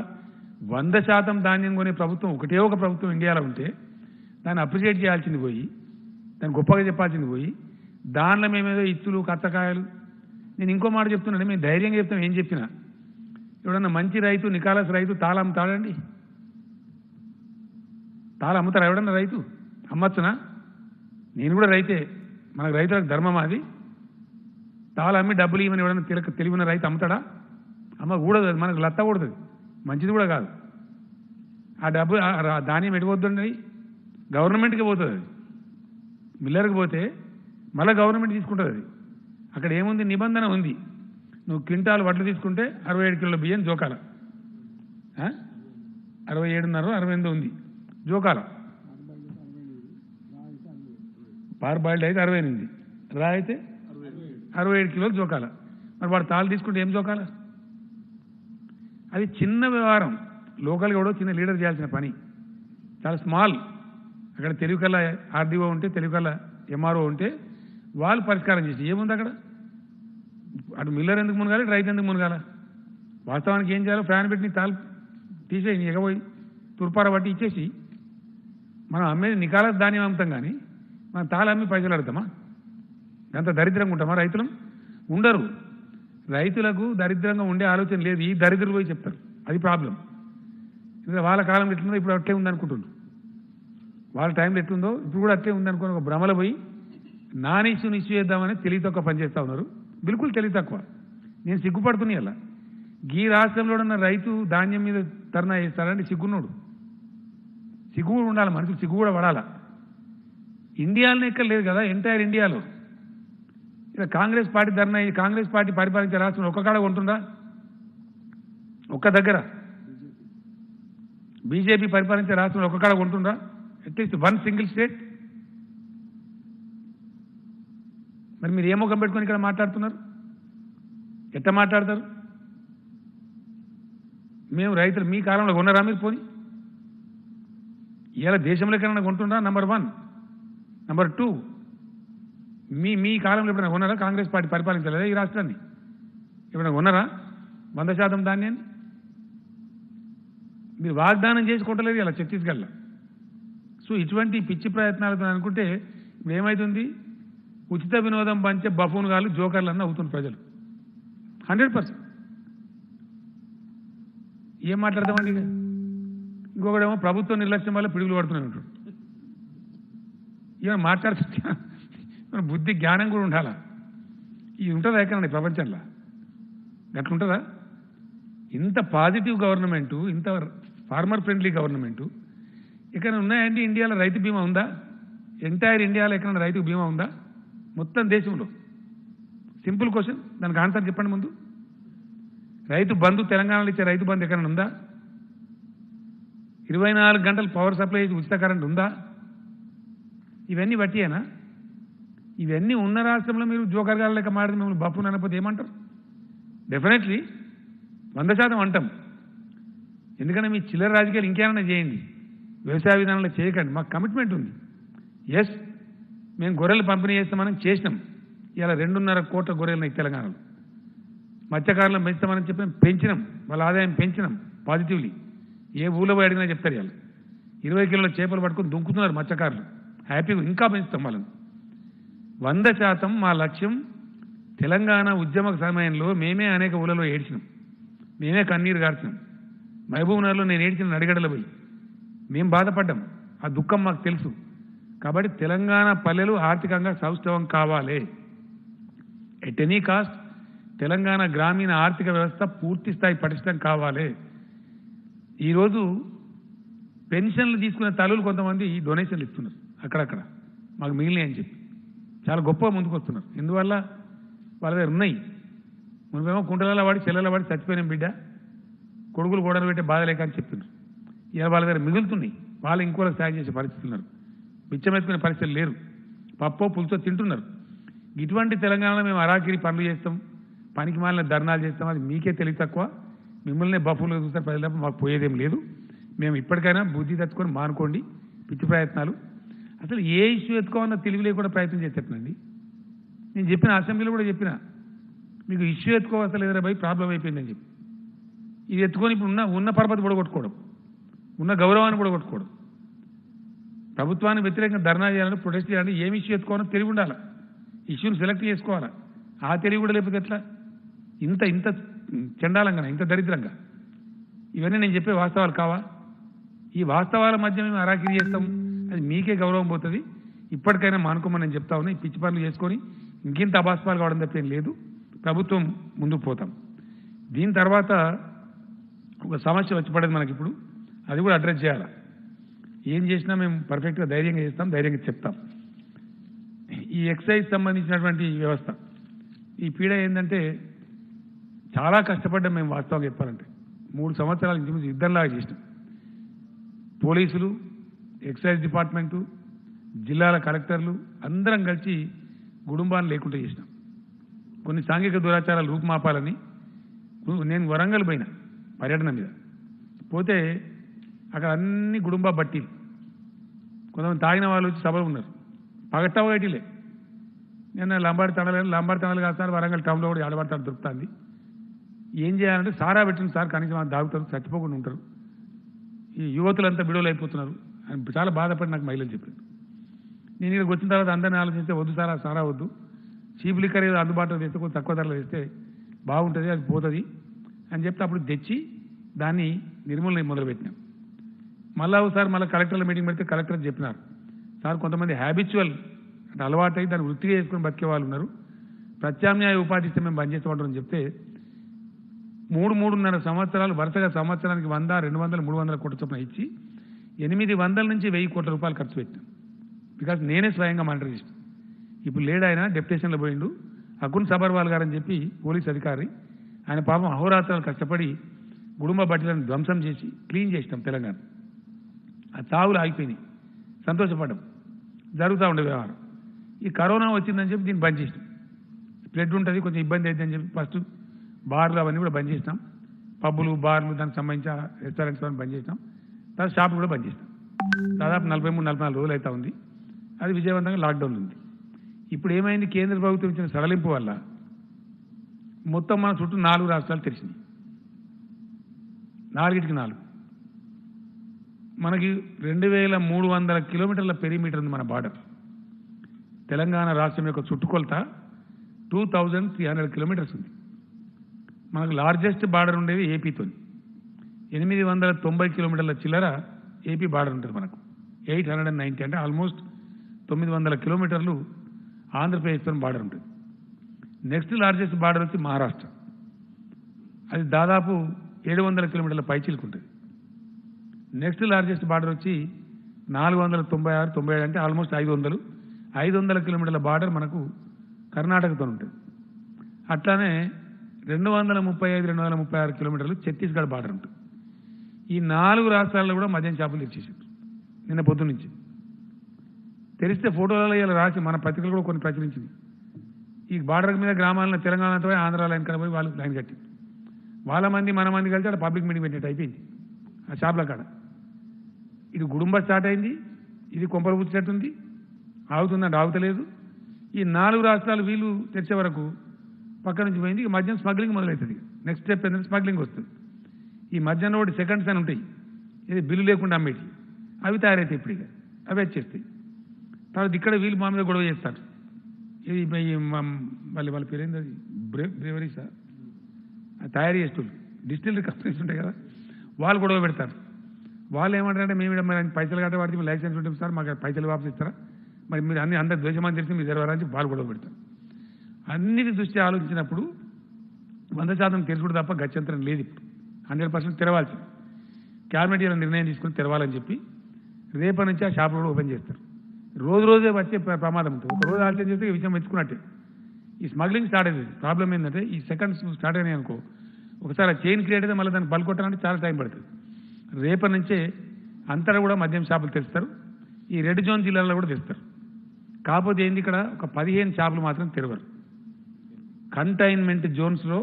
100% ధాన్యం కొనే ప్రభుత్వం ఒకటే ఒక ప్రభుత్వం ఇండియాలో ఉంటే దాన్ని అప్రిషియేట్ చేయాల్సింది పోయి, దాన్ని గొప్పగా చెప్పాల్సింది పోయి, దానిలో మేమేదో ఇత్తులు కచ్చకాయలు. నేను ఇంకో మాట చెప్తున్నాను, మేము ధైర్యంగా చెప్తాం. ఏం చెప్పినా ఎవడన్నా మంచి రైతు, నికాలస్ రైతు తాళ అమ్ముతాడండి? తాళ అమ్ముతారా ఎవడన్నా రైతు? అమ్మచ్చునా? నేను కూడా రైతే, మనకు రైతులకు ధర్మం అది. తాళ అమ్మి డబ్బులు ఇవ్వని ఎవడన్నా తెలివిన రైతు అమ్ముతాడా? అమ్మ కూడదు, అది మనకు లత్త కూడదు, మంచిది కూడా కాదు. ఆ డబ్బు ధాన్యం ఎడిపోద్దండి, గవర్నమెంట్కి పోతుంది. అది మిల్లర్కి పోతే మళ్ళీ గవర్నమెంట్ తీసుకుంటుంది. అది అక్కడ ఏముంది, నిబంధన ఉంది. నువ్వు క్వింటాల్ వడ్లు తీసుకుంటే 67 కిలోల బియ్యం జోకాల, 67.5 68 ఉంది జోకాల. పార్ బాయిల్డ్ అయితే 68, రా అయితే 67 కిలోలు జోకాల. మరి వాడు తాళ్ళు తీసుకుంటే ఏం జోకాల? అది చిన్న వ్యవహారం. లోకల్గా కూడా చిన్న లీడర్ చేయాల్సిన పని, చాలా స్మాల్. అక్కడ తెలుగు కల్లా ఆర్డీఓ ఉంటే, తెలుగు కల్లా ఎంఆర్ఓ ఉంటే వాళ్ళు పరిష్కారం చేసి ఏముంది అక్కడ? అటు మిల్లర్ ఎందుకు మునగాలి, రైతు ఎందుకు మునగాల? వాస్తవానికి ఏం చేయాలో, ఫ్యాన్ పెట్టి తాళ్ళు తీసేయి, ఎగబోయి తుర్పార బట్టి ఇచ్చేసి, మనం అమ్మేది నికాలస్ ధాన్యం అమ్ముతాం. కానీ మనం తాళ అమ్మి పైసలు అడుగుతామా? అంత దరిద్రంగా ఉంటామా? రైతులం ఉండరు. రైతులకు దరిద్రంగా ఉండే ఆలోచన లేదు. ఈ దరిద్రులు పోయి చెప్తారు, అది ప్రాబ్లం. ఇంకా వాళ్ళ కాలం ఎట్లుందో ఇప్పుడు అట్లే ఉందనుకుంటున్నారు. వాళ్ళ టైంలో ఎట్లుందో ఇప్పుడు కూడా అట్లే ఉందనుకుని ఒక భ్రమలో పోయి నాన్ ఇష్యూ చేద్దామని తెలివి తక్కువ పనిచేస్తూ ఉన్నారు. బిల్కుల్ తెలివి తక్కువ. నేను సిగ్గుపడుతున్నాయి. అలా ఈ రాష్ట్రంలో ఉన్న రైతు ధాన్యం మీద ధర్నా చేస్తారంటే సిగ్గున్నాడు. సిగ్గు కూడా ఉండాలి, మనుషులు సిగ్గు కూడా పడాలా. ఇండియాలోనే ఎక్కడ లేదు కదా, ఎంటైర్ ఇండియాలో. ఇలా కాంగ్రెస్ పార్టీ ధర్నా, కాంగ్రెస్ పార్టీ పరిపాలించే రాష్ట్రంలో ఒక్క కాడ ఉంటుందా? ఒక్క దగ్గర. బీజేపీ పరిపాలించే రాష్ట్రంలో ఒక్క కాడ ఉంటుందా? At least 1 single state. మరి మీరు ఏ ముఖం పెట్టుకొని ఇక్కడ మాట్లాడుతున్నారు? ఎట్లా మాట్లాడతారు? మేము రైతులు మీ కాలంలో కొన్నారా మీరు? పోని ఇలా దేశంలో ఎక్కడైనా కొంటున్నారా? నంబర్ 1. నంబర్ 2, మీ కాలంలో ఎప్పుడైనా కొన్నారా? కాంగ్రెస్ పార్టీ పరిపాలించలేదా ఈ రాష్ట్రాన్ని? ఎప్పుడైనా కొన్నారా 100% ధాన్యాన్ని? మీరు వాగ్దానం చేసి కొట్టలేదు ఇలా ఛత్తీస్గఢ్లో. సో ఇటువంటి పిచ్చి ప్రయత్నాలతో అనుకుంటే ఇప్పుడు ఏమవుతుంది? ఉచిత వినోదం పంచే బఫూన్ గాళ్ళు జోకర్లు అన్న అవుతుంది ప్రజలు 100%. ఏం మాట్లాడదామండి? ఇక ఇంకొకడేమో ప్రభుత్వ నిర్లక్ష్యం వల్ల పిడుగులు పడుతూనే ఉంటాడు. ఇక మాట్లాడుతుంటే మన బుద్ధి జ్ఞానం కూడా ఉండాలా? ఇది ఉంటుందా ఎక్కడండి ప్రపంచంలో? అట్లుంటుందా? ఇంత పాజిటివ్ గవర్నమెంటు, ఇంత ఫార్మర్ ఫ్రెండ్లీ గవర్నమెంటు ఇక్కడ ఉన్నాయండి. ఇండియాలో రైతు బీమా ఉందా? ఎంటైర్ ఇండియాలో ఎక్కడైనా రైతు బీమా ఉందా? మొత్తం దేశంలో. సింపుల్ క్వశ్చన్, దానికి ఆన్సర్ చెప్పండి ముందు. రైతు బంధు, తెలంగాణలో ఇచ్చే రైతు బంధు ఎక్కడైనా ఉందా? 24 గంటలు పవర్ సప్లై ఉచిత కరెంట్ ఉందా? ఇవన్నీ బట్టియేనా? ఇవన్నీ ఉన్న రాష్ట్రంలో మీరు జోకర్గాల లెక్క మాడితే మిమ్మల్ని బప్పును అనకపోతే ఏమంటారు? డెఫినెట్లీ 100% అంటాం. ఎందుకంటే మీ చిల్లర రాజకీయాలు ఇంకేమైనా చేయండి, వ్యవసాయ విధానంలో చేయకండి. మాకు కమిట్మెంట్ ఉంది. ఎస్, మేము గొర్రెలు పంపిణీ చేస్తామని చేసినాం. ఇలా 2.5 కోట్ల గొర్రెలు తెలంగాణలో. మత్స్యకారులను పెంచుతామని చెప్పి పెంచినాం, వాళ్ళ ఆదాయం పెంచినాం పాజిటివ్లీ. ఏ ఊళ్ళో పోయి అడిగినా చెప్తారు. ఇవాళ 20 కిలోల చేపలు పట్టుకొని దుంకుతున్నారు మత్స్యకారులు. హ్యాపీగా ఇంకా పెంచుతాం వాళ్ళని. 100% మా లక్ష్యం. తెలంగాణ ఉద్యమ సమయంలో మేమే అనేక ఊళ్ళలో ఏడ్చినాం, మేమే కన్నీరు గార్చినాం. మహబూబ్నగర్లో నేను ఏడ్చిన నడిగడలు పోయి మేము బాధపడ్డాం. ఆ దుఃఖం మాకు తెలుసు. కాబట్టి తెలంగాణ పల్లెలు ఆర్థికంగా సౌష్ఠవం కావాలి. ఎట్ ఎనీ కాస్ట్ తెలంగాణ గ్రామీణ ఆర్థిక వ్యవస్థ పూర్తి స్థాయి పటిష్టం కావాలి. ఈరోజు పెన్షన్లు తీసుకునే తల్లులు కొంతమంది డొనేషన్లు ఇస్తున్నారు అక్కడక్కడ, మాకు మిగిలినాయి అని చెప్పి చాలా గొప్పగా ముందుకు వస్తున్నారు. ఎందువల్ల? వాళ్ళ దగ్గర ఉన్నాయి. మనమేమో కుంటలలో వాడి చెల్లెల వాడి చచ్చిపోయిన బిడ్డ కొడుకులు గోడలు పెట్టే బాధ లేక అని చెప్తున్నారు. ఇలా వాళ్ళ దగ్గర మిగులుతున్నాయి. వాళ్ళు ఇంకోళ్ళకి సాయం చేసే పరిస్థితులు ఉన్నారు. బిచ్చమెత్తుకునే పరిస్థితులు లేరు. పప్పో పులుసో తింటున్నారు. ఇటువంటి తెలంగాణలో మేము అరాకిరి పనులు చేస్తాం, పనికి మాలిన ధర్నాలు చేస్తాం. అది మీకే తెలివి తక్కువ. మిమ్మల్ని బఫూలుగా చూస్తారు ప్రజలకు. మాకు పోయేదేం లేదు. మేము ఇప్పటికైనా బుద్ధి తెచ్చుకొని మానుకోండి పిచ్చి ప్రయత్నాలు. అసలు ఏ ఇష్యూ ఎత్తుకోవాలన్నా తెలివి లేకుండా ప్రయత్నం చేసేటండి. నేను చెప్పిన అసెంబ్లీలో కూడా చెప్పిన, మీకు ఇష్యూ ఎత్తుకోవాల్సిన లేదరా భయ్, ప్రాబ్లం అయిపోయిందని చెప్పి. ఇది ఎత్తుకొని ఇప్పుడు ఉన్న పరపతి పొడగొట్టుకోవడం, ఉన్న గౌరవాన్ని పొడగొట్టుకోవడం, ప్రభుత్వానికి వ్యతిరేకంగా ధర్నా చేయాలని, ప్రొటెస్ట్ చేయాలని, ఏమి ఇష్యూ ఎత్తుకోవాలని తెలివి ఉండాలి. ఇష్యూని సెలెక్ట్ చేసుకోవాలా. ఆ తెలివి కూడా లేకపోతే ఎట్లా? ఇంత ఇంత చండాలంగా, ఇంత దరిద్రంగా. ఇవన్నీ నేను చెప్పే వాస్తవాలు కావా? ఈ వాస్తవాల మధ్య మేము అరాకిరి చేస్తాం, అది మీకే గౌరవం పోతుంది. ఇప్పటికైనా మానుకోమని నేను చెప్తా ఉన్నా. ఈ పిచ్చి పనులు చేసుకొని ఇంకింత అభాస్పాలు కావడం తప్పేం లేదు. ప్రభుత్వం ముందుకు పోతాం. దీని తర్వాత ఒక సమస్య వచ్చి పడేది మనకి ఇప్పుడు, అది కూడా అడ్రస్ చేయాలి. ఏం చేసినా మేము పర్ఫెక్ట్గా ధైర్యంగా చేస్తాం, ధైర్యంగా చెప్తాం. ఈ ఎక్సైజ్ సంబంధించినటువంటి వ్యవస్థ, ఈ పీడ ఏంటంటే చాలా కష్టపడ్డాం మేము. వాస్తవంగా చెప్పాలంటే 3 సంవత్సరాల నుంచి యుద్ధంలాగా చేసినాం. పోలీసులు, ఎక్సైజ్ డిపార్ట్మెంటు, జిల్లాల కలెక్టర్లు అందరం కలిసి కుటుంబాన్ని లేకుండా చేసినాం. కొన్ని సాంఘిక దురాచారాలు రూపుమాపాలని నేను వరంగల్ పోయినా పర్యటన మీద. పోతే అక్కడ అన్ని కుటుంబ బట్టీలు, కొంతమంది తాగిన వాళ్ళు వచ్చి సభలు ఉన్నారు. పగట్టవ బయటిలే. నేను లంబాడి తండలు కాదు సార్, వరంగల్ టౌన్లో కూడా ఆడబడతాడు దొరుకుతుంది. ఏం చేయాలంటే సారా పెట్టింది సార్, కనీసం దాగుతారు, చచ్చిపోకుండా ఉంటారు, ఈ యువతులంతా బిడవలు అయిపోతున్నారు అని చాలా బాధపడి నాకు మహిళలు చెప్పారు. నేను ఇక్కడికి వచ్చిన తర్వాత అందరినీ ఆలోచిస్తే వద్దు సారా వద్దు, చీప్ లిక్కర్ ఏదో అందుబాటులో తెస్తే కొంచెం తక్కువ ధరలో తెస్తే బాగుంటుంది, అది పోతుంది అని చెప్తే అప్పుడు తెచ్చి దాన్ని నిర్మూలన మొదలుపెట్టినాం. మళ్ళీ ఒకసారి కలెక్టర్ల మీటింగ్ పెడితే కలెక్టర్ చెప్పినారు, సార్ కొంతమంది హ్యాబిచువల్ అంటే అలవాటు అయ్యి దాన్ని వృత్తిగా చేసుకుని బతికే వాళ్ళు ఉన్నారు, ప్రత్యామ్నాయ ఉపాధి ఇస్తే మేము బంద్ చేస్తామంటారు అని చెప్తే 3.5 సంవత్సరాలు వరుసగా సంవత్సరానికి 100, 200, 300 కోట్ల చొప్పున ఇచ్చి 800 నుంచి 1000 కోట్ల రూపాయలు ఖర్చు పెట్టాం. బికాజ్ నేనే స్వయంగా మానిటర్ చేసిన. ఇప్పుడు లేడు ఆయన, డెప్యుటేషన్లో పోయిండు, అకున్ సబర్వాల్ గారు అని చెప్పి పోలీస్ అధికారి. ఆయన పాపం అహోరాత్రాలు కష్టపడి కుటుంబ బట్టలను ధ్వంసం చేసి క్లీన్ చేసినాం తెలంగాణ. ఆ తావులు ఆగిపోయినాయి, సంతోషపడ్డాం. జరుగుతూ ఉండే వ్యవహారం. ఈ కరోనా వచ్చిందని చెప్పి దీన్ని బంద్ చేసినాం. స్ప్రెడ్ ఉంటుంది, కొంచెం ఇబ్బంది అవుతుంది అని చెప్పి ఫస్ట్ బార్లు అవన్నీ కూడా బంద్ చేసినాం. పబ్బులు బార్లు దానికి సంబంధించిన రెస్టారెంట్స్ అవన్నీ బంద్ చేసినాం. తర్వాత షాపులు కూడా బంద్ చేసినాం. దాదాపు 43-44 రోజులు అవుతా ఉంది. అది విజయవంతంగా లాక్డౌన్ ఉంది. ఇప్పుడు ఏమైంది, కేంద్ర ప్రభుత్వం ఇచ్చిన సడలింపు వల్ల మొత్తం మన చుట్టూ 4 రాష్ట్రాలు తెరిచినాయి. 4కి 4 మనకి 2300 కిలోమీటర్ల పెరిమీటర్ ఉంది మన బార్డర్. తెలంగాణ రాష్ట్రం యొక్క చుట్టుకొలత 2300 కిలోమీటర్స్ ఉంది. మనకు లార్జెస్ట్ బార్డర్ ఉండేది ఏపీతో. 890 కిలోమీటర్ల చిల్లర ఏపీ బార్డర్ ఉంటుంది మనకు. 890 అంటే ఆల్మోస్ట్ 900 కిలోమీటర్లు ఆంధ్రప్రదేశ్తో బార్డర్ ఉంటుంది. నెక్స్ట్ లార్జెస్ట్ బార్డర్ వచ్చి మహారాష్ట్ర. అది దాదాపు 700 కిలోమీటర్ల పైచిలకు ఉంటుంది. నెక్స్ట్ లార్జెస్ట్ బార్డర్ వచ్చి 496-97 అంటే ఆల్మోస్ట్ 500 కిలోమీటర్ల బార్డర్ మనకు కర్ణాటకతో ఉంటుంది. అట్లానే 235-236 కిలోమీటర్లు ఛత్తీస్గఢ్ బార్డర్ ఉంటుంది. ఈ 4 రాష్ట్రాల్లో కూడా మద్యం షాపులు తెరిచేసారు నిన్న పొద్దు నుంచి. తెరిస్తే ఫోటోలలో ఇలా రాసి మన పత్రికలు కూడా కొన్ని ప్రచురించింది. ఈ బార్డర్ మీద గ్రామాలను తెలంగాణతో ఆంధ్ర లైన్ కాడ పోయి వాళ్ళు లైన్ కట్టి వాళ్ళ మంది మన మంది కలిసి అక్కడ పబ్లిక్ మీటింగ్ పెట్టినట్టు అయిపోయింది ఆ షాపుల కాడ. ఇది గుడుంబ స్టార్ట్ అయింది, ఇది కొంపలు పుచ్చినట్టుంది, ఆగుతుందంటే ఆగుతలేదు. ఈ 4 రాష్ట్రాలు వీళ్ళు తెరిచే వరకు పక్క నుంచి పోయింది. ఇక మద్యం స్మగ్లింగ్ మొదలవుతుంది. నెక్స్ట్ స్టెప్ ఏంటంటే స్మగ్లింగ్ వస్తుంది. ఈ మద్యంలో ఒకటి సెకండ్స్ అని ఉంటాయి, ఇది బిల్లు లేకుండా అమ్మేటి, అవి తయారవుతాయి. ఇప్పుడు ఇక అవి వచ్చేస్తాయి. తర్వాత ఇక్కడ వీళ్ళు మా మీద గొడవ చేస్తారు. ఇది వాళ్ళ పేరేంది, అది బ్రేవరీసా, తయారీ చేస్తారు, డిస్టిలరీ కంపెనీస్ ఉంటాయి కదా, వాళ్ళు గొడవ పెడతారు. వాళ్ళు ఏమంటారంటే మేము మరి పైసలు కట్ట వాడితే మీరు లైసెన్స్ ఉంటుంది సార్, మాకు పైసలు వాపసు ఇస్తారా, మరి మీరు అన్ని అందరు ద్వేషమని తెలిసి మీరు జరగరాని వాళ్ళు గొడవ పెడతారు. అన్నిటి దృష్టి ఆలోచించినప్పుడు 100% తెరుచుడు తప్ప గత్యంతరం లేదు. ఇప్పుడు 100% తెరవాల్సింది. క్యాబినెట్ ఇలా నిర్ణయం తీసుకుని తెరవాలని చెప్పి రేపటి నుంచి ఆ షాపులు కూడా ఓపెన్ చేస్తారు. రోజే వచ్చే ప్రమాదం ఉంటుంది. ఒక రోజు ఆలోచన చేస్తే ఈ విషయం మెచ్చుకున్నట్టే. ఈ స్మగ్లింగ్ స్టార్ట్ అయింది. ప్రాబ్లం ఏంటంటే ఈ సెకండ్స్ స్టార్ట్ అయినాయి అనుకో, ఒకసారి ఆ చైన్ క్రియేట్ అయితే మళ్ళీ దాన్ని పలుకొట్టాలంటే చాలా టైం పడుతుంది. రేపటి నుంచే అంతటా కూడా మద్యం షాపులు తెరుస్తారు. ఈ రెడ్ జోన్ జిల్లాలో కూడా తెస్తారు. కాకపోతే ఏంది, ఇక్కడ ఒక 15 షాపులు మాత్రం తెరవరు. కంటైన్మెంట్ జోన్స్లో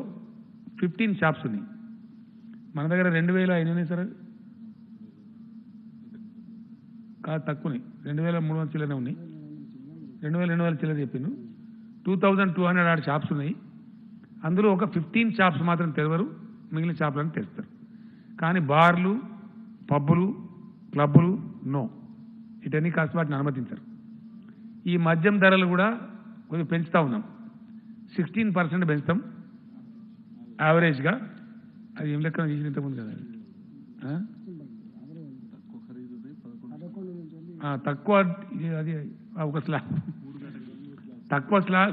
15 షాప్స్ ఉన్నాయి. మన దగ్గర 2000 ఉన్నాయి సార్, కాదు తక్కువనే, 2300 చిల్లరనే ఉన్నాయి. 2200 చిల్లర చెప్పిండు. 2200 ఆడ షాప్స్ ఉన్నాయి. అందులో ఒక 15 షాప్స్ మాత్రం తెరవరు, మిగిలిన షాపులను తెరుస్తారు. కానీ బార్లు, పబ్బులు, క్లబ్బులు నో, ఇటన్నీ కాస్త వాటిని అనుమతించరు. ఈ మద్యం ధరలు కూడా కొంచెం పెంచుతూ ఉన్నాం. 16% పెంచుతాం యావరేజ్గా. అది ఏం లెక్కన చేసిన ఇంతకుముందు కదా, తక్కువ అది ఒక స్లాబ్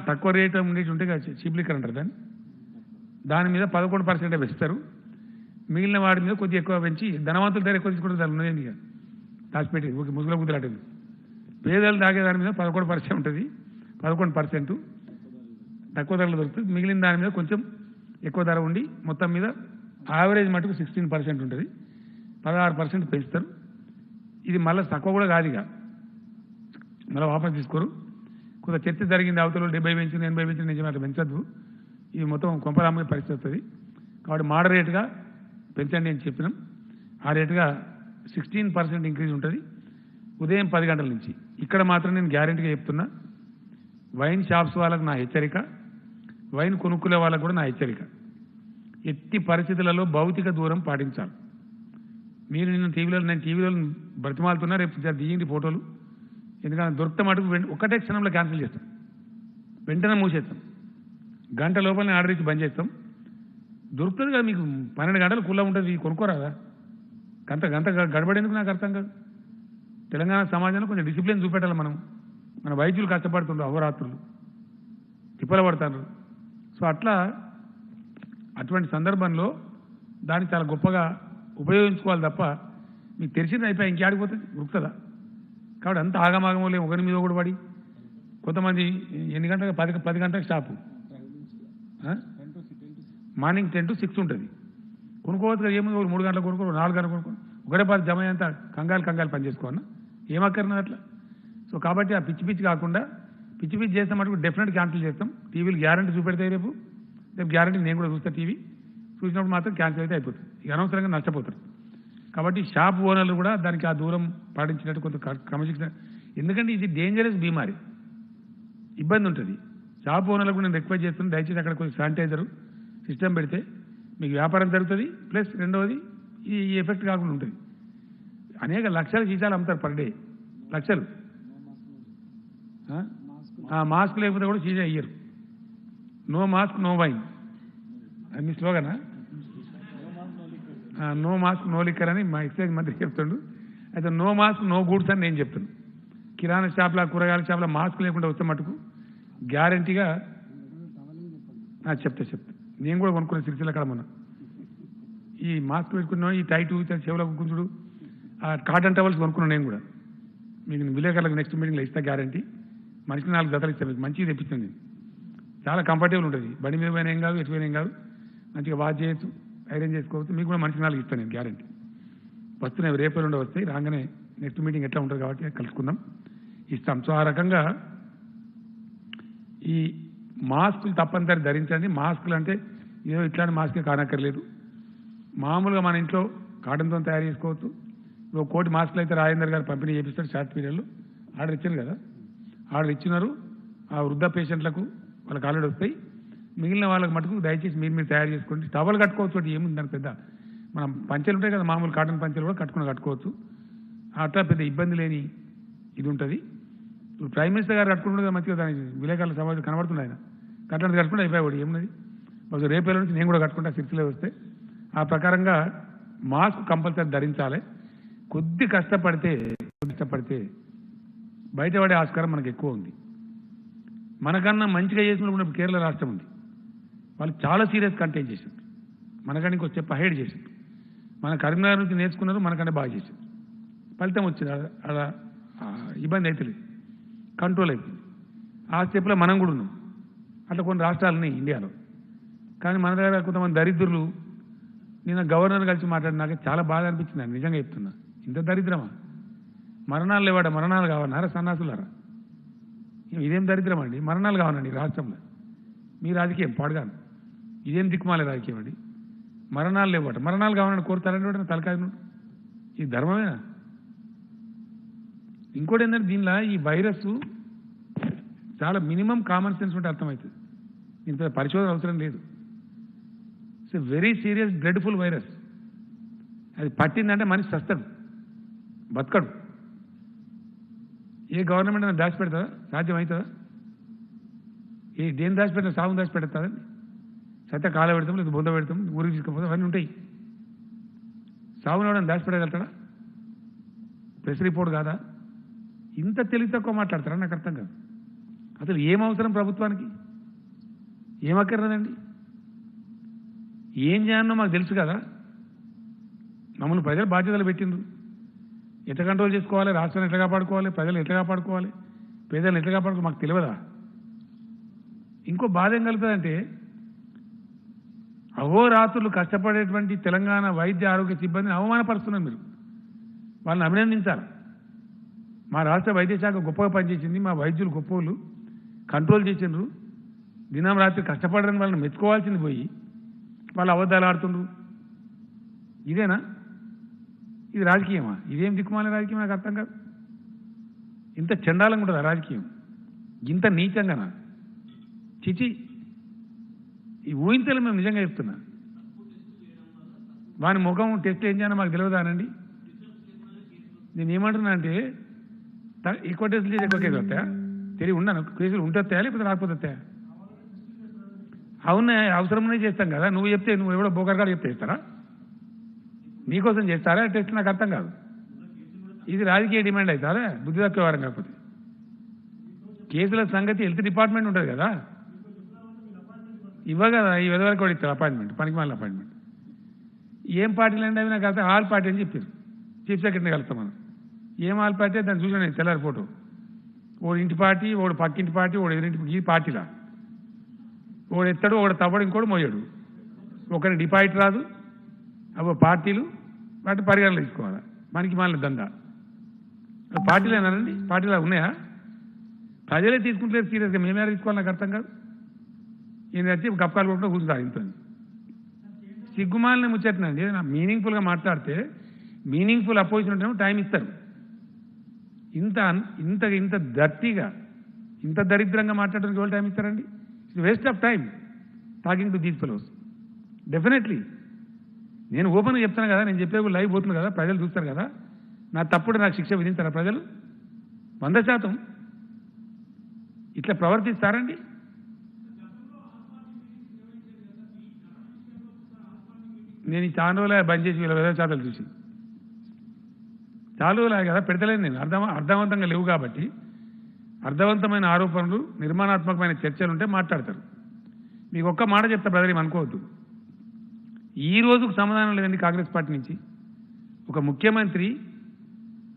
తక్కువ రేట్ ఉండేటి ఉంటే చీప్ లిక్కర్ అంటారు దాని మీద 11% పెంచుతారు. మిగిలిన వాడి మీద కొద్దిగా ఎక్కువ పెంచి ధనవంతుల ధర ఎక్కువ తీసుకుంటే దాని ఉన్నది ఇక దాచిపెట్టి ముసుగులో కుదిరాటది. పేదలు తాగే దాని మీద 11% ఉంటుంది. 11% తక్కువ ధరలు దొరుకుతుంది. మిగిలిన దాని మీద కొంచెం ఎక్కువ ధర ఉండి మొత్తం మీద యావరేజ్ మటుకు 16% ఉంటుంది. 16% పెంచుతారు. ఇది మళ్ళీ తక్కువ కూడా కాదు, ఇక మళ్ళీ వాపస్ తీసుకోరు. కొంత చర్చ జరిగింది, అవతల 70 పెంచింది 80 పెంచింది, నిజమే అట్లా పెంచద్దు. ఇది మొత్తం కొంపరామ్మ పరిస్థితి వస్తుంది. కాబట్టి మోడరేట్గా పెంచండి అని చెప్పినాం. ఆ రేటుగా 16% ఇంక్రీజ్ ఉంటుంది ఉదయం 10 గంటల నుంచి. ఇక్కడ మాత్రం నేను గ్యారెంటీగా చెప్తున్నా, వైన్ షాప్స్ వాళ్ళకు నా హెచ్చరిక, వైన్ కొనుక్కునే వాళ్ళకు కూడా నా హెచ్చరిక, ఎట్టి పరిస్థితులలో భౌతిక దూరం పాటించాలి. మీరు నేను టీవీలో బ్రతిమాలుతున్నా, రేపు దిగింది ఫోటోలు, ఎందుకంటే దొరికితే మటుకు ఒకటే క్షణంలో క్యాన్సిల్ చేస్తాం, వెంటనే మూసేస్తాం. గంట లోపలనే ఆర్డర్ ఇచ్చి బంద్ చేస్తాం. దొరుకుతుంది కదా మీకు, 12 గంటలు కుల్లా ఉంటుంది, కొనుక్కోరాదా? గంట గడబడేందుకు నాకు అర్థం కాదు. తెలంగాణ సమాజంలో కొంచెం డిసిప్లిన్ చూపెట్టాలి మనం. మన వైద్యులు కష్టపడుతుండ్రు, అహోరాత్రులు తిప్పలు పడతారు. సో అటువంటి సందర్భంలో దాన్ని చాలా గొప్పగా ఉపయోగించుకోవాలి తప్ప మీకు తెలిసింది అయిపోయి ఇంకేడిపోతుంది, ఉరుకుతుందా? కాబట్టి అంత ఆగమాగమో లేవు, ఒకరి మీద ఒకటి పడి. కొంతమంది ఎన్ని గంటలకు 10 గంటలకు షాపు, మార్నింగ్ 10 to 6 ఉంటుంది. కొనుక్కోవచ్చు కదా, ఏముంది 3 గంటలకు కొనుక్కో, 4 గంటలకు కొనుక్కో, ఒకటే పాటు జమ అంతా కంగాలు పని చేసుకోవన్నా ఏమక్కర్నది అట్లా. సో కాబట్టి ఆ పిచ్చి కాకుండా పిచ్చి పిచ్చి చేస్తే మటుకు డెఫినెట్ క్యాన్సిల్ చేస్తాం. టీవీలు గ్యారంటీ చూపెడతాయి, రేపు గ్యారంటీ నేను కూడా చూస్తా. టీవీ చూసినప్పుడు మాత్రం క్యాన్సిల్ అయితే అయిపోతుంది, ఇక అనవసరంగా నష్టపోతారు. కాబట్టి షాప్ ఓనర్లు కూడా దానికి ఆ దూరం పాటించినట్టు కొంత క్రమశిక్షణ, ఎందుకంటే ఇది డేంజరస్ బీమారి, ఇబ్బంది ఉంటుంది. షాప్ ఓనర్లకు నేను రిక్వెస్ట్ చేస్తున్నాను, దయచేసి అక్కడ కొంచెం శానిటైజరు సిస్టమ్ పెడితే మీకు వ్యాపారం జరుగుతుంది, ప్లస్ రెండవది ఈ ఎఫెక్ట్ కాకుండా ఉంటుంది. అనేక లక్షల సీసాలు అమ్ముతారు పర్ డే, లక్షలు. మాస్క్ లేకపోతే కూడా సీసా ఇయ్యరు. నో మాస్క్ నో వైన్, అది మీ స్లోగనా? నో మాస్క్ నో లిక్కర్ అని మా ఎక్సైజ్ మంత్రి చెప్తుండు. అయితే నో మాస్క్ నో గూడ్స్ అని నేను చెప్తున్నాను. కిరాణా షాప్ల, కూరగాయల షాప్ల మాస్క్ లేకుండా వస్తే మటుకు గ్యారంటీగా చెప్తా. నేను కూడా కొనుక్కునే సిరిసిల్ల అక్కడ మొన్న ఈ మాస్క్ పెట్టుకున్నాను, ఈ టైటు చెవులకు గుంజుడు, కాటన్ టవల్స్ కొనుక్కున్నాను నేను కూడా. మీకు విలేకరులకు నెక్స్ట్ మీటింగ్లో ఇస్తా గ్యారంటీ. మనిషికి 4 జతలు ఇస్తాను, మీకు మంచిగా తెప్పిస్తాను నేను. చాలా కంఫర్టబుల్ ఉంటుంది, బండి మీద పోయినా ఏం కాదు, ఎటు పోయినా ఏం కాదు, మంచిగా వాష్ చేయొచ్చు, ఐరన్ చేసుకోవచ్చు. మీకు కూడా మనిషికి 4 ఇస్తాను నేను గ్యారంటీ. వస్తున్నాయి, రేపు నుండి వస్తాయి. రాగానే నెక్స్ట్ మీటింగ్ ఎట్లా ఉంటుంది కాబట్టి కలుసుకుందాం, ఇస్తాం. సో ఆ రకంగా ఈ మాస్కులు తప్పనిసరి ధరించండి. మాస్కులు అంటే ఏదో ఇట్లాంటి మాస్కే కానక్కర్లేదు, మామూలుగా మన ఇంట్లో కాటన్తో తయారు చేసుకోవచ్చు. ఇప్పుడు 1 కోటి మాస్కులు అయితే రాజేందర్ గారు పంపిణీ చేపిస్తారు షార్ట్ పీరియడ్లో. ఆర్డర్ ఇచ్చారు కదా, ఆర్డర్ ఇచ్చినారు. ఆ వృద్ధ పేషెంట్లకు వాళ్ళకి ఆల్రెడీ వస్తాయి. మిగిలిన వాళ్ళకి మటుకు దయచేసి మీరు తయారు చేసుకోండి. టవల్ కట్టుకోవచ్చు, ఏముంది దానికి పెద్ద. మనం పంచెలు ఉంటాయి కదా, మామూలు కాటన్ పంచెలు కూడా కట్టుకోవచ్చు. అట్లా పెద్ద ఇబ్బంది లేని ఇది ఉంటుంది. ఇప్పుడు ప్రైమ్ మినిస్టర్ గారు కట్టుకుంటుండే మంచిగా, దానికి విలేకరుల సమాజం కనబడుతుంది. ఆయన కట్టడానికి కట్టుకుంటే అయిపోయాడు, ఏమున్నది. బహుశా రేపేళ్ళ నుంచి నేను కూడా కట్టుకుంటా, సిరిసిలో వస్తే. ఆ ప్రకారంగా మాస్క్ కంపల్సరీ ధరించాలి. కొద్ది కష్టపడితే బయటపడే ఆస్కారం మనకు ఎక్కువ ఉంది. మనకన్నా మంచిగా చేసినప్పుడు కేరళ రాష్ట్రం ఉంది, వాళ్ళు చాలా సీరియస్ కంటైన్ చేశారు, మనకన్నా ఇంకో స్టెప్ అహెడ్ చేశారు. మన కరీంనగర్ నుంచి నేర్చుకున్నారు, మనకన్నా బాగా చేశారు. ఫలితం వచ్చింది, అలా ఇబ్బంది అవుతుంది, కంట్రోల్ అయిపోయింది. ఆ స్టెప్లో మనం కూడా ఉన్నాం. అట్లా కొన్ని రాష్ట్రాలని ఇండియాలో. కానీ మన దగ్గర కొంతమంది దరిద్రులు, నిన్న గవర్నర్ కలిసి మాట్లాడినాక చాలా బాధ అనిపించింది. నిజంగా చెప్తున్నా, ఇంత దరిద్రమా? మరణాలు లేవాడ, మరణాలు కావన్నారా సన్నాసులారా? ఇదేం దరిద్రం అండి, మరణాలు కావనండి రాష్ట్రంలో. మీ రాజకీయం పాడుగాను, ఇదేం దిక్కుమాలే రాజకీయం అండి. మరణాలు లేవట, మరణాలు కావాలని కోరుతారండి తలకాయ. ఇది ధర్మమేనా? ఇంకోటి ఏంటంటే దీనిలో ఈ వైరస్ చాలా మినిమం కామన్ సెన్స్ ఉంటే అర్థమవుతుంది. ఇంత పరిశోధన అవసరం లేదు. It's a very serious dreadful virus. అది పట్టిందంటే మనిషి చస్తాడు, బతకడు. ఏ గవర్నమెంట్ అయినా దాచిపెడతా? సాధ్యమవుతుందా? దేని దాచిపెట్టినా సాగుని దాచిపెడతాదండి. సత్య కాల పెడతాం, లేదా బొంద పెడతాం, ఊరికి తీసుకుపోతాం, అవన్నీ ఉంటాయి. సాగుని ఎవడని దాచిపెట్టగలుగుతాడా? ప్రెస్ రిపోర్ట్ కాదా? ఇంత తెలివి తక్కువ మాట్లాడతారా? నాకు అర్థం కాదు. అసలు ఏం అవసరం ప్రభుత్వానికి? ఏమక్కర్లేదండి. ఏం చేయాలనో మాకు తెలుసు కదా. మమ్మల్ని ప్రజలు బాధ్యతలు పెట్టిండ్రు. ఎట్లా కంట్రోల్ చేసుకోవాలి, రాష్ట్రాన్ని ఎట్లా కాపాడుకోవాలి, ప్రజలు ఎట్లా కాపాడుకోవాలి, పేదలను ఎట్లా కాపాడుకోవాలి మాకు తెలియదా? ఇంకో బాధ ఏం కలుగుతుందంటే, అహోరాత్రులు కష్టపడేటువంటి తెలంగాణ వైద్య ఆరోగ్య సిబ్బందిని అవమానపరుస్తున్నారు మీరు. వాళ్ళని అభినందించాలి. మా రాష్ట్ర వైద్య శాఖ గొప్పగా పనిచేసింది, మా వైద్యులు గొప్పలు కంట్రోల్ చేసిండ్రు, దినం రాత్రి కష్టపడని వాళ్ళని మెచ్చుకోవాల్సింది పోయి వాళ్ళు అబద్ధాలు ఆడుతుండ్రు. ఇదేనా? ఇది రాజకీయమా? ఇదేం దిక్కుమాల రాజకీయం? నాకు అర్థం కాదు. ఇంత చండాలంగా ఉంటుంది రాజకీయం, ఇంత నీచంగానా? చిచి, ఈ ఊహించలే. మేము నిజంగా చెప్తున్నా, వాని ముఖం టెస్ట్ ఏం చేయాలో మాకు తెలియదానండి. నేను ఏమంటున్నా అంటే, ఎక్కువ టెస్టులు చేసి ఎక్కువ కేసులు వస్తాయా? తెలివి ఉన్నాను, కేసులు ఉంటే వస్తాయా లేకపోతే రాకపోతే వస్తాయా? అవునా, అవసరమనే చేస్తాం కదా. నువ్వు చెప్తే, నువ్వు ఎవడో బోకర్గాడు చెప్తే ఇస్తారా? మీకోసం చేస్తారా టెస్ట్? నాకు అర్థం కాదు. ఇది రాజకీయ డిమాండ్ అవుతారా? బుద్ధి తక్కువ వారం కాకపోతే. కేసుల సంగతి హెల్త్ డిపార్ట్మెంట్ ఉంటుంది కదా, ఇవ్వగదా? ఈ విధవరకు కూడా ఇస్తారు అపాయింట్మెంట్, పనికి మళ్ళీ అపాయింట్మెంట్. ఏం పార్టీలు అంటే అవి నాకు అర్థం. ఆల్ పార్టీ అని చెప్పారు, చీఫ్ సెక్రటరీని కలుస్తాం మనం. ఏం ఆల్ పార్టీ? దాన్ని చూసాను నేను తెల్లారి ఫోటో. ఓడి ఇంటి పార్టీ, ఓడి పక్కింటి పార్టీ, ఓడి ఎదురింటి, ఈ పార్టీలా ఓడు ఎత్తాడు, ఒకడు తవ్వడు, ఇంకోటి మోయాడు. ఒకరిని డిపాజిట్ రాదు. అవి పార్టీలు వాటి పరిగణలు తీసుకోవాలి. మనకి మళ్ళీ దందా. పార్టీలు ఏనారండి? పార్టీలు ఉన్నాయా? ప్రజలే తీసుకుంటలేరు సీరియస్గా, మేమే తీసుకోవాలి, నాకు అర్థం కాదు. ఈయన వచ్చి గప్పాలు కూడా కూర్చుంటారు ఇంత సిగ్గుమాలని ముచ్చట్నండి. ఏదైనా మీనింగ్ఫుల్గా మాట్లాడితే మీనింగ్ఫుల్ అపోజిషన్ ఉంటే టైం ఇస్తారు. ఇంత ఇంత ఇంత దర్టీగా ఇంత దరిద్రంగా మాట్లాడడానికి ఎవరు టైం ఇస్తారండి? It's waste of time talking to these fellows. Definitely నేను ఓపెన్గా చెప్తాను కదా, నేను చెప్పే లైవ్ పోతుంది కదా, ప్రజలు చూస్తారు కదా, నా తప్పుడు నాకు శిక్ష విధించారా ప్రజలు? 100% ఇట్లా ప్రవర్తిస్తారండి? నేను ఈ చాలా రోజులు బంద్ చేసి వీళ్ళ విధాచాతలు చూసి చాలా రోజులు కదా పెడతలేదు. నేను అర్థవంతంగా లేవు కాబట్టి అర్థవంతమైన ఆరోపణలు, నిర్మాణాత్మకమైన చర్చలు ఉంటే మాట్లాడతారు. మీకు ఒక్క మాట చెప్తా బ్రదర్, ఏమనుకోవద్దు. ఈ రోజుకు సమాధానం లేదండి కాంగ్రెస్ పార్టీ నుంచి. ఒక ముఖ్యమంత్రి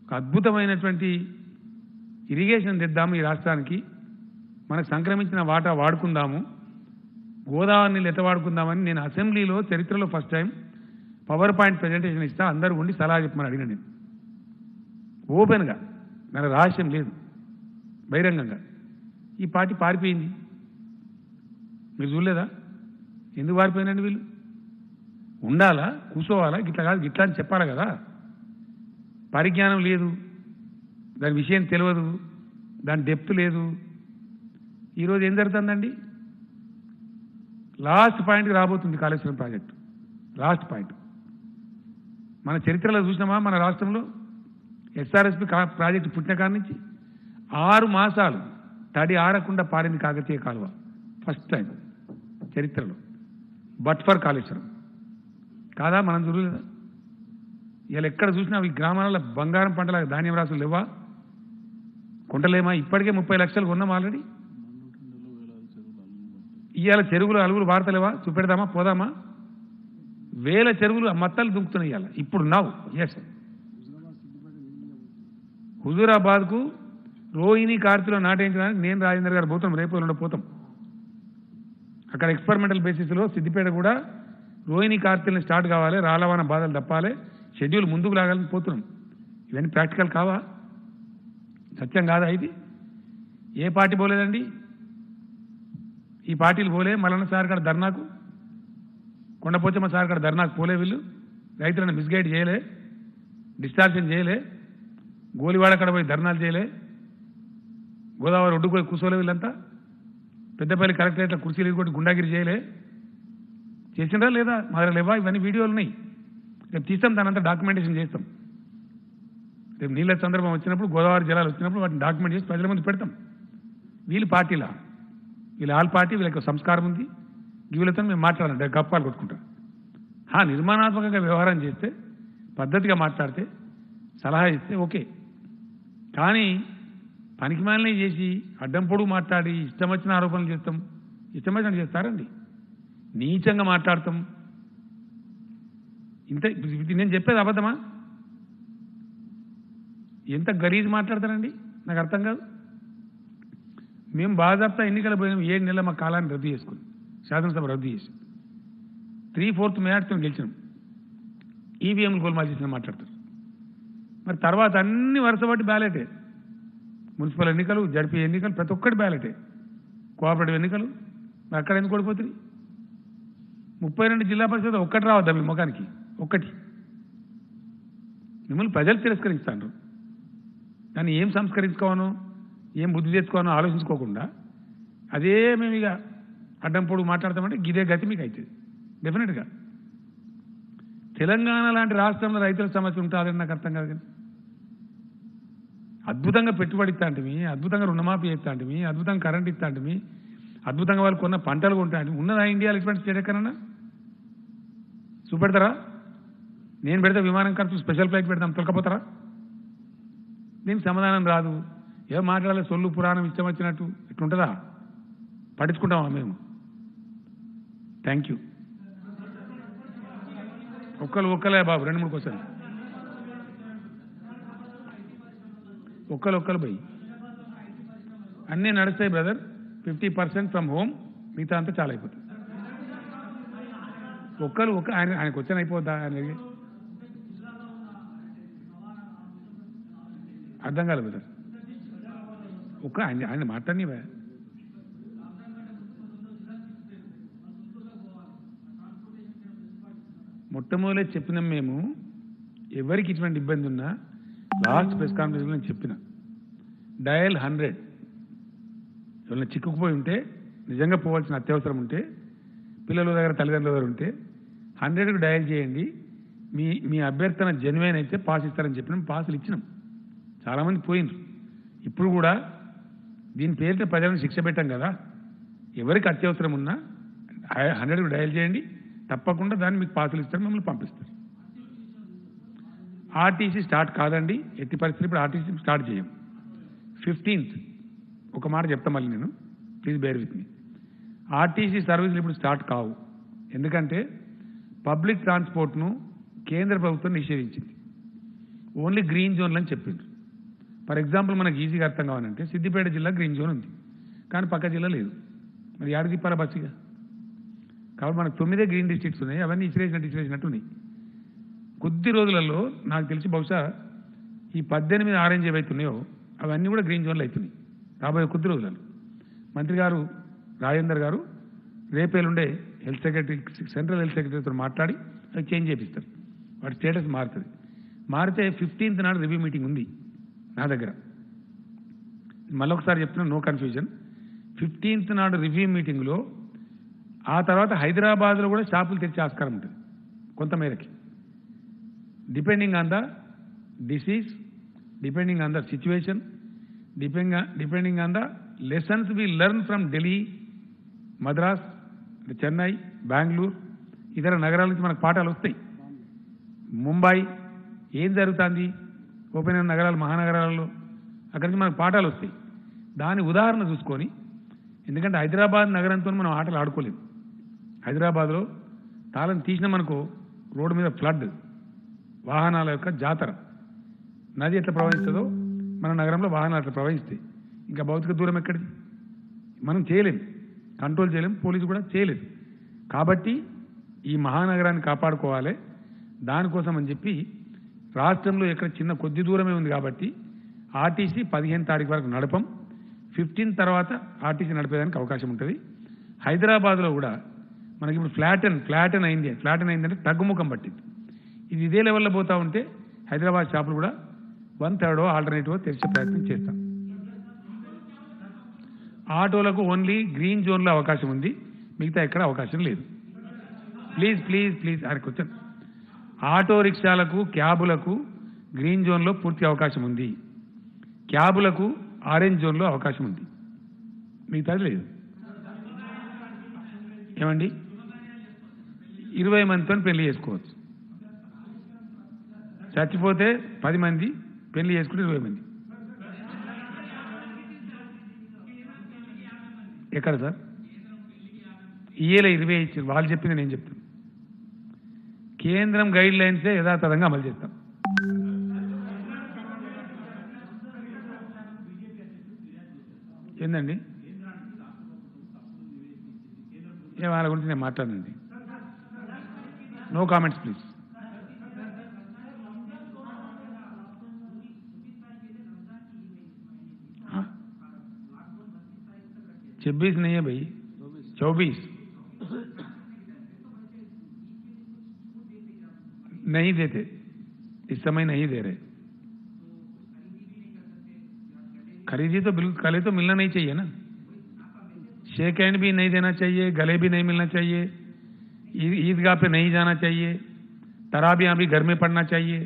ఒక అద్భుతమైనటువంటి ఇరిగేషన్ తెద్దాము ఈ రాష్ట్రానికి, మనకు సంక్రమించిన వాటా వాడుకుందాము, గోదావరి నీళ్ళు ఎట్లా వాడుకుందామని నేను అసెంబ్లీలో చరిత్రలో first time power point presentation ఇస్తా, అందరూ ఉండి సలహా చెప్పమని అడిగిన నేను ఓపెన్గా, నాకు రహస్యం లేదు, బహిరంగంగా. ఈ పార్టీ పారిపోయింది, మీరు చూడలేదా? ఎందుకు పారిపోయినండి వీళ్ళు? ఉండాలా, కూర్చోవాలా, గిట్లా కాదు గిట్లా అని చెప్పాలి కదా. పరిజ్ఞానం లేదు, దాని విషయం తెలియదు, దాని డెప్త్ లేదు. ఈరోజు ఏం జరుగుతుందండి? లాస్ట్ పాయింట్కి రాబోతుంది కాళేశ్వరం ప్రాజెక్టు. లాస్ట్ పాయింట్ మన చరిత్రలో చూసినామా? మన రాష్ట్రంలో ఎస్ఆర్ఎస్పి ప్రాజెక్టు పుట్టిన కాడి నుంచి 6 మాసాలు తడి ఆరకుండా పారింది కాకతీయ కాలువ, ఫస్ట్ టైం చరిత్రలో. బట్ ఫర్ కాళేశ్వరం కాదా? మనం చూడలేదా? ఇలా ఎక్కడ చూసినా ఈ గ్రామాలలో బంగారం పంటల ధాన్యం రాసులు లేవా? కొంటలేమా? ఇప్పటికే 30 లక్షలు కొన్నాం ఆల్రెడీ. ఇవాళ చెరువులు అలుగులు వార్తలేవా? చూపెడదామా, పోదామా? వేల చెరువులు మత్తలు దుంకుతున్నాయి ఇవాళ. ఇప్పుడు నావు ఎస్ హుజూరాబాద్కు రోహిణి కార్తీలో నాటేయించడానికి నేను రాజేందర్ గారు పోతాం, రేపు ఎల్లుండి పోతాం. అక్కడ ఎక్స్పెరిమెంటల్ బేసిస్లో సిద్దిపేట కూడా రోహిణి కార్తీలను స్టార్ట్ కావాలి, రాలవాన బాధలు తప్పాలి, షెడ్యూల్ ముందుకు లాగాలని పోతున్నాం. ఇవన్నీ ప్రాక్టికల్ కావా? సత్యం కాదా ఇది? ఏ పార్టీ పోలేదండి? ఈ పార్టీలు పోలే. మల్లన్న సార్ కాడ ధర్నాకు, కొండపోచమ్మ సార్ కాడ ధర్నాకు పోలే. వీళ్ళు రైతులను మిస్గైడ్ చేయలే, డిస్టార్షన్ చేయలే, గోలివాడ కాడ పోయి ధర్నాలు చేయలే, గోదావరి ఒడ్డుకు పోయి కూర్చోలే. వీళ్ళంతా పెద్దపల్లి కలెక్టరేట్లో కుర్చీలు కొట్టి గుండాగిరి చేయలే. చేసిండ్రా లేదా? మా దగ్గర లేవా? ఇవన్నీ వీడియోలు ఉన్నాయి, రేపు తీస్తాం, దానంతా డాక్యుమెంటేషన్ చేస్తాం. రేపు నీళ్ళ సందర్భం వచ్చినప్పుడు, గోదావరి జలాలు వచ్చినప్పుడు వాటిని డాక్యుమెంట్ చేసి ప్రజల ముందు పెడతాం. వీళ్ళు పార్టీలా? వీళ్ళ ఆల్ పార్టీ, వీళ్ళకి సంస్కారం ఉంది, వీళ్ళతో మేము మాట్లాడాలి, గప్పాలు కొట్టుకుంటాం. నిర్మాణాత్మకంగా వ్యవహారం చేస్తే, పద్ధతిగా మాట్లాడితే, సలహా ఇస్తే ఓకే. కానీ పనికిమాలినే చేసి అడ్డం పొడుగు మాట్లాడి ఇష్టం వచ్చిన ఆరోపణలు చేస్తాం, ఇష్టం వచ్చినట్టు చేస్తారండి, నీచంగా మాట్లాడతాం. ఇంత నేను చెప్పేది అబద్ధమా? ఎంత గలీజ్ మాట్లాడతారండి, నాకు అర్థం కాదు. మేము బాధాప్తా ఎన్నికలు పోయినాం, 7 నెలల మా కాలాన్ని రద్దు చేసుకుని, శాసనసభ రద్దు చేసి 3/4 మెజార్టీతో గెలిచినాం. ఈవీఎంలు గోల్మాల్ చేసిన మాట్లాడతారు. మరి తర్వాత అన్ని వరుసబట్టి బ్యాలెటే, మున్సిపల్ ఎన్నికలు, జడ్పీ ఎన్నికలు, ప్రతి ఒక్కటి బ్యాలెటే, కోఆపరేటివ్ ఎన్నికలు. మరి అక్కడ ఎందుకు ఓడిపోతుంది? 32 జిల్లా పరిషత్ ఒక్కటి రావద్దా మీ ముఖానికి? ఒక్కటి. మిమ్మల్ని ప్రజలు తిరస్కరిస్తాను. దాన్ని ఏం సంస్కరించుకోవానో, ఏం బుద్ధి తెచ్చుకోవానో ఆలోచించుకోకుండా అదే మేము ఇక అడ్డం పొడుగు మాట్లాడతామంటే గిదే గతి మీకు అవుతుంది డెఫినెట్గా. తెలంగాణ లాంటి రాష్ట్రంలో రైతుల సమస్య ఉంటుందని నాకు అర్థం కాదు. కానీ అద్భుతంగా పెట్టుబడి ఇస్తాంటివి, అద్భుతంగా రుణమాఫీ చేస్తాంటివి, అద్భుతంగా కరెంట్ ఇస్తాంటివి, అద్భుతంగా వాళ్ళు కొన్న పంటలు కొంటాంటి. ఉన్నదా ఇండియాలో ఇటువంటి స్టేట్ ఎక్కడన్నా? చూపెడతారా? నేను పెడితే విమానం ఖర్చు స్పెషల్ ఫ్లైట్ పెడతాం, తొలకపోతారా? దీనికి సమాధానం రాదు. ఏం మాట్లాడాలి, సొల్లు పురాణం ఇష్టం వచ్చినట్టు ఇట్లుంటుందా? పట్టించుకుంటామా మేము? Thank you. ఒక్కలే బాబు, 2-3 క్వశ్చన్. ఒక్కలు పోయి అన్నీ నడుస్తాయి బ్రదర్. 50% ఫ్రమ్ హోమ్, మిగతా అంతా చాలా అయిపోతుంది. ఆయన క్వశ్చన్ అయిపోద్దా? ఆయన అర్థం కాలేదు బ్రదర్. ఒక ఆయన మాట్లాడినవా మొట్టమొదటి చెప్పినాం మేము, ఎవరికి ఇటువంటి ఇబ్బంది ఉన్నా లాస్ట్ ప్రెస్ కాన్ఫరెన్స్లో నేను చెప్పిన డయల్ 100. ఎవరైనా చిక్కుకుపోయి ఉంటే, నిజంగా పోవాల్సిన అత్యవసరం ఉంటే, పిల్లల దగ్గర తల్లిదండ్రుల దగ్గర ఉంటే 100కు డయల్ చేయండి. మీ అభ్యర్థన జెన్యున్ అయితే పాస్ ఇస్తారని చెప్పినాం. పాసులు ఇచ్చినాం. చాలామంది పోయినారు. ఇప్పుడు కూడా దీని పేరుతో ప్రజలను శిక్ష పెట్టాం కదా. ఎవరికి అత్యవసరం ఉన్నా 100కు డయల్ చేయండి, తప్పకుండా దాన్ని మీకు పాసులు ఇస్తారు, మిమ్మల్ని పంపిస్తారు. ఆర్టీసీ స్టార్ట్ కాదండి, ఎట్టి పరిస్థితులు ఇప్పుడు ఆర్టీసీ స్టార్ట్ చేయం. 15th ఒక మాట చెప్తా మళ్ళీ నేను, please bear with me. RTC సర్వీసులు ఇప్పుడు స్టార్ట్ కావు. ఎందుకంటే పబ్లిక్ ట్రాన్స్పోర్ట్ను కేంద్ర ప్రభుత్వం నిషేధించింది. ఓన్లీ గ్రీన్ జోన్లు అని చెప్పిండ్రు. ఫర్ ఎగ్జాంపుల్ మనకు ఈజీగా అర్థం కావాలంటే సిద్దిపేట జిల్లా గ్రీన్ జోన్ ఉంది, కానీ పక్క జిల్లా లేదు. మరి యాడ తిప్పాలా బస్సుగా? కాబట్టి మనకు 9 గ్రీన్ డిస్ట్రిక్ట్స్ ఉన్నాయి. అవన్నీ ఇసిరేసినట్టు ఉన్నాయి. కొద్ది రోజులలో నాకు తెలిసి బహుశా ఈ 18 ఆరెంజ్ ఏవైతున్నాయో అవన్నీ కూడా గ్రీన్ జోన్లు అవుతున్నాయి రాబోయే కొద్ది రోజులలో. మంత్రి గారు రాజేందర్ గారు రేపేలుండే హెల్త్ సెక్రటరీ, సెంట్రల్ హెల్త్ సెక్రటరీతో మాట్లాడి అది చేంజ్ చేపిస్తారు. వాటి స్టేటస్ మారుతుంది. మారితే 15th నాడు రివ్యూ మీటింగ్ ఉంది నా దగ్గర. మళ్ళొకసారి చెప్తున్నా, నో కన్ఫ్యూజన్. 15th నాడు రివ్యూ మీటింగ్లో ఆ తర్వాత హైదరాబాద్లో కూడా షాపులు తెరిచే ఆస్కారం ఉంటుంది కొంతమేరకి, depending on the disease, depending on the situation, depending on the lessons we learn from Delhi, Madras, Chennai, Bengaluru, ఇతర నగరాల నుంచి మనకు పాఠాలు వస్తాయి. ముంబై ఏం జరుగుతుంది ఓపెన్ అయిన నగరాలు, మహానగరాలలో, అక్కడి నుంచి మనకు పాఠాలు వస్తాయి. దాని ఉదాహరణ చూసుకొని, ఎందుకంటే హైదరాబాద్ నగరంతో మనం ఆటలు ఆడుకోలేము. హైదరాబాద్లో తాళం తీసిన మనకు రోడ్డు మీద ఫ్లడ్, వాహనాల యొక్క జాతర, నది ఎట్లా ప్రవహిస్తుందో మన నగరంలో వాహనాలు అట్లా ప్రవహిస్తాయి. ఇంకా భౌతిక దూరం ఎక్కడిది? మనం చేయలేం, కంట్రోల్ చేయలేం, పోలీసు కూడా చేయలేదు. కాబట్టి ఈ మహానగరాన్ని కాపాడుకోవాలి. దానికోసం అని చెప్పి రాష్ట్రంలో ఎక్కడ చిన్న కొద్ది దూరమే ఉంది కాబట్టి ఆర్టీసీ 15 తారీఖు వరకు నడపం. 15 తర్వాత ఆర్టీసీ నడిపేదానికి అవకాశం ఉంటుంది. హైదరాబాద్లో కూడా మనకి ఇప్పుడు ఫ్లాటన్ అయింది. ఫ్లాటన్ అయిందంటే తగ్గుముఖం పట్టింది. ఇది ఇదే లెవెల్లో పోతూ ఉంటే హైదరాబాద్ షాపులు కూడా 1/3 ఆల్టర్నేటివ్ తెరిచే ప్రయత్నం చేస్తాం. ఆటోలకు ఓన్లీ గ్రీన్ జోన్లో అవకాశం ఉంది, మిగతా ఎక్కడ అవకాశం లేదు. ప్లీజ్ ప్లీజ్ ప్లీజ్ ఆయనకు వచ్చాను. ఆటో రిక్షాలకు, క్యాబులకు గ్రీన్ జోన్లో పూర్తి అవకాశం ఉంది. క్యాబులకు ఆరెంజ్ జోన్లో అవకాశం ఉంది, మిగతాది లేదు. ఏమండి, 20 మందితో పెళ్లి చేసుకోవచ్చు. చచ్చిపోతే 10 మంది, పెళ్లి చేసుకుంటే 20 మంది. ఎక్కడ సార్? ఈఏలో 20 ఇచ్చారు, వాళ్ళు చెప్పింది నేను చెప్తాను. కేంద్రం గైడ్ లైన్సే యథాతథంగా అమలు చేస్తాం. ఏందండి వాళ్ళ గురించి నేను మాట్లాడండి. No comments please. छब्बीस नहीं है भाई, 24 नहीं देते, इस समय नहीं दे रहे. खरीदी तो बिल्कुल, गले तो मिलना नहीं चाहिए ना. शेक हैंड भी नहीं देना चाहिए, गले भी नहीं मिलना चाहिए, ईदगाह पे नहीं जाना चाहिए, तराबियां भी घर में पढ़ना चाहिए.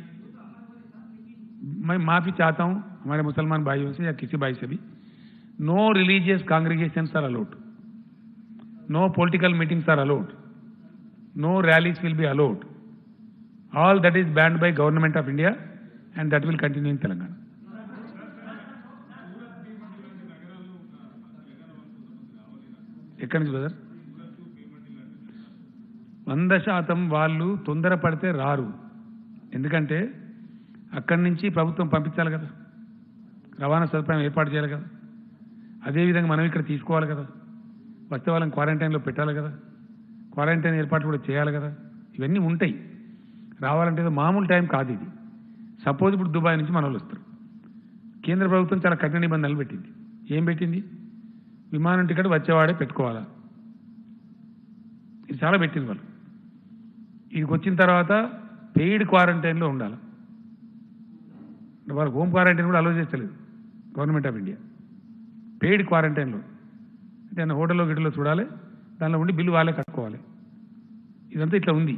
मैं माफी चाहता हूं हमारे मुसलमान भाइयों से या किसी भाई से भी. No religious congregations are allowed. No political meetings are allowed. No rallies will be allowed. All that is banned by Government of India and that will continue in Telangana. ఎక్కడి నుంచి బ్రదర్? 100% వాళ్ళు తొందరపడితే రారు. ఎందుకంటే అక్కడి నుంచి ప్రభుత్వం పంపించాలి కదా, రవాణా సదుపాయం ఏర్పాటు చేయాలి కదా. అదేవిధంగా మనం ఇక్కడ తీసుకోవాలి కదా, వస్తే వాళ్ళని క్వారంటైన్లో పెట్టాలి కదా, క్వారంటైన్ ఏర్పాటు కూడా చేయాలి కదా. ఇవన్నీ ఉంటాయి. రావాలంటే మామూలు టైం కాదు ఇది. సపోజ్ ఇప్పుడు దుబాయ్ నుంచి మన వాళ్ళు వస్తారు, కేంద్ర ప్రభుత్వం చాలా కఠిన నిబంధనలు పెట్టింది. ఏం పెట్టింది? విమానం టికెట్ వచ్చేవాడే పెట్టుకోవాలా. ఇది చాలా పెట్టింది వాళ్ళు. ఇదికి వచ్చిన తర్వాత పెయిడ్ క్వారంటైన్లో ఉండాలి. వాళ్ళు హోమ్ క్వారంటైన్ కూడా అలో చేస్తలేదు గవర్నమెంట్ ఆఫ్ ఇండియా. పెయిడ్ క్వారంటైన్లో అంటే హోటల్లో గిటల్లో చూడాలి, దానిలో ఉండి బిల్లు వాళ్ళే కట్టుకోవాలి. ఇదంతా ఇట్లా ఉంది.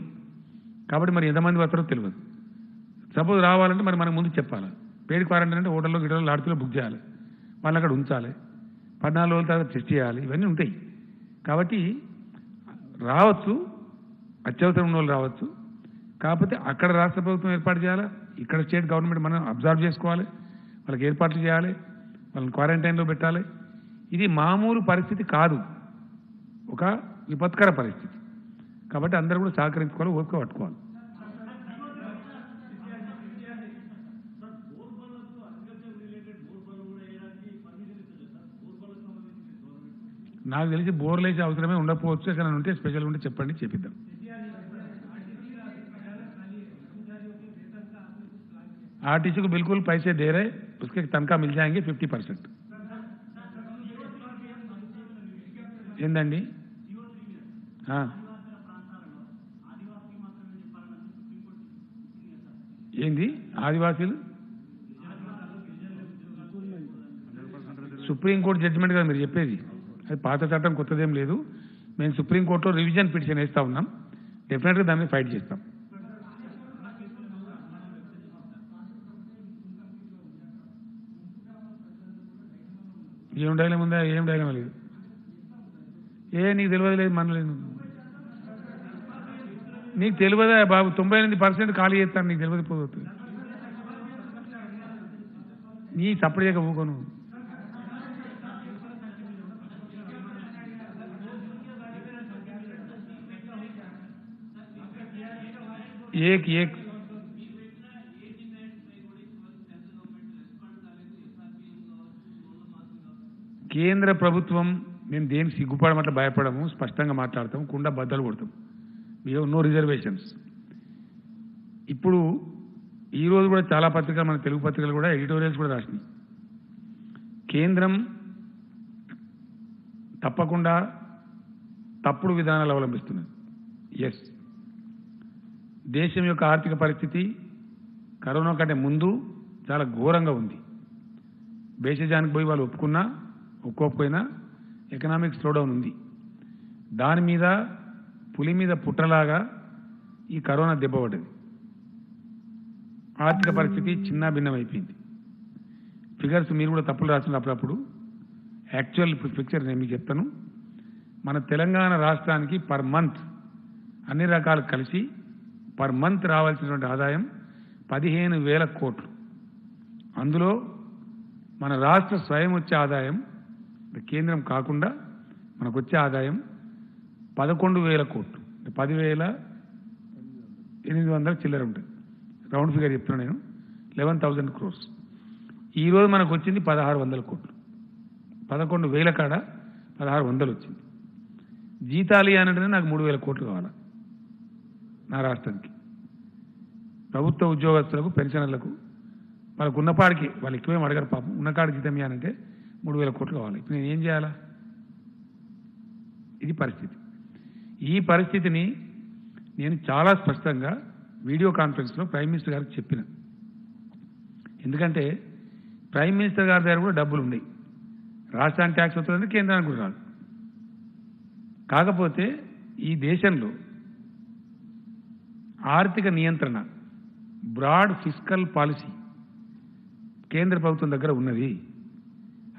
కాబట్టి మరి ఎంతమంది వస్తారో తెలియదు. సపోజ్ రావాలంటే మరి మనకు ముందు చెప్పాలి. పెయిడ్ క్వారంటైన్ అంటే హోటల్లో గిటల్లో లాడ్జ్లో బుక్ చేయాలి, వాళ్ళు అక్కడ ఉంచాలి, 14 రోజుల తర్వాత టెస్ట్ చేయాలి, ఇవన్నీ ఉంటాయి. కాబట్టి రావచ్చు, అత్యవసరం ఉన్న వాళ్ళు రావచ్చు. కాకపోతే అక్కడ రాష్ట్ర ప్రభుత్వం ఏర్పాటు చేయాలి, ఇక్కడ స్టేట్ గవర్నమెంట్ మనం అబ్జర్వ్ చేసుకోవాలి, వాళ్ళకి ఏర్పాట్లు చేయాలి, వాళ్ళని క్వారంటైన్లో పెట్టాలి. ఇది మామూలు పరిస్థితి కాదు, ఒక విపత్కర పరిస్థితి. కాబట్టి అందరూ కూడా సహకరించుకోవాలి, ఓపిక పట్టుకోవాలి. నాకు తెలిసి బోర్లు వేసే అవసరమే ఉండకపోవచ్చు. ఎక్కడ ఉంటే స్పెషల్ ఉంటే చెప్పండి, చేపిద్దాం. आरटीसी को बिल्कुल पैसे दे रहे, उसके तनख्वाह मिल जाएंगे 50%. ఏందండి? ఏంది ఆదివాసీలు? సుప్రీంకోర్టు జడ్జిమెంట్ కదా మీరు చెప్పేది. అది పాత చట్టం, కొత్తదేం లేదు. మేము సుప్రీంకోర్టులో రివిజన్ పిటిషన్ వేస్తూ ఉన్నాం. డెఫినెట్గా దాన్ని ఫైట్ చేస్తాం. ఏం డైలాగ్ ఉందా? ఏం డైలాగ్ లేదు. నీకు తెలియదు లేదు, మనలేదు. నీకు తెలియదా బాబు? 98% ఖాళీ చేస్తాను, నీకు తెలియదు పోతుంది. నీ సపరేట్ చేయక ఊకోను. एक కేంద్ర ప్రభుత్వం, మేము దేనికి సిగ్గుపడమట్ల భయపడము, స్పష్టంగా మాట్లాడతాం, కుండ బద్దలు కొడతాం. No reservations. ఇప్పుడు ఈరోజు కూడా చాలా పత్రికలు, మన తెలుగు పత్రికలు కూడా ఎడిటోరియల్స్ కూడా రాసినాయి. కేంద్రం తప్పకుండా తప్పుడు విధానాలు అవలంబిస్తున్నది. ఎస్, దేశం యొక్క ఆర్థిక పరిస్థితి కరోనా కంటే ముందు చాలా ఘోరంగా ఉంది. భేషజానికి పోయి వాళ్ళు ఒప్పుకోకపోయినా ఎకనామిక్ స్లోడౌన్ ఉంది. దాని మీద పులి మీద పుట్టలాగా ఈ కరోనా దెబ్బపడ్డది. ఆర్థిక పరిస్థితి చిన్న భిన్నమైపోయింది. ఫిగర్స్ మీరు కూడా తప్పులు రాస్తున్నారు అప్పుడప్పుడు. యాక్చువల్ పిక్చర్ నేను మీకు చెప్తాను. మన తెలంగాణ రాష్ట్రానికి పర్ మంత్ అన్ని రకాలు కలిసి పర్ మంత్ రావాల్సినటువంటి ఆదాయం 15,000 కోట్లు. అందులో మన రాష్ట్ర స్వయం వచ్చే ఆదాయం, కేంద్రం కాకుండా మనకు వచ్చే ఆదాయం 11,000 కోట్లు. 10,800 చిల్లర ఉంటుంది. రౌండ్ ఫిగర్ చెప్తున్నాను నేను. 11,000 crores. ఈరోజు మనకు వచ్చింది 1,600 కోట్లు. 11,000 కాడ 1,600 వచ్చింది. జీతాలు అంటే నాకు 3,000 కోట్లు కావాలి నా రాష్ట్రానికి. ప్రభుత్వ ఉద్యోగస్తులకు, పెన్షనర్లకు, వాళ్ళకు ఉన్నపాడికి, వాళ్ళు ఎక్కువేం అడగరు పాపం, ఉన్నకాడికి జీతం ఇవ్వాలంటే 3,000 కోట్లు కావాలి. ఇప్పుడు నేను ఏం చేయాలా? ఇది పరిస్థితి. ఈ పరిస్థితిని నేను చాలా స్పష్టంగా వీడియో కాన్ఫరెన్స్లో ప్రైమ్ మినిస్టర్ గారికి చెప్పిన. ఎందుకంటే ప్రైమ్ మినిస్టర్ గారి దగ్గర కూడా డబ్బులు ఉన్నాయి. రాష్ట్రానికి ట్యాక్స్ వస్తుందంటే కేంద్రానికి కూడా రాదు. కాకపోతే ఈ దేశంలో ఆర్థిక నియంత్రణ, బ్రాడ్ ఫిస్కల్ పాలసీ కేంద్ర ప్రభుత్వం దగ్గర ఉన్నది.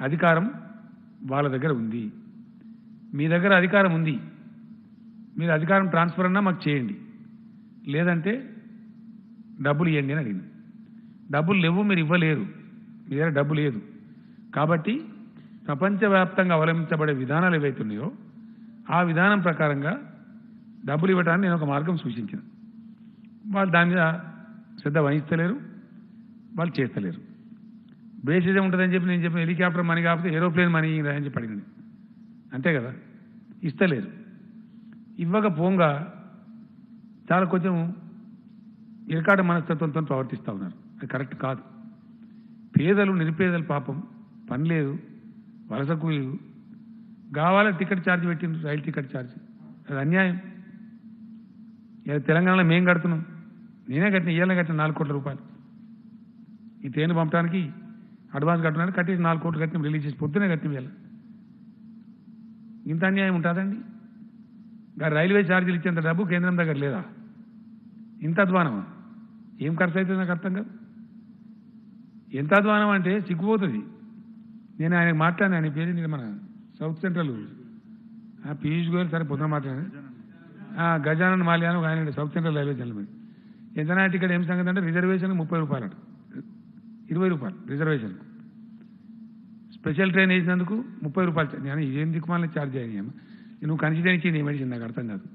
అధికారం వాళ్ళ దగ్గర ఉంది. మీ దగ్గర అధికారం ఉంది. మీరు అధికారం ట్రాన్స్ఫర్ అన్నా మాకు చేయండి, లేదంటే డబ్బులు ఇవ్వండి అని అడిగింది. డబ్బులు లేవు, మీరు ఇవ్వలేరు, మీ దగ్గర డబ్బు లేదు. కాబట్టి ప్రపంచవ్యాప్తంగా అవలంబించబడే విధానాలు ఏవైతున్నాయో ఆ విధానం ప్రకారంగా డబ్బులు ఇవ్వడానికి నేను ఒక మార్గం సూచించిన. వాళ్ళు దాని మీద శ్రద్ధ వహిస్తలేరు, వాళ్ళు చేస్తలేరు. బేసిజం ఉంటుందని చెప్పి నేను చెప్పిన హెలికాప్టర్ మనీ కాకపోతే ఏరోప్లేన్ మనీ అని చెప్పి అడిగింది. అంతే కదా, ఇస్తలేరు. ఇవ్వకపోగా చాలా కొంచెం ఇరకాట మనస్తత్వంతో ప్రవర్తిస్తూ ఉన్నారు. అది కరెక్ట్ కాదు. పేదలు, నిరుపేదలు పాపం పని లేదు, వలస కూలీలు కావాల టికెట్ ఛార్జ్ పెట్టిండ్రు, రైలు టికెట్ ఛార్జ్. అది అన్యాయం. తెలంగాణలో మేము కడుతున్నాం, నేనే కట్టిన, ఇయ్యాలనే కట్టిన 4 కోట్ల రూపాయలు. ఈ ట్రైన్ పంపడానికి అడ్వాన్స్ కట్టడానికి కట్టేసి 4 కోట్లు కట్టిన, రిలీజ్ చేసి పొద్దునే కట్టిన. వేళ ఇంత అన్యాయం ఉంటుందండి? రైల్వే ఛార్జీలు ఇచ్చేంత డబ్బు కేంద్రం దగ్గర లేదా? ఇంత అధ్వానమా? ఏం ఖర్చు అవుతుంది నాకు అర్థం కాదు. ఎంత అధ్వానం అంటే సిగ్గుపోతుంది. నేను ఆయనకు మాట్లాడిన, ఆయన పేరు మన సౌత్ సెంట్రల్ పీయూష్ గోయల్, సరే పొద్దున మాట్లాడాను. గజానన్ మాల్యాను ఆయన సౌత్ సెంట్రల్ రైల్వే జనరల్. ఎంతనా టికెట్ ఏం సంగతి అంటే రిజర్వేషన్ 30 రూపాయలు అట, 20 రూపాయలు రిజర్వేషన్. స్పెషల్ ట్రైన్ వేసినందుకు 30 రూపాయలు. నేను ఏం దిక్కుమాలని ఛార్జ్ అయ్యాను. నువ్వు కన్సిడర్ ఇచ్చింది ఏమడిచింది నాకు అర్థం కాదు.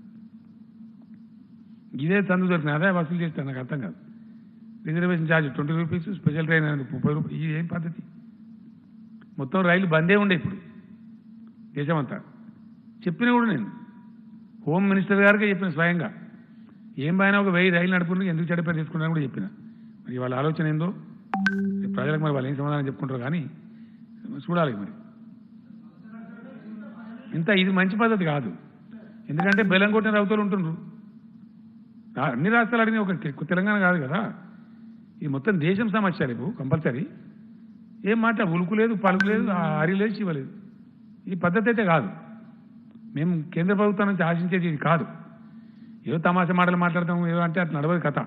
ఇదే తందు దొరికిన అదే వసూలు చేస్తాను, నాకు అర్థం కాదు. Reservation charge 20 rupees, special train అనేది 30 రూపాయలు. ఇది ఏం పద్ధతి? మొత్తం రైలు బందే ఉండే ఇప్పుడు దేశమంతా. చెప్పిన కూడా నేను హోమ్ మినిస్టర్ గారికి చెప్పిన స్వయంగా, ఏం పైన ఒక 1000 రైలు నడుపుకుంటూ ఎందుకు చెడ్డపేరు తీసుకుంటారని కూడా చెప్పిన. మరి వాళ్ళ ఆలోచన ఏందో ప్రజలకు మరి వాళ్ళు ఏం సమాధానం చెప్పుకుంటారు కానీ చూడాలి. మరి ఇంత ఇది మంచి పద్ధతి కాదు. ఎందుకంటే బెల్లం కొట్టిన రౌతులు ఉంటుండ్రు. అన్ని రాష్ట్రాలు అడిగిన ఒక తెలంగాణ కాదు కదా, ఇది మొత్తం దేశం సమస్య. రేపు కంపల్సరీ ఏం మాట ఉలుకు లేదు, పలుకు లేదు, అరి లేదు, శివ లేదు. ఈ పద్ధతి అయితే కాదు. మేము కేంద్ర ప్రభుత్వం నుంచి ఆశించేది ఇది కాదు. ఏదో తమాషా మాటలు మాట్లాడతాం, ఏదో అంటే అట్లా నడవదు కథ.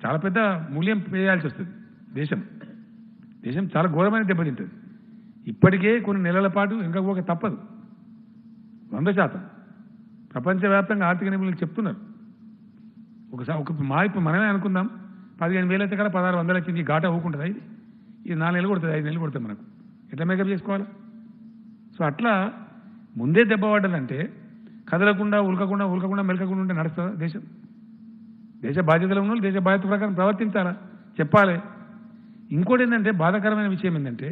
చాలా పెద్ద మూల్యం వేయాల్సి వస్తుంది. దేశం చాలా ఘోరమైన దెబ్బతింటుంది. ఇప్పటికే కొన్ని నెలల పాటు ఇంకా పోక తప్పదు. 100% ప్రపంచవ్యాప్తంగా ఆర్థిక నిపుణులు చెప్తున్నారు. ఒకసారి ఇప్పుడు మనమే అనుకుందాం, 15,000 అయితే కదా 1600 వచ్చింది, ఈ ఘాట ఊకుంటుందా? ఇది 4 నెలలు కొడుతుంది, 5 నెలలు కొడుతుంది. మనకు ఎట్లా మేకప్ చేసుకోవాలా? సో అట్లా ముందే దెబ్బ పడ్డదంటే కదలకుండా ఉల్కకుండా మెలకకుండా ఉంటే నడుస్తుందా దేశం? దేశ బాధ్యతలు ఉన్న దేశ బాధ్యత ప్రకారం ప్రవర్తించాలా, చెప్పాలి. ఇంకోటి ఏంటంటే బాధాకరమైన విషయం ఏంటంటే,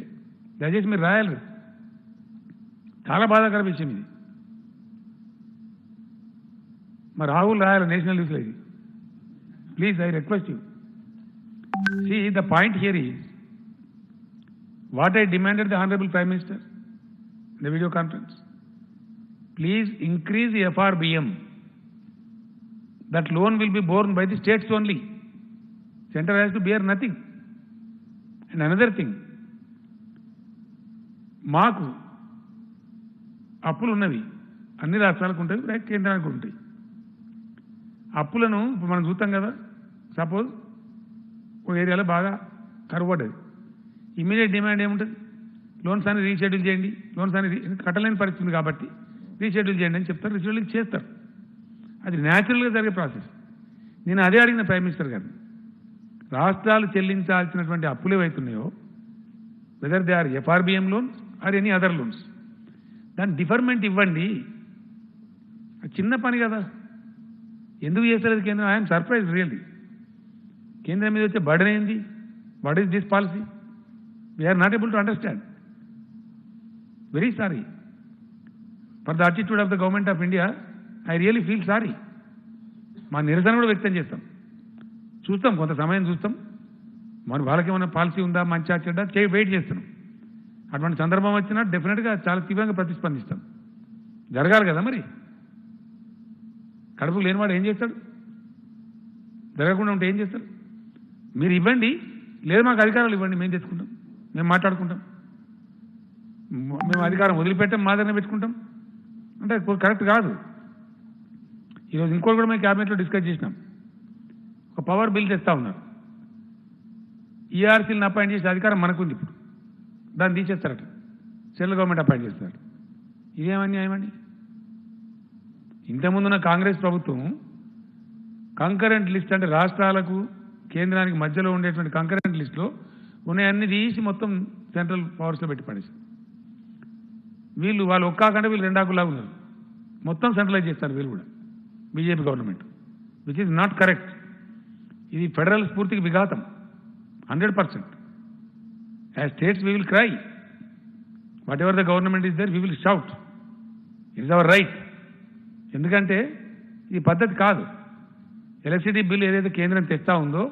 దయచేసి మీరు రాయాలి, చాలా బాధాకర విషయం ఇది. మరి రాహుల్ రాయాలి నేషనల్ న్యూస్లో ఇది. Please, I request you. See, the point here is what I demanded the Honorable Prime Minister in the video conference. Please increase the FRBM. That loan will be borne by the states only. Center has to bear nothing. And another thing, మాకు అప్పులు ఉన్నవి, అన్ని రాష్ట్రాలకు ఉంటాయి, కేంద్రానికి ఉంటాయి. అప్పులను ఇప్పుడు మనం చూస్తాం కదా, సపోజ్ ఒక ఏరియాలో బాగా కరువు పడ్డది, ఇమీడియట్ డిమాండ్ ఏముంటుంది? లోన్స్ అని రీషెడ్యూల్ చేయండి, లోన్స్ అని కట్టలేని పరిస్థితి కాబట్టి రీషెడ్యూల్ చేయండి అని చెప్తారు, రీషెడ్యూల్ చేస్తారు. అది న్యాచురల్గా జరిగే ప్రాసెస్. నేను అదే అడిగిన ప్రైమ్ మినిస్టర్ గారు, రాష్ట్రాలు చెల్లించాల్సినటువంటి అప్పులు ఏవైతున్నాయో, whether they are FRBM loans or any other loans, దాని డిఫర్మెంట్ ఇవ్వండి. అది చిన్న పని కదా, ఎందుకు చేస్తలేదు కేంద్రం? I'm surprise really. కేంద్రం మీద వచ్చే బర్డెన్ ఏంది? What is this policy? We're not able to understand. Very sorry for the attitude of the government of India. I really feel sorry. మా నిరసన కూడా వ్యక్తం చేస్తాం. చూస్తాం, కొంత సమయం చూస్తాం, మన వాళ్ళకి ఏమైనా పాలసీ ఉందా, మంచిగా చెడ్డా వెయిట్ చేస్తున్నాం. అటువంటి సందర్భం వచ్చినా డెఫినెట్గా చాలా తీవ్రంగా ప్రతిస్పందిస్తాం. జరగాలి కదా మరి. కడుపు లేనివాడు ఏం చేస్తాడు? జరగకుండా ఉంటే ఏం చేస్తారు? మీరు ఇవ్వండి, లేదు మాకు అధికారాలు ఇవ్వండి, మేము తెచ్చుకుంటాం, మేము మాట్లాడుకుంటాం, మేము అధికారం వదిలిపెట్టాం, మా దగ్గర పెట్టుకుంటాం అంటే కరెక్ట్ కాదు. ఈరోజు ఇంకోటి కూడా మేము క్యాబినెట్లో డిస్కస్ చేసినాం. ఒక పవర్ బిల్ తెస్తా ఉన్నారు. ERCలను అపాయింట్ చేసే అధికారం మనకుంది. ఇప్పుడు దాన్ని తీసేస్తారట, సెంట్రల్ గవర్నమెంట్ అపాయింట్ చేస్తారు. ఇదేమని ఏమండి? ఇంతకుముందున్న కాంగ్రెస్ ప్రభుత్వం కంకరెంట్ లిస్ట్, అంటే రాష్ట్రాలకు కేంద్రానికి మధ్యలో ఉండేటువంటి కంకరెంట్ లిస్టులో ఉన్నాయన్నీ తీసి మొత్తం సెంట్రల్ పవర్స్లో పెట్టి పడేసి, వాళ్ళు ఒక్కాకంటే వీళ్ళు 2 ఆకులాగా ఉన్నారు. మొత్తం సెంట్రలైజ్ చేస్తారు వీళ్ళు కూడా, BJP government, which is not correct. ఇది ఫెడరల్ స్ఫూర్తికి విఘాతం 100%. As states we will cry, whatever the government is there we will shout, it is our right. ఎందుకంటే ఈ పద్ధతి కాదు. ఎలక్ట్రిసిటీ బిల్ ఏదైతే కేంద్రం తెస్తా ఉందో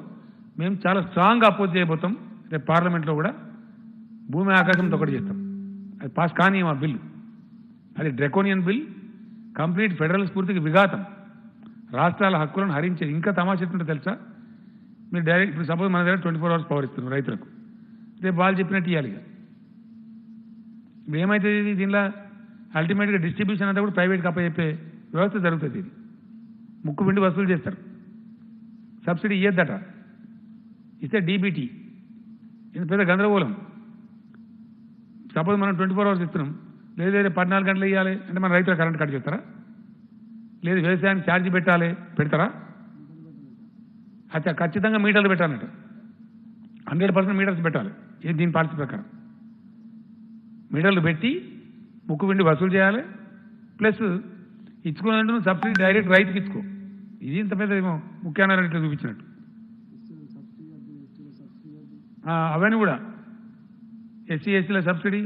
మేము చాలా స్ట్రాంగ్గా అపోజ్ చేయబోతాం. రేపు పార్లమెంట్లో కూడా భూమి ఆకాశంతో ఒకటి చేస్తాం. అది పాస్ కానీ ఆ బిల్లు అది డ్రెకోనియన్ బిల్, కంప్లీట్ ఫెడరల్ స్ఫూర్తికి విఘాతం, రాష్ట్రాల హక్కులను హరించేది. ఇంకా తమాషా ఎట్లుంటే తెలుసా, మీరు డైరెక్ట్ ఇప్పుడు సపోజ్ మన దగ్గర 24 hours పవర్ ఇస్తున్నారు రైతులకు, రేపు వాళ్ళు చెప్పినట్టు ఇవ్వాలి. ఇప్పుడు ఏమవుతుంది దీనిలో అల్టిమేట్గా డిస్ట్రిబ్యూషన్ అంతా కూడా ప్రైవేట్కి అప్పచెప్పే వ్యవస్థ జరుగుతుంది. ఇది ముక్కు పిండి వసూలు చేస్తారు. సబ్సిడీ ఇయ్యద్దట, ఇస్తే డీబీటీ. ఇది పెద్ద గందరగోళం. సపోజ్ మనం 24 hours ఇస్తున్నాం, లేదు 14 గంటలు ఇవ్వాలి అంటే మన రైతుల కరెంట్ కట్ చేస్తారా? లేదు వ్యవసాయానికి ఛార్జీ పెడతారా? అచ్చా ఖచ్చితంగా మీటర్లు పెట్టాలంట, 100% మీటర్స్ పెట్టాలి. ఇది దీని పాలసీ ప్రకారం మీటర్లు పెట్టి ముక్కు పిండి వసూలు చేయాలి. ప్లస్ ఇచ్చుకున్నట్టు సబ్సిడీ డైరెక్ట్ రైతుకి ఇచ్చుకో. ఇది ఇంత పెద్ద ఏమో ముఖ్యాన్ని ఇట్లా చూపించినట్టు. అవన్నీ కూడా ఎస్సీ ఎస్టీల సబ్సిడీ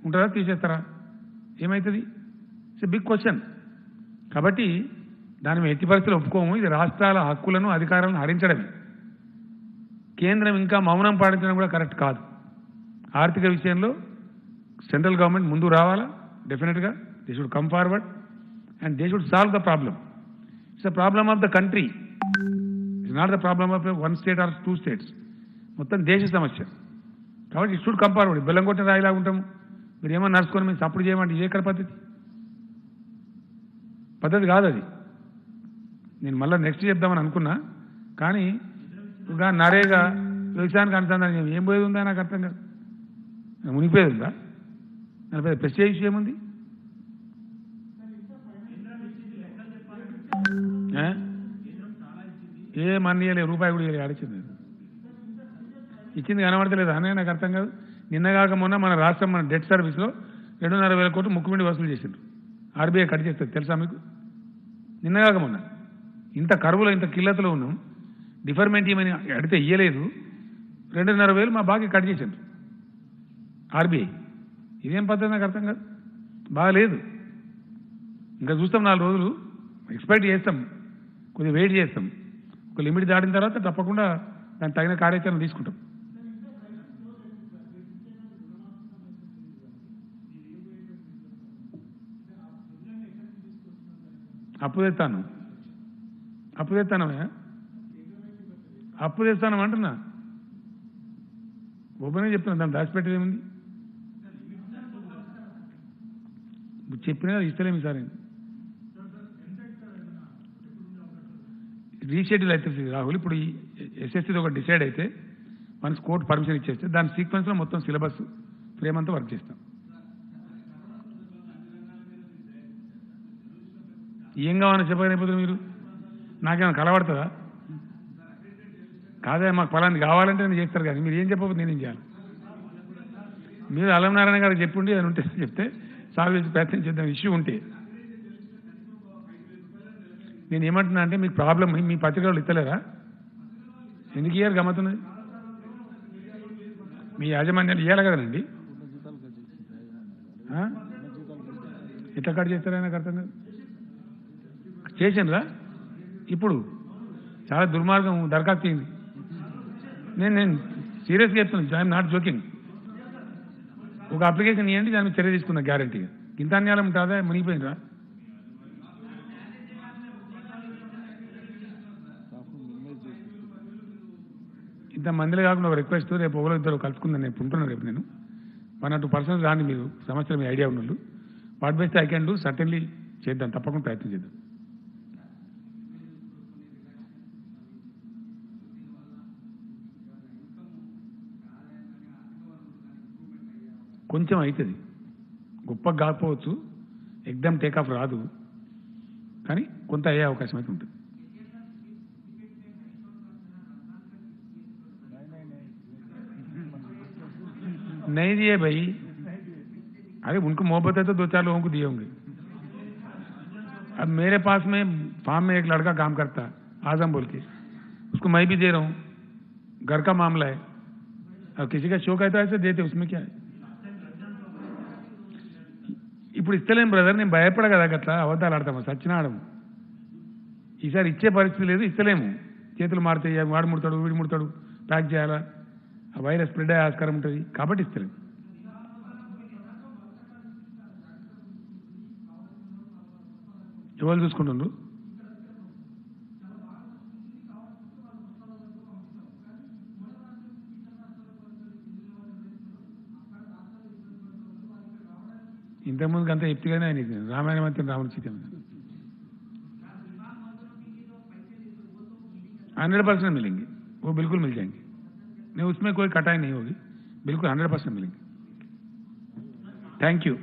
ఉంటుందా, తీసేస్తారా, ఏమవుతుంది? It's big question. కాబట్టి దాని మీద ఎట్టి పరిస్థితులు ఒప్పుకోము. ఇది రాష్ట్రాల హక్కులను అధికారాలను హరించడమే. కేంద్రం ఇంకా మౌనం పాటించడం కూడా కరెక్ట్ కాదు. ఆర్థిక విషయంలో సెంట్రల్ గవర్నమెంట్ ముందు రావాలా, డెఫినెట్గా they should come forward and they should solve the problem. It's the problem of the country, it's not the problem of 1 state or 2 states. మొత్తం దేశ సమస్య. కాబట్టి ఇట్ షుడ్ కమ్ ఫార్వర్డ్. బెల్లం కొట్టిన రాయిలా ఉంటాము. మీరు ఏమన్నా నడుచుకొని మీరు సపోర్ట్ చేయమంటే ఇది ఎక్కడ పద్ధతి కాదు అది. నేను మళ్ళీ నెక్స్ట్ చెప్దామని అనుకున్నా, కానీ ఇంకా నరేగా వ్యవసాయానికి అనుసంధానం ఏం పోయేది ఉందా నాకు అర్థం కాదు. మునిగిపోయేది ఉందా? దాని పెద్ద ప్రెస్టేజ్ విషయం ఉంది. ఏ మన్నీయలే, రూపాయి కూడా ఇవ్వలే, ఆడిచ్చింది. ఇచ్చింది కనబడతలేదు అనే నాకు అర్థం కాదు. నిన్నగాక మొన్న మన రాష్ట్రం మన డెట్ సర్వీస్లో 2,500 కోట్లు ముక్కుపిండి వసూలు చేసిండ్రు. ఆర్బీఐ కట్ చేస్తుంది తెలుసా మీకు? నిన్నగాక మొన్న ఇంత కరువులో ఇంత కిల్లతలో ఉన్నాం, డిఫర్మెంట్ ఏమని అడిగితే ఇయ్యలేదు. 2,500 మా బాకీ కట్ చేసిండ్రు ఆర్బీఐ. ఇదేం పద్ధతి నాకు అర్థం కాదు, బాగాలేదు. ఇంకా చూస్తాం 4 రోజులు ఎక్స్పెక్ట్ చేస్తాం, కొద్దిగా వెయిట్ చేస్తాం. ఒక లిమిట్ దాటిన తర్వాత తప్పకుండా దానికి తగిన కార్యాచరణ తీసుకుంటాం. అప్పు తెస్తాను అంటున్నా, ఓపెన్గా చెప్తున్నా. దాన్ని దాచిపెట్టేది ఏముంది? చెప్పినా ఇస్తలేము సార్. రీషెడ్యూల్ అయితే రాహుల్, ఇప్పుడు ఈ ఎస్ఎస్సీది ఒక డిసైడ్ అయితే మనకి కోర్టు పర్మిషన్ ఇచ్చేస్తే దాని సీక్వెన్స్లో మొత్తం సిలబస్ ఫ్రేమ్ అంతా వర్క్ చేస్తాం. ఏం కావాలని చెప్పలేకపోతుంది మీరు? నాకేమైనా కలబడుతుందా? కాదే, మాకు ఫలాన్ని కావాలంటే నేను చేస్తారు, కానీ మీరు ఏం చెప్పకపోతే నేనేం చేయాలి? మీరు అల్లం నారాయణ గారికి చెప్పుండి అని ఉంటే చెప్తే సాల్వ్ చేసి ప్రయత్నం చేద్దాం. ఇష్యూ ఉంటే నేను ఏమంటున్నా అంటే, మీకు ప్రాబ్లం మీ పత్రికలు ఇస్తలేరా? ఎందుకు ఇయ్యారు? గమ్మతున్నది. మీ యాజమాన్యాలు ఇవ్వాలి కదండి. ఎట్లా కట్ చేస్తారా నాకు అర్థం కాదు. చేసిండ్రా? ఇప్పుడు చాలా దుర్మార్గం దరఖాస్తు అయింది. నేను సీరియస్గా చెప్తున్నాను, ఐఎమ్ నాట్ జోకింగ్. ఒక అప్లికేషన్ ఇవ్వండి, దాని మీద చర్య తీసుకున్నా గ్యారంటీగా. ఇంత అన్యాయం ఉంటుందా? మునిగిపోయినరా? ఇంతమందిలో కాకుండా ఒక రిక్వెస్ట్, రేపు ఒకరు ఇద్దరు కలుసుకుందని నేను ఉంటున్నాను. రేపు నేను 1 or 2 persons రాని, మీరు సమస్యలు మీ ఐడియా ఉన్నోళ్ళు, what best I can do certainly చేద్దాం, తప్పకుండా ప్రయత్నం చేద్దాం. కొంచెం అవుతుంది, గొప్పగా కాకపోవచ్చు, ఎగ్దమ్ టేకాఫ్ రాదు, కానీ కొంత అయ్యే అవకాశం అయితే ఉంటుంది. नहीं दिए भाई, अरे उनको मोहब्बत है तो 2-4 लोगों को दिए होंगे. अब मेरे पास में फार्म में एक लड़का काम करता है, आजम बोल के, उसको मैं भी दे रहा हूँ. घर का मामला है, अब किसी का शौक है तो ऐसे देते, उसमें क्या है. ఇప్పుడు ఇస్తలేం బ్రదర్, నేను భయపడ కదా అట్లా అబద్ధాలు ఆడతాము, సచ్చినాడము. ఈసారి ఇచ్చే పరిస్థితి లేదు, ఇస్తలేము. చేతులు మారుతాయి, వాడు ముడతాడు వీడు ముడతాడు, ప్యాక్ చేయాలా, ఆ వైరస్ స్ప్రెడ్ అయ్యే ఆస్కారం ఉంటుంది, కాబట్టి ఇస్తలేము. ఎవరు చూసుకుంటుండ్రు? ఇంతకుముందుకు అంతా చెప్తేగానే ఆయన రామాయణం అంతా రాముడి సీత 100% मिलेंगे, वो बिल्कुल मिल जाएंगे, नहीं उसमें कोई कटाई नहीं होगी, बिल्कुल 100% मिलेंगे। Thank you.